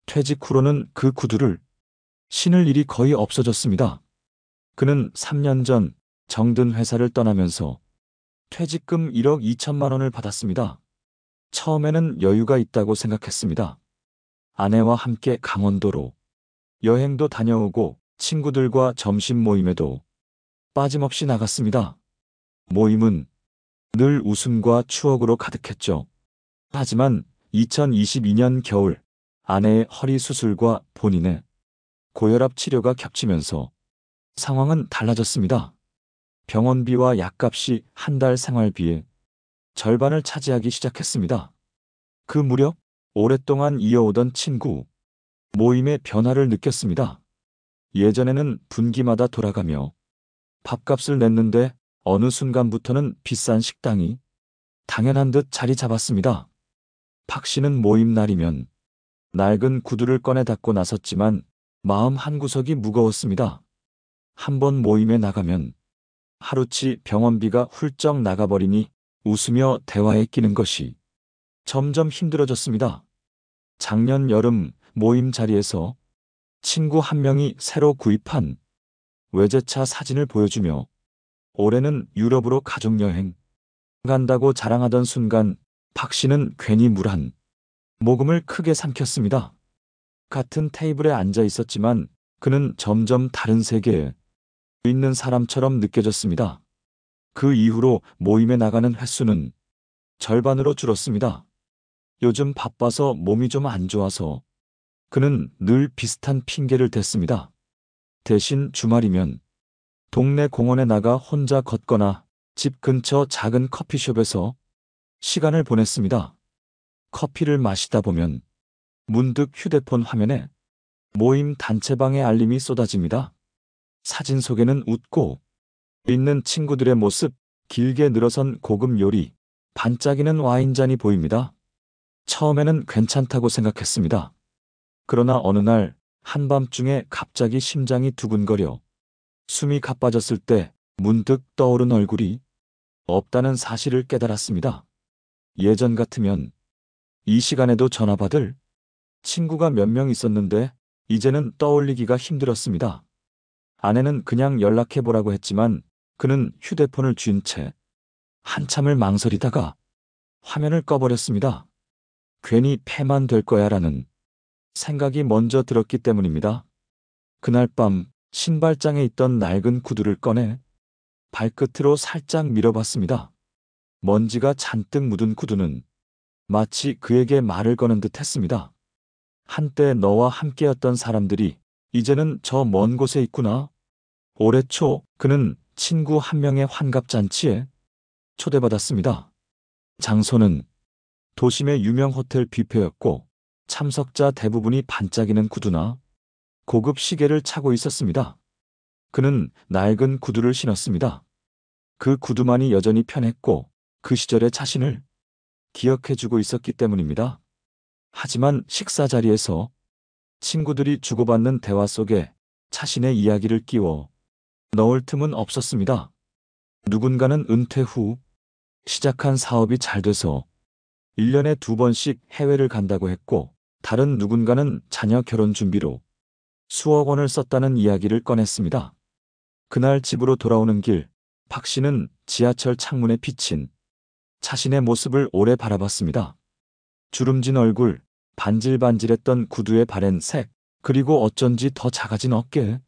퇴직 후로는 그 구두를 신을 일이 거의 없어졌습니다. 그는 3년 전 정든 회사를 떠나면서 퇴직금 1억 2천만 원을 받았습니다. 처음에는 여유가 있다고 생각했습니다. 아내와 함께 강원도로 여행도 다녀오고 친구들과 점심 모임에도 빠짐없이 나갔습니다. 모임은 늘 웃음과 추억으로 가득했죠. 하지만 2022년 겨울 아내의 허리 수술과 본인의 고혈압 치료가 겹치면서 상황은 달라졌습니다. 병원비와 약값이 한 달 생활비의 절반을 차지하기 시작했습니다. 그 무렵 오랫동안 이어오던 친구 모임의 변화를 느꼈습니다. 예전에는 분기마다 돌아가며 밥값을 냈는데 어느 순간부터는 비싼 식당이 당연한 듯 자리 잡았습니다. 박 씨는 모임 날이면 낡은 구두를 꺼내 닦고 나섰지만 마음 한구석이 무거웠습니다. 한번 모임에 나가면 하루치 병원비가 훌쩍 나가버리니 웃으며 대화에 끼는 것이 점점 힘들어졌습니다. 작년 여름 모임 자리에서 친구 한 명이 새로 구입한 외제차 사진을 보여주며 올해는 유럽으로 가족여행 간다고 자랑하던 순간 박 씨는 괜히 물 한 모금을 크게 삼켰습니다. 같은 테이블에 앉아 있었지만 그는 점점 다른 세계에 있는 사람처럼 느껴졌습니다. 그 이후로 모임에 나가는 횟수는 절반으로 줄었습니다. 요즘 바빠서 몸이 좀 안 좋아서 그는 늘 비슷한 핑계를 댔습니다. 대신 주말이면 동네 공원에 나가 혼자 걷거나 집 근처 작은 커피숍에서 시간을 보냈습니다. 커피를 마시다 보면 문득 휴대폰 화면에 모임 단체방의 알림이 쏟아집니다. 사진 속에는 웃고 있는 친구들의 모습, 길게 늘어선 고급 요리, 반짝이는 와인잔이 보입니다. 처음에는 괜찮다고 생각했습니다. 그러나 어느 날 한밤중에 갑자기 심장이 두근거려 숨이 가빠졌을 때 문득 떠오른 얼굴이 없다는 사실을 깨달았습니다. 예전 같으면 이 시간에도 전화 받을 친구가 몇 명 있었는데 이제는 떠올리기가 힘들었습니다. 아내는 그냥 연락해보라고 했지만 그는 휴대폰을 쥔 채 한참을 망설이다가 화면을 꺼버렸습니다. 괜히 패만 될 거야라는 생각이 먼저 들었기 때문입니다. 그날 밤 신발장에 있던 낡은 구두를 꺼내 발끝으로 살짝 밀어봤습니다. 먼지가 잔뜩 묻은 구두는 마치 그에게 말을 거는 듯 했습니다. 한때 너와 함께였던 사람들이 이제는 저 먼 곳에 있구나. 올해 초 그는 친구 한 명의 환갑잔치에 초대받았습니다. 장소는 도심의 유명 호텔 뷔페였고 참석자 대부분이 반짝이는 구두나 고급 시계를 차고 있었습니다. 그는 낡은 구두를 신었습니다. 그 구두만이 여전히 편했고 그 시절의 자신을 기억해주고 있었기 때문입니다. 하지만 식사 자리에서 친구들이 주고받는 대화 속에 자신의 이야기를 끼워 넣을 틈은 없었습니다. 누군가는 은퇴 후 시작한 사업이 잘 돼서 1년에 2번씩 해외를 간다고 했고, 다른 누군가는 자녀 결혼 준비로 수억 원을 썼다는 이야기를 꺼냈습니다. 그날 집으로 돌아오는 길, 박 씨는 지하철 창문에 비친 자신의 모습을 오래 바라봤습니다. 주름진 얼굴, 반질반질했던 구두의 바랜 색, 그리고 어쩐지 더 작아진 어깨.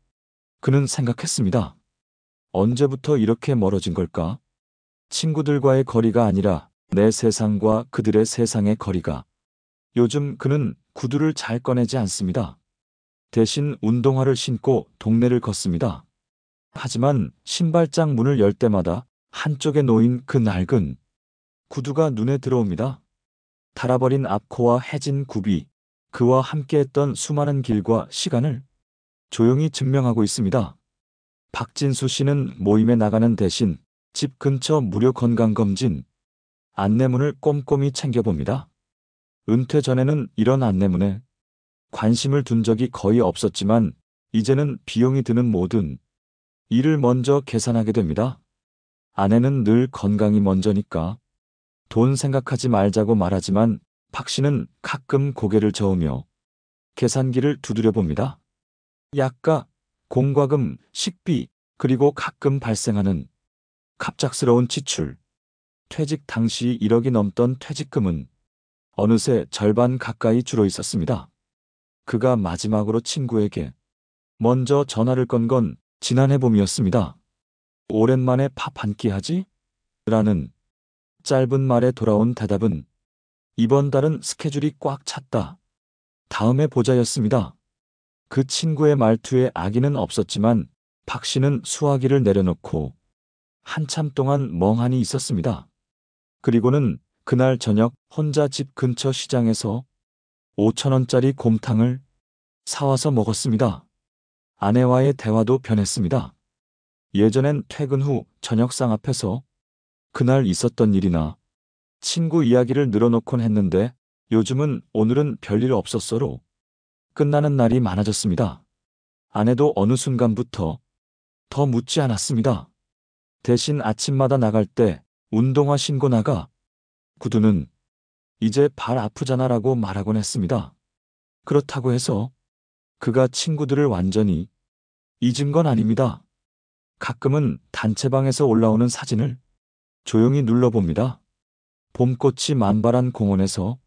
그는 생각했습니다. 언제부터 이렇게 멀어진 걸까? 친구들과의 거리가 아니라 내 세상과 그들의 세상의 거리가. 요즘 그는 구두를 잘 꺼내지 않습니다. 대신 운동화를 신고 동네를 걷습니다. 하지만 신발장 문을 열 때마다 한쪽에 놓인 그 낡은 구두가 눈에 들어옵니다. 닳아버린 앞코와 해진 굽이 그와 함께했던 수많은 길과 시간을 조용히 증명하고 있습니다. 박진수 씨는 모임에 나가는 대신 집 근처 무료 건강검진 안내문을 꼼꼼히 챙겨봅니다. 은퇴 전에는 이런 안내문에 관심을 둔 적이 거의 없었지만 이제는 비용이 드는 모든 일을 먼저 계산하게 됩니다. 아내는 늘 건강이 먼저니까 돈 생각하지 말자고 말하지만 박 씨는 가끔 고개를 저으며 계산기를 두드려 봅니다. 약가, 공과금, 식비, 그리고 가끔 발생하는 갑작스러운 지출. 퇴직 당시 1억이 넘던 퇴직금은 어느새 절반 가까이 줄어 있었습니다. 그가 마지막으로 친구에게 먼저 전화를 건 건 지난해 봄이었습니다. 오랜만에 밥 한 끼 하지? 라는 짧은 말에 돌아온 대답은 이번 달은 스케줄이 꽉 찼다. 다음에 보자였습니다. 그 친구의 말투에 악의는 없었지만 박 씨는 수화기를 내려놓고 한참 동안 멍하니 있었습니다. 그리고는 그날 저녁 혼자 집 근처 시장에서 5,000원짜리 곰탕을 사와서 먹었습니다. 아내와의 대화도 변했습니다. 예전엔 퇴근 후 저녁상 앞에서 그날 있었던 일이나 친구 이야기를 늘어놓곤 했는데 요즘은 오늘은 별일 없었어로 끝나는 날이 많아졌습니다. 아내도 어느 순간부터 더 묻지 않았습니다. 대신 아침마다 나갈 때 운동화 신고 나가 구두는 이제 발 아프잖아라고 말하곤 했습니다. 그렇다고 해서 그가 친구들을 완전히 잊은 건 아닙니다. 가끔은 단체방에서 올라오는 사진을 조용히 눌러봅니다. 봄꽃이 만발한 공원에서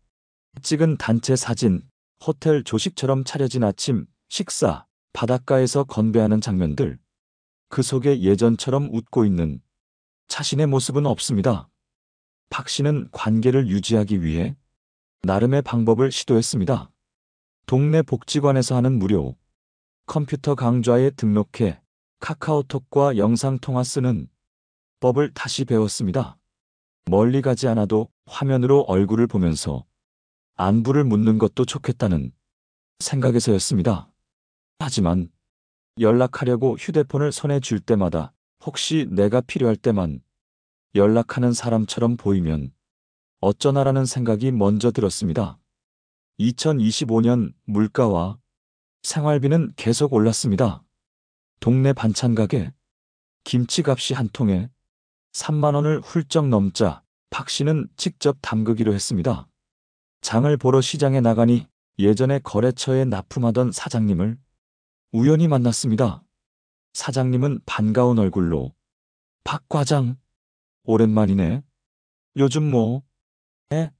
찍은 단체 사진, 호텔 조식처럼 차려진 아침, 식사, 바닷가에서 건배하는 장면들. 그 속에 예전처럼 웃고 있는 자신의 모습은 없습니다. 박 씨는 관계를 유지하기 위해 나름의 방법을 시도했습니다. 동네 복지관에서 하는 무료 컴퓨터 강좌에 등록해 카카오톡과 영상통화 쓰는 법을 다시 배웠습니다. 멀리 가지 않아도 화면으로 얼굴을 보면서 안부를 묻는 것도 좋겠다는 생각에서였습니다. 하지만 연락하려고 휴대폰을 손에 쥘 때마다 혹시 내가 필요할 때만 연락하는 사람처럼 보이면 어쩌나라는 생각이 먼저 들었습니다. 2025년 물가와 생활비는 계속 올랐습니다. 동네 반찬 가게 김치값이 한 통에 3만 원을 훌쩍 넘자 박 씨는 직접 담그기로 했습니다. 장을 보러 시장에 나가니 예전에 거래처에 납품하던 사장님을 우연히 만났습니다. 사장님은 반가운 얼굴로 박 과장, 오랜만이네. 요즘 뭐 해?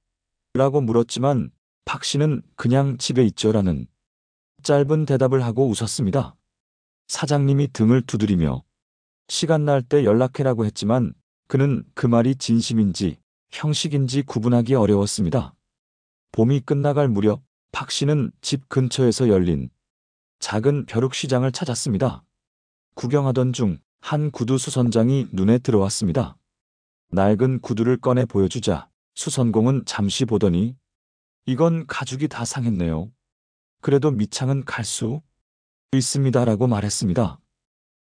라고 물었지만 박 씨는 그냥 집에 있죠라는 짧은 대답을 하고 웃었습니다. 사장님이 등을 두드리며 시간 날 때 연락해라고 했지만 그는 그 말이 진심인지 형식인지 구분하기 어려웠습니다. 봄이 끝나갈 무렵 박 씨는 집 근처에서 열린 작은 벼룩시장을 찾았습니다. 구경하던 중 한 구두 수선장이 눈에 들어왔습니다. 낡은 구두를 꺼내 보여주자 수선공은 잠시 보더니 이건 가죽이 다 상했네요. 그래도 밑창은 갈 수 있습니다라고 말했습니다.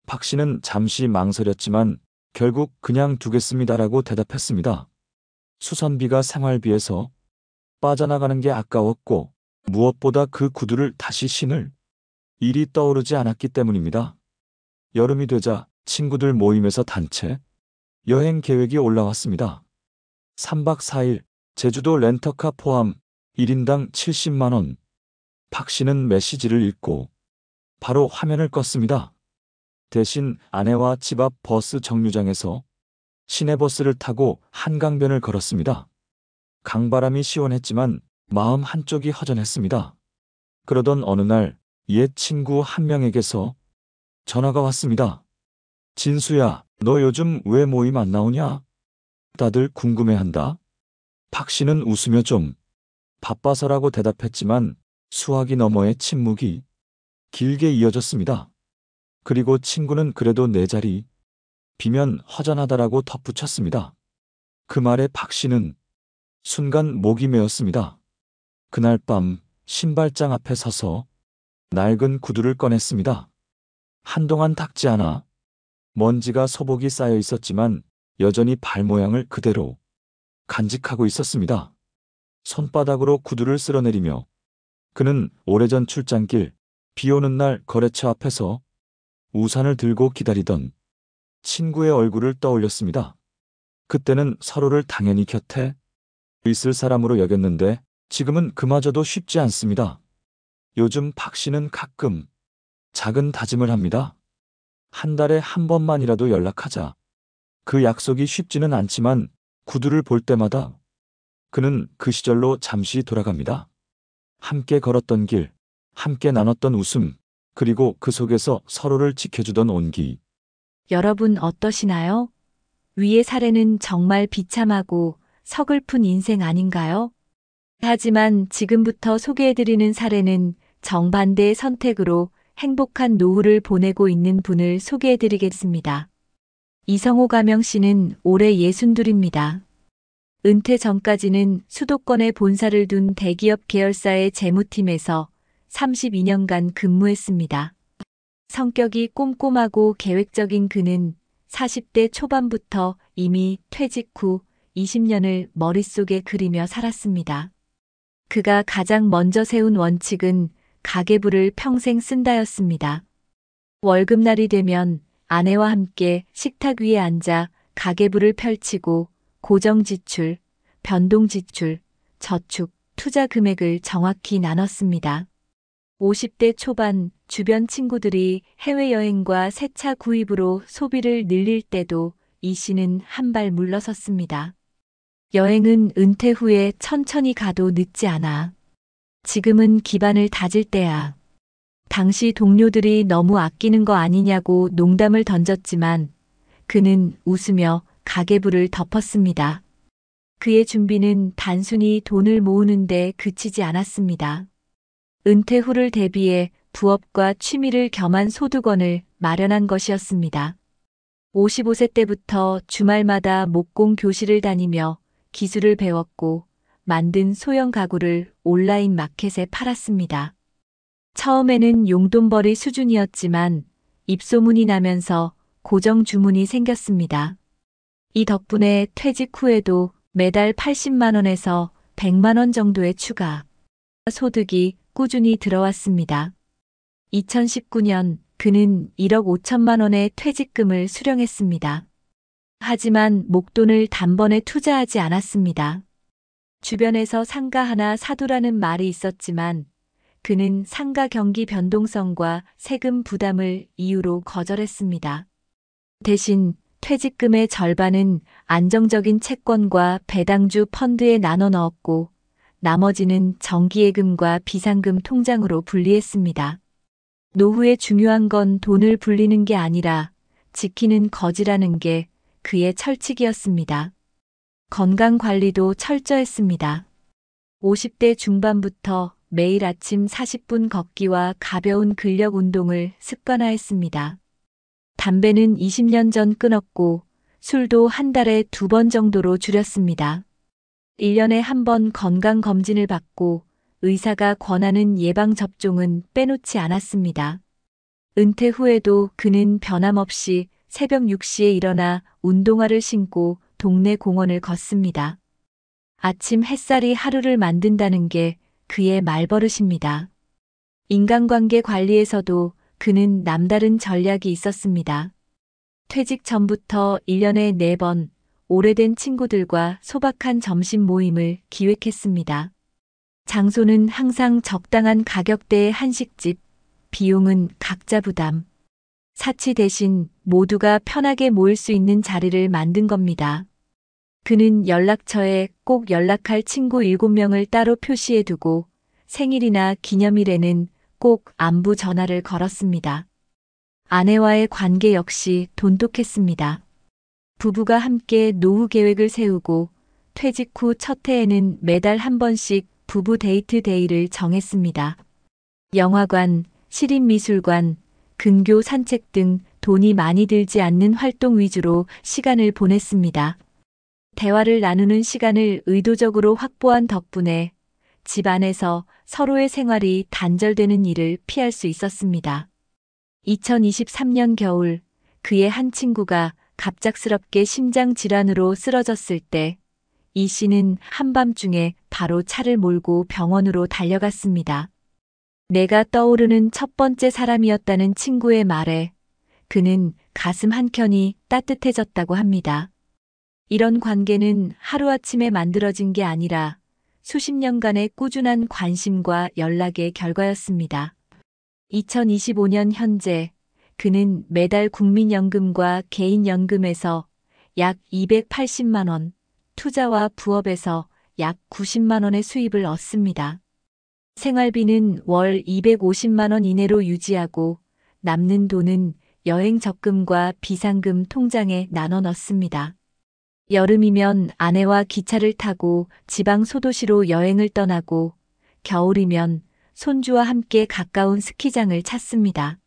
박 씨는 잠시 망설였지만 결국 그냥 두겠습니다라고 대답했습니다. 수선비가 생활비에서 빠져나가는 게 아까웠고 무엇보다 그 구두를 다시 신을 일이 떠오르지 않았기 때문입니다. 여름이 되자 친구들 모임에서 단체 여행 계획이 올라왔습니다. 3박 4일 제주도 렌터카 포함 1인당 70만 원. 박 씨는 메시지를 읽고 바로 화면을 껐습니다. 대신 아내와 집 앞 버스 정류장에서 시내버스를 타고 한강변을 걸었습니다. 강바람이 시원했지만 마음 한쪽이 허전했습니다. 그러던 어느 날 옛 친구 한 명에게서 전화가 왔습니다. 진수야, 너 요즘 왜 모임 안 나오냐? 다들 궁금해한다. 박 씨는 웃으며 좀 바빠서라고 대답했지만 수화기 너머의 침묵이 길게 이어졌습니다. 그리고 친구는 그래도 내 자리 비면 허전하다라고 덧붙였습니다. 그 말에 박 씨는 순간 목이 메었습니다. 그날 밤 신발장 앞에 서서 낡은 구두를 꺼냈습니다. 한동안 닦지 않아 먼지가 소복이 쌓여 있었지만 여전히 발 모양을 그대로 간직하고 있었습니다. 손바닥으로 구두를 쓸어내리며 그는 오래전 출장길, 비 오는 날 거래처 앞에서 우산을 들고 기다리던 친구의 얼굴을 떠올렸습니다. 그때는 서로를 당연히 곁에 있을 사람으로 여겼는데 지금은 그마저도 쉽지 않습니다. 요즘 박 씨는 가끔 작은 다짐을 합니다. 한 달에 한 번만이라도 연락하자. 그 약속이 쉽지는 않지만 구두를 볼 때마다 그는 그 시절로 잠시 돌아갑니다. 함께 걸었던 길, 함께 나눴던 웃음, 그리고 그 속에서 서로를 지켜주던 온기. 여러분 어떠시나요? 위의 사례는 정말 비참하고 서글픈 인생 아닌가요? 하지만 지금부터 소개해드리는 사례는 정반대의 선택으로 행복한 노후를 보내고 있는 분을 소개해드리겠습니다. 이성호 가명 씨는 올해 62입니다. 은퇴 전까지는 수도권에 본사를 둔 대기업 계열사의 재무팀에서 32년간 근무했습니다. 성격이 꼼꼼하고 계획적인 그는 40대 초반부터 이미 퇴직 후 20년을 머릿속에 그리며 살았습니다. 그가 가장 먼저 세운 원칙은 가계부를 평생 쓴다였습니다. 월급날이 되면 아내와 함께 식탁 위에 앉아 가계부를 펼치고 고정지출, 변동지출, 저축, 투자 금액을 정확히 나눴습니다. 50대 초반 주변 친구들이 해외여행과 새 차 구입으로 소비를 늘릴 때도 이 씨는 한 발 물러섰습니다. 여행은 은퇴 후에 천천히 가도 늦지 않아. 지금은 기반을 다질 때야. 당시 동료들이 너무 아끼는 거 아니냐고 농담을 던졌지만 그는 웃으며 가계부를 덮었습니다. 그의 준비는 단순히 돈을 모으는데 그치지 않았습니다. 은퇴 후를 대비해 부업과 취미를 겸한 소득원을 마련한 것이었습니다. 55세 때부터 주말마다 목공 교실을 다니며 기술을 배웠고 만든 소형 가구를 온라인 마켓에 팔았습니다. 처음에는 용돈벌이 수준이었지만 입소문이 나면서 고정 주문이 생겼습니다. 이 덕분에 퇴직 후에도 매달 80만 원에서 100만 원 정도의 추가 소득이 꾸준히 들어왔습니다. 2019년 그는 1억 5천만 원의 퇴직금을 수령했습니다. 하지만 목돈을 단번에 투자하지 않았습니다. 주변에서 상가 하나 사두라는 말이 있었지만 그는 상가 경기 변동성과 세금 부담을 이유로 거절했습니다. 대신 퇴직금의 절반은 안정적인 채권과 배당주 펀드에 나눠 넣었고 나머지는 정기예금과 비상금 통장으로 분리했습니다. 노후에 중요한 건 돈을 불리는 게 아니라 지키는 거지라는 게 그의 철칙이었습니다. 건강 관리도 철저했습니다. 50대 중반부터 매일 아침 40분 걷기와 가벼운 근력 운동을 습관화했습니다. 담배는 20년 전 끊었고 술도 한 달에 2번 정도로 줄였습니다. 1년에 1번 건강검진을 받고 의사가 권하는 예방접종은 빼놓지 않았습니다. 은퇴 후에도 그는 변함없이 새벽 6시에 일어나 운동화를 신고 동네 공원을 걷습니다. 아침 햇살이 하루를 만든다는 게 그의 말버릇입니다. 인간관계 관리에서도 그는 남다른 전략이 있었습니다. 퇴직 전부터 1년에 4번 오래된 친구들과 소박한 점심 모임을 기획했습니다. 장소는 항상 적당한 가격대의 한식집, 비용은 각자 부담. 사치 대신 모두가 편하게 모일 수 있는 자리를 만든 겁니다. 그는 연락처에 꼭 연락할 친구 7명을 따로 표시해두고 생일이나 기념일에는 꼭 안부 전화를 걸었습니다. 아내와의 관계 역시 돈독했습니다. 부부가 함께 노후 계획을 세우고 퇴직 후 첫 해에는 매달 한 번씩 부부 데이트 데이를 정했습니다. 영화관, 시립미술관, 근교 산책 등 돈이 많이 들지 않는 활동 위주로 시간을 보냈습니다. 대화를 나누는 시간을 의도적으로 확보한 덕분에 집 안에서 서로의 생활이 단절되는 일을 피할 수 있었습니다. 2023년 겨울 그의 한 친구가 갑작스럽게 심장 질환으로 쓰러졌을 때 이 씨는 한밤중에 바로 차를 몰고 병원으로 달려갔습니다. 내가 떠오르는 첫 번째 사람이었다는 친구의 말에 그는 가슴 한켠이 따뜻해졌다고 합니다. 이런 관계는 하루아침에 만들어진 게 아니라 수십 년간의 꾸준한 관심과 연락의 결과였습니다. 2025년 현재 그는 매달 국민연금과 개인연금에서 약 280만 원, 투자와 부업에서 약 90만 원의 수입을 얻습니다. 생활비는 월 250만 원 이내로 유지하고 남는 돈은 여행 적금과 비상금 통장에 나눠 넣습니다. 여름이면 아내와 기차를 타고 지방 소도시로 여행을 떠나고 겨울이면 손주와 함께 가까운 스키장을 찾습니다.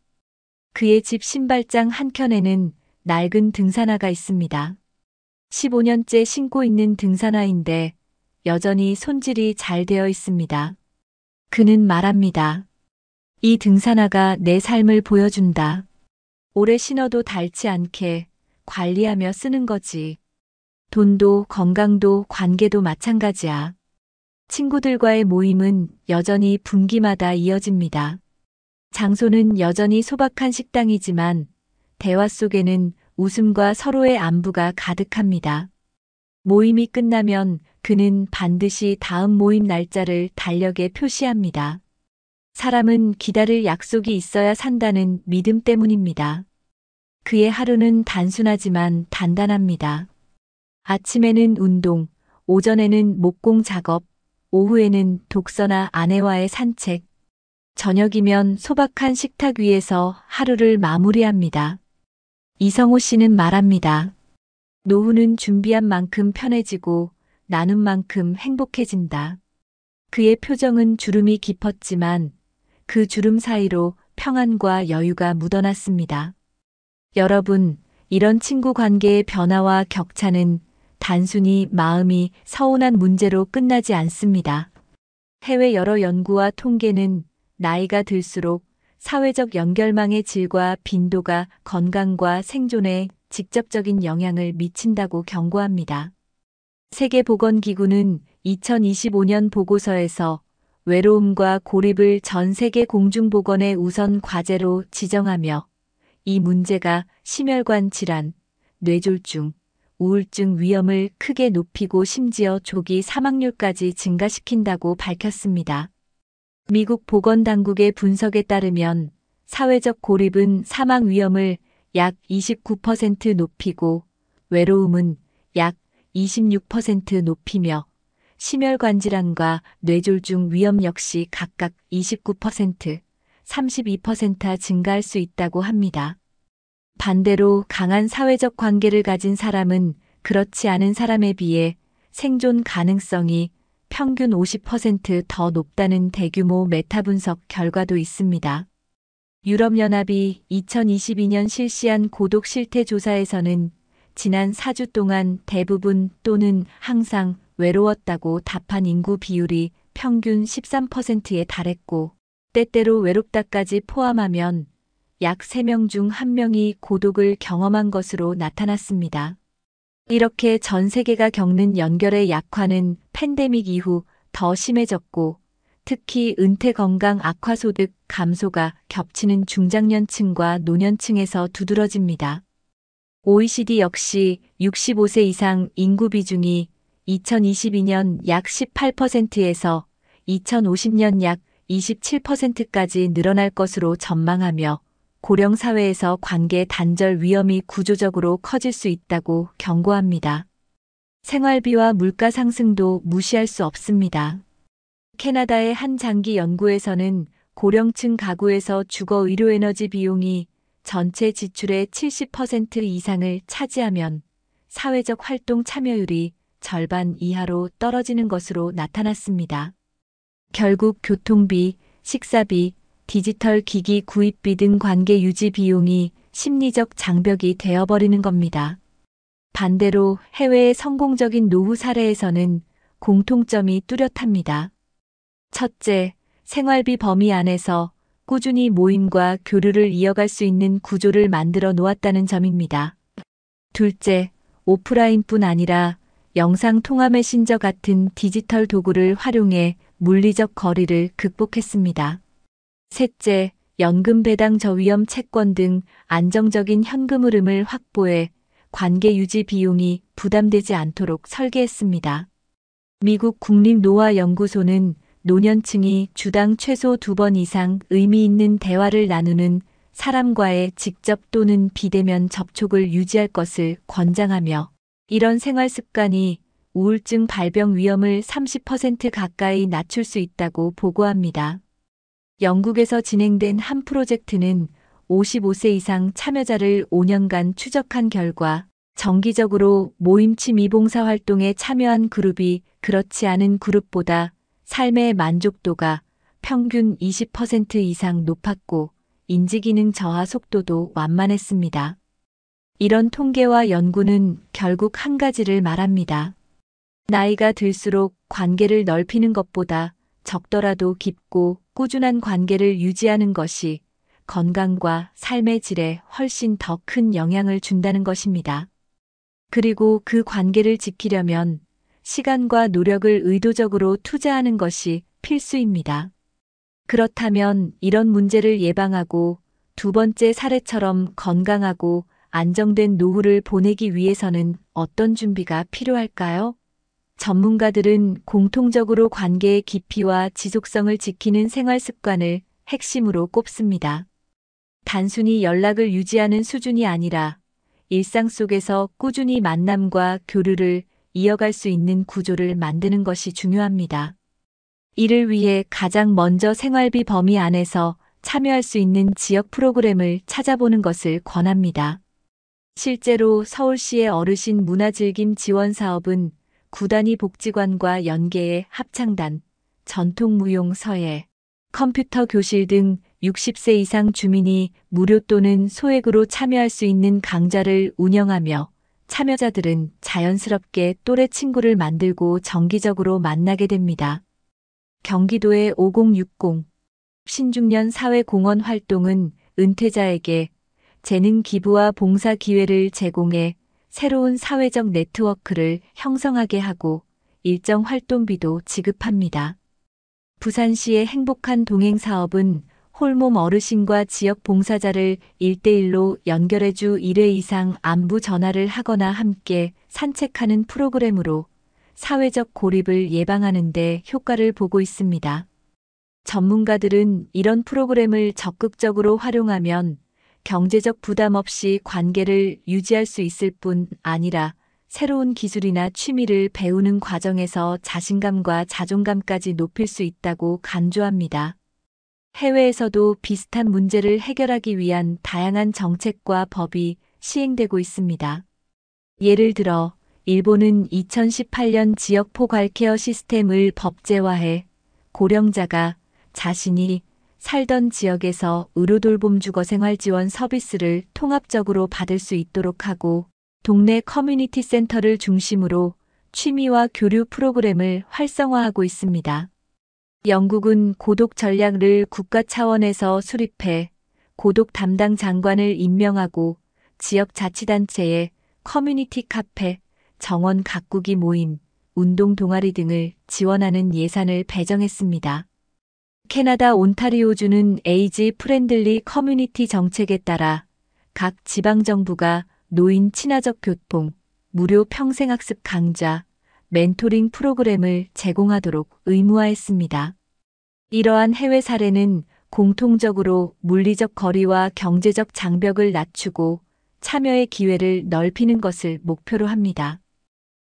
그의 집 신발장 한켠에는 낡은 등산화가 있습니다. 15년째 신고 있는 등산화인데 여전히 손질이 잘 되어 있습니다. 그는 말합니다. 이 등산화가 내 삶을 보여준다. 오래 신어도 닳지 않게 관리하며 쓰는 거지. 돈도 건강도 관계도 마찬가지야. 친구들과의 모임은 여전히 분기마다 이어집니다. 장소는 여전히 소박한 식당이지만 대화 속에는 웃음과 서로의 안부가 가득합니다. 모임이 끝나면 그는 반드시 다음 모임 날짜를 달력에 표시합니다. 사람은 기다릴 약속이 있어야 산다는 믿음 때문입니다. 그의 하루는 단순하지만 단단합니다. 아침에는 운동, 오전에는 목공 작업, 오후에는 독서나 아내와의 산책, 저녁이면 소박한 식탁 위에서 하루를 마무리합니다. 이성호 씨는 말합니다. 노후는 준비한 만큼 편해지고 나눈 만큼 행복해진다. 그의 표정은 주름이 깊었지만 그 주름 사이로 평안과 여유가 묻어났습니다. 여러분, 이런 친구 관계의 변화와 격차는 단순히 마음이 서운한 문제로 끝나지 않습니다. 해외 여러 연구와 통계는 나이가 들수록 사회적 연결망의 질과 빈도가 건강과 생존에 직접적인 영향을 미친다고 경고합니다. 세계보건기구는 2025년 보고서에서 외로움과 고립을 전 세계 공중보건의 우선 과제로 지정하며 이 문제가 심혈관 질환, 뇌졸중, 우울증 위험을 크게 높이고 심지어 조기 사망률까지 증가시킨다고 밝혔습니다. 미국 보건당국의 분석에 따르면 사회적 고립은 사망 위험을 약 29% 높이고 외로움은 약 26% 높이며 심혈관 질환과 뇌졸중 위험 역시 각각 29%, 32% 증가할 수 있다고 합니다. 반대로 강한 사회적 관계를 가진 사람은 그렇지 않은 사람에 비해 생존 가능성이 평균 50% 더 높다는 대규모 메타 분석 결과도 있습니다. 유럽연합이 2022년 실시한 고독 실태 조사에서는 지난 4주 동안 대부분 또는 항상 외로웠다고 답한 인구 비율이 평균 13%에 달했고, 때때로 외롭다까지 포함하면 약 3명 중 1명이 고독을 경험한 것으로 나타났습니다. 이렇게 전 세계가 겪는 연결의 약화는 팬데믹 이후 더 심해졌고, 특히 은퇴 건강 악화 소득 감소가 겹치는 중장년층과 노년층에서 두드러집니다. OECD 역시 65세 이상 인구 비중이 2022년 약 18%에서 2050년 약 27%까지 늘어날 것으로 전망하며 고령 사회에서 관계 단절 위험이 구조적으로 커질 수 있다고 경고합니다. 생활비와 물가 상승도 무시할 수 없습니다. 캐나다의 한 장기 연구에서는 고령층 가구에서 주거 의료 에너지 비용이 전체 지출의 70% 이상을 차지하면 사회적 활동 참여율이 절반 이하로 떨어지는 것으로 나타났습니다. 결국 교통비, 식사비, 디지털 기기 구입비 등 관계 유지 비용이 심리적 장벽이 되어버리는 겁니다. 반대로 해외의 성공적인 노후 사례에서는 공통점이 뚜렷합니다. 첫째, 생활비 범위 안에서 꾸준히 모임과 교류를 이어갈 수 있는 구조를 만들어 놓았다는 점입니다. 둘째, 오프라인뿐 아니라 영상 통화 메신저 같은 디지털 도구를 활용해 물리적 거리를 극복했습니다. 셋째, 연금 배당 저위험 채권 등 안정적인 현금 흐름을 확보해 관계 유지 비용이 부담되지 않도록 설계했습니다. 미국 국립노화연구소는 노년층이 주당 최소 2번 이상 의미 있는 대화를 나누는 사람과의 직접 또는 비대면 접촉을 유지할 것을 권장하며, 이런 생활 습관이 우울증 발병 위험을 30% 가까이 낮출 수 있다고 보고합니다. 영국에서 진행된 한 프로젝트는 55세 이상 참여자를 5년간 추적한 결과 정기적으로 모임 취미 봉사 활동에 참여한 그룹이 그렇지 않은 그룹보다 삶의 만족도가 평균 20% 이상 높았고 인지기능 저하 속도도 완만했습니다. 이런 통계와 연구는 결국 한 가지를 말합니다. 나이가 들수록 관계를 넓히는 것보다 적더라도 깊고 꾸준한 관계를 유지하는 것이 건강과 삶의 질에 훨씬 더 큰 영향을 준다는 것입니다. 그리고 그 관계를 지키려면 시간과 노력을 의도적으로 투자하는 것이 필수입니다. 그렇다면 이런 문제를 예방하고 두 번째 사례처럼 건강하고 안정된 노후를 보내기 위해서는 어떤 준비가 필요할까요? 전문가들은 공통적으로 관계의 깊이와 지속성을 지키는 생활 습관을 핵심으로 꼽습니다. 단순히 연락을 유지하는 수준이 아니라 일상 속에서 꾸준히 만남과 교류를 이어갈 수 있는 구조를 만드는 것이 중요합니다. 이를 위해 가장 먼저 생활비 범위 안에서 참여할 수 있는 지역 프로그램을 찾아보는 것을 권합니다. 실제로 서울시의 어르신 문화즐김 지원 사업은 구단위 복지관과 연계해 합창단, 전통무용 서예, 컴퓨터 교실 등 60세 이상 주민이 무료 또는 소액으로 참여할 수 있는 강좌를 운영하며, 참여자들은 자연스럽게 또래 친구를 만들고 정기적으로 만나게 됩니다. 경기도의 5060 신중년 사회공헌 활동은 은퇴자에게 재능 기부와 봉사 기회를 제공해 새로운 사회적 네트워크를 형성하게 하고 일정 활동비도 지급합니다. 부산시의 행복한 동행 사업은 홀몸 어르신과 지역 봉사자를 1대1로 연결해 주 1회 이상 안부 전화를 하거나 함께 산책하는 프로그램으로 사회적 고립을 예방하는 데 효과를 보고 있습니다. 전문가들은 이런 프로그램을 적극적으로 활용하면 경제적 부담 없이 관계를 유지할 수 있을 뿐 아니라 새로운 기술이나 취미를 배우는 과정에서 자신감과 자존감까지 높일 수 있다고 강조합니다. 해외에서도 비슷한 문제를 해결하기 위한 다양한 정책과 법이 시행되고 있습니다. 예를 들어 일본은 2018년 지역 포괄케어 시스템을 법제화해 고령자가 자신이 살던 지역에서 의료돌봄 주거생활 지원 서비스를 통합적으로 받을 수 있도록 하고 동네 커뮤니티 센터를 중심으로 취미와 교류 프로그램을 활성화하고 있습니다. 영국은 고독 전략을 국가 차원에서 수립해 고독 담당 장관을 임명하고 지역 자치단체에 커뮤니티 카페, 정원 가꾸기 모임, 운동 동아리 등을 지원하는 예산을 배정했습니다. 캐나다 온타리오주는 에이지 프렌들리 커뮤니티 정책에 따라 각 지방정부가 노인 친화적 교통, 무료 평생학습 강좌, 멘토링 프로그램을 제공하도록 의무화했습니다. 이러한 해외 사례는 공통적으로 물리적 거리와 경제적 장벽을 낮추고 참여의 기회를 넓히는 것을 목표로 합니다.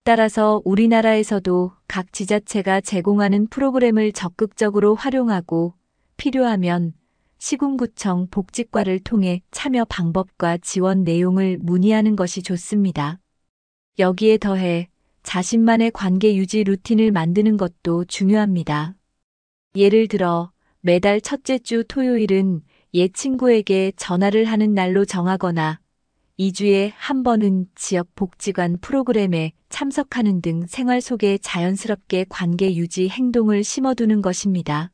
따라서 우리나라에서도 각 지자체가 제공하는 프로그램을 적극적으로 활용하고 필요하면 시군구청 복지과를 통해 참여 방법과 지원 내용을 문의하는 것이 좋습니다. 여기에 더해 자신만의 관계 유지 루틴을 만드는 것도 중요합니다. 예를 들어 매달 첫째 주 토요일은 옛 친구에게 전화를 하는 날로 정하거나 2주에 한 번은 지역 복지관 프로그램에 참석하는 등 생활 속에 자연스럽게 관계 유지 행동을 심어두는 것입니다.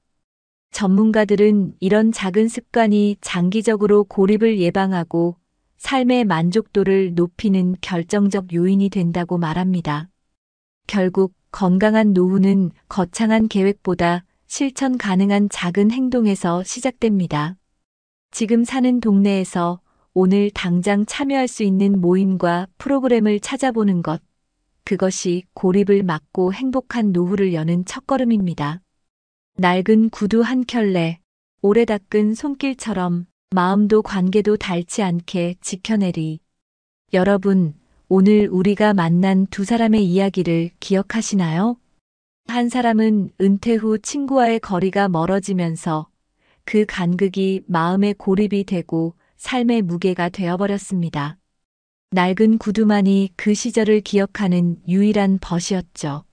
전문가들은 이런 작은 습관이 장기적으로 고립을 예방하고 삶의 만족도를 높이는 결정적 요인이 된다고 말합니다. 결국 건강한 노후는 거창한 계획보다 실천 가능한 작은 행동에서 시작됩니다. 지금 사는 동네에서 오늘 당장 참여할 수 있는 모임과 프로그램을 찾아보는 것, 그것이 고립을 막고 행복한 노후를 여는 첫걸음입니다. 낡은 구두 한 켤레, 오래 닦은 손길처럼 마음도 관계도 닳지 않게 지켜내리. 여러분, 오늘 우리가 만난 두 사람의 이야기를 기억하시나요? 한 사람은 은퇴 후 친구와의 거리가 멀어지면서 그 간극이 마음의 고립이 되고 삶의 무게가 되어버렸습니다. 낡은 구두만이 그 시절을 기억하는 유일한 벗이었죠.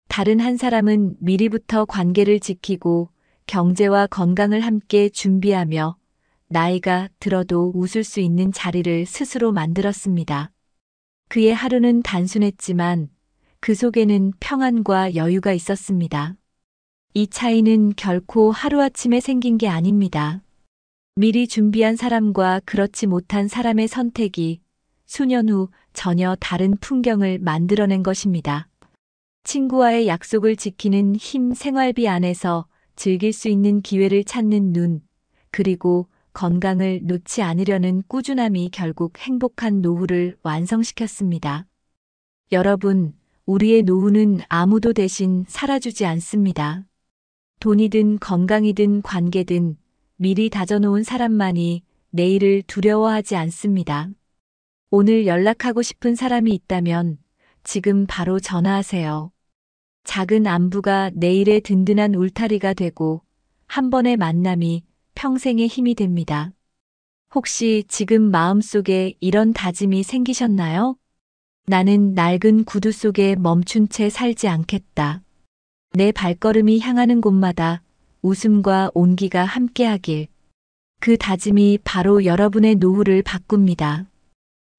다른 한 사람은 미리부터 관계를 지키고 경제와 건강을 함께 준비하며 나이가 들어도 웃을 수 있는 자리를 스스로 만들었습니다. 그의 하루는 단순했지만 그 속에는 평안과 여유가 있었습니다. 이 차이는 결코 하루아침에 생긴 게 아닙니다. 미리 준비한 사람과 그렇지 못한 사람의 선택이 수년 후 전혀 다른 풍경을 만들어낸 것입니다. 친구와의 약속을 지키는 힘, 생활비 안에서 즐길 수 있는 기회를 찾는 눈, 그리고 건강을 놓지 않으려는 꾸준함이 결국 행복한 노후를 완성시켰습니다. 여러분, 우리의 노후는 아무도 대신 살아주지 않습니다. 돈이든 건강이든 관계든 미리 다져놓은 사람만이 내일을 두려워하지 않습니다. 오늘 연락하고 싶은 사람이 있다면 지금 바로 전화하세요. 작은 안부가 내일의 든든한 울타리가 되고 한 번의 만남이 평생의 힘이 됩니다. 혹시 지금 마음속에 이런 다짐이 생기셨나요? 나는 낡은 구두 속에 멈춘 채 살지 않겠다. 내 발걸음이 향하는 곳마다 웃음과 온기가 함께하길. 그 다짐이 바로 여러분의 노후를 바꿉니다.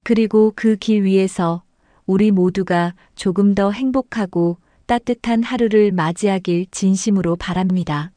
그리고 그 길 위에서 우리 모두가 조금 더 행복하고 따뜻한 하루를 맞이하길 진심으로 바랍니다.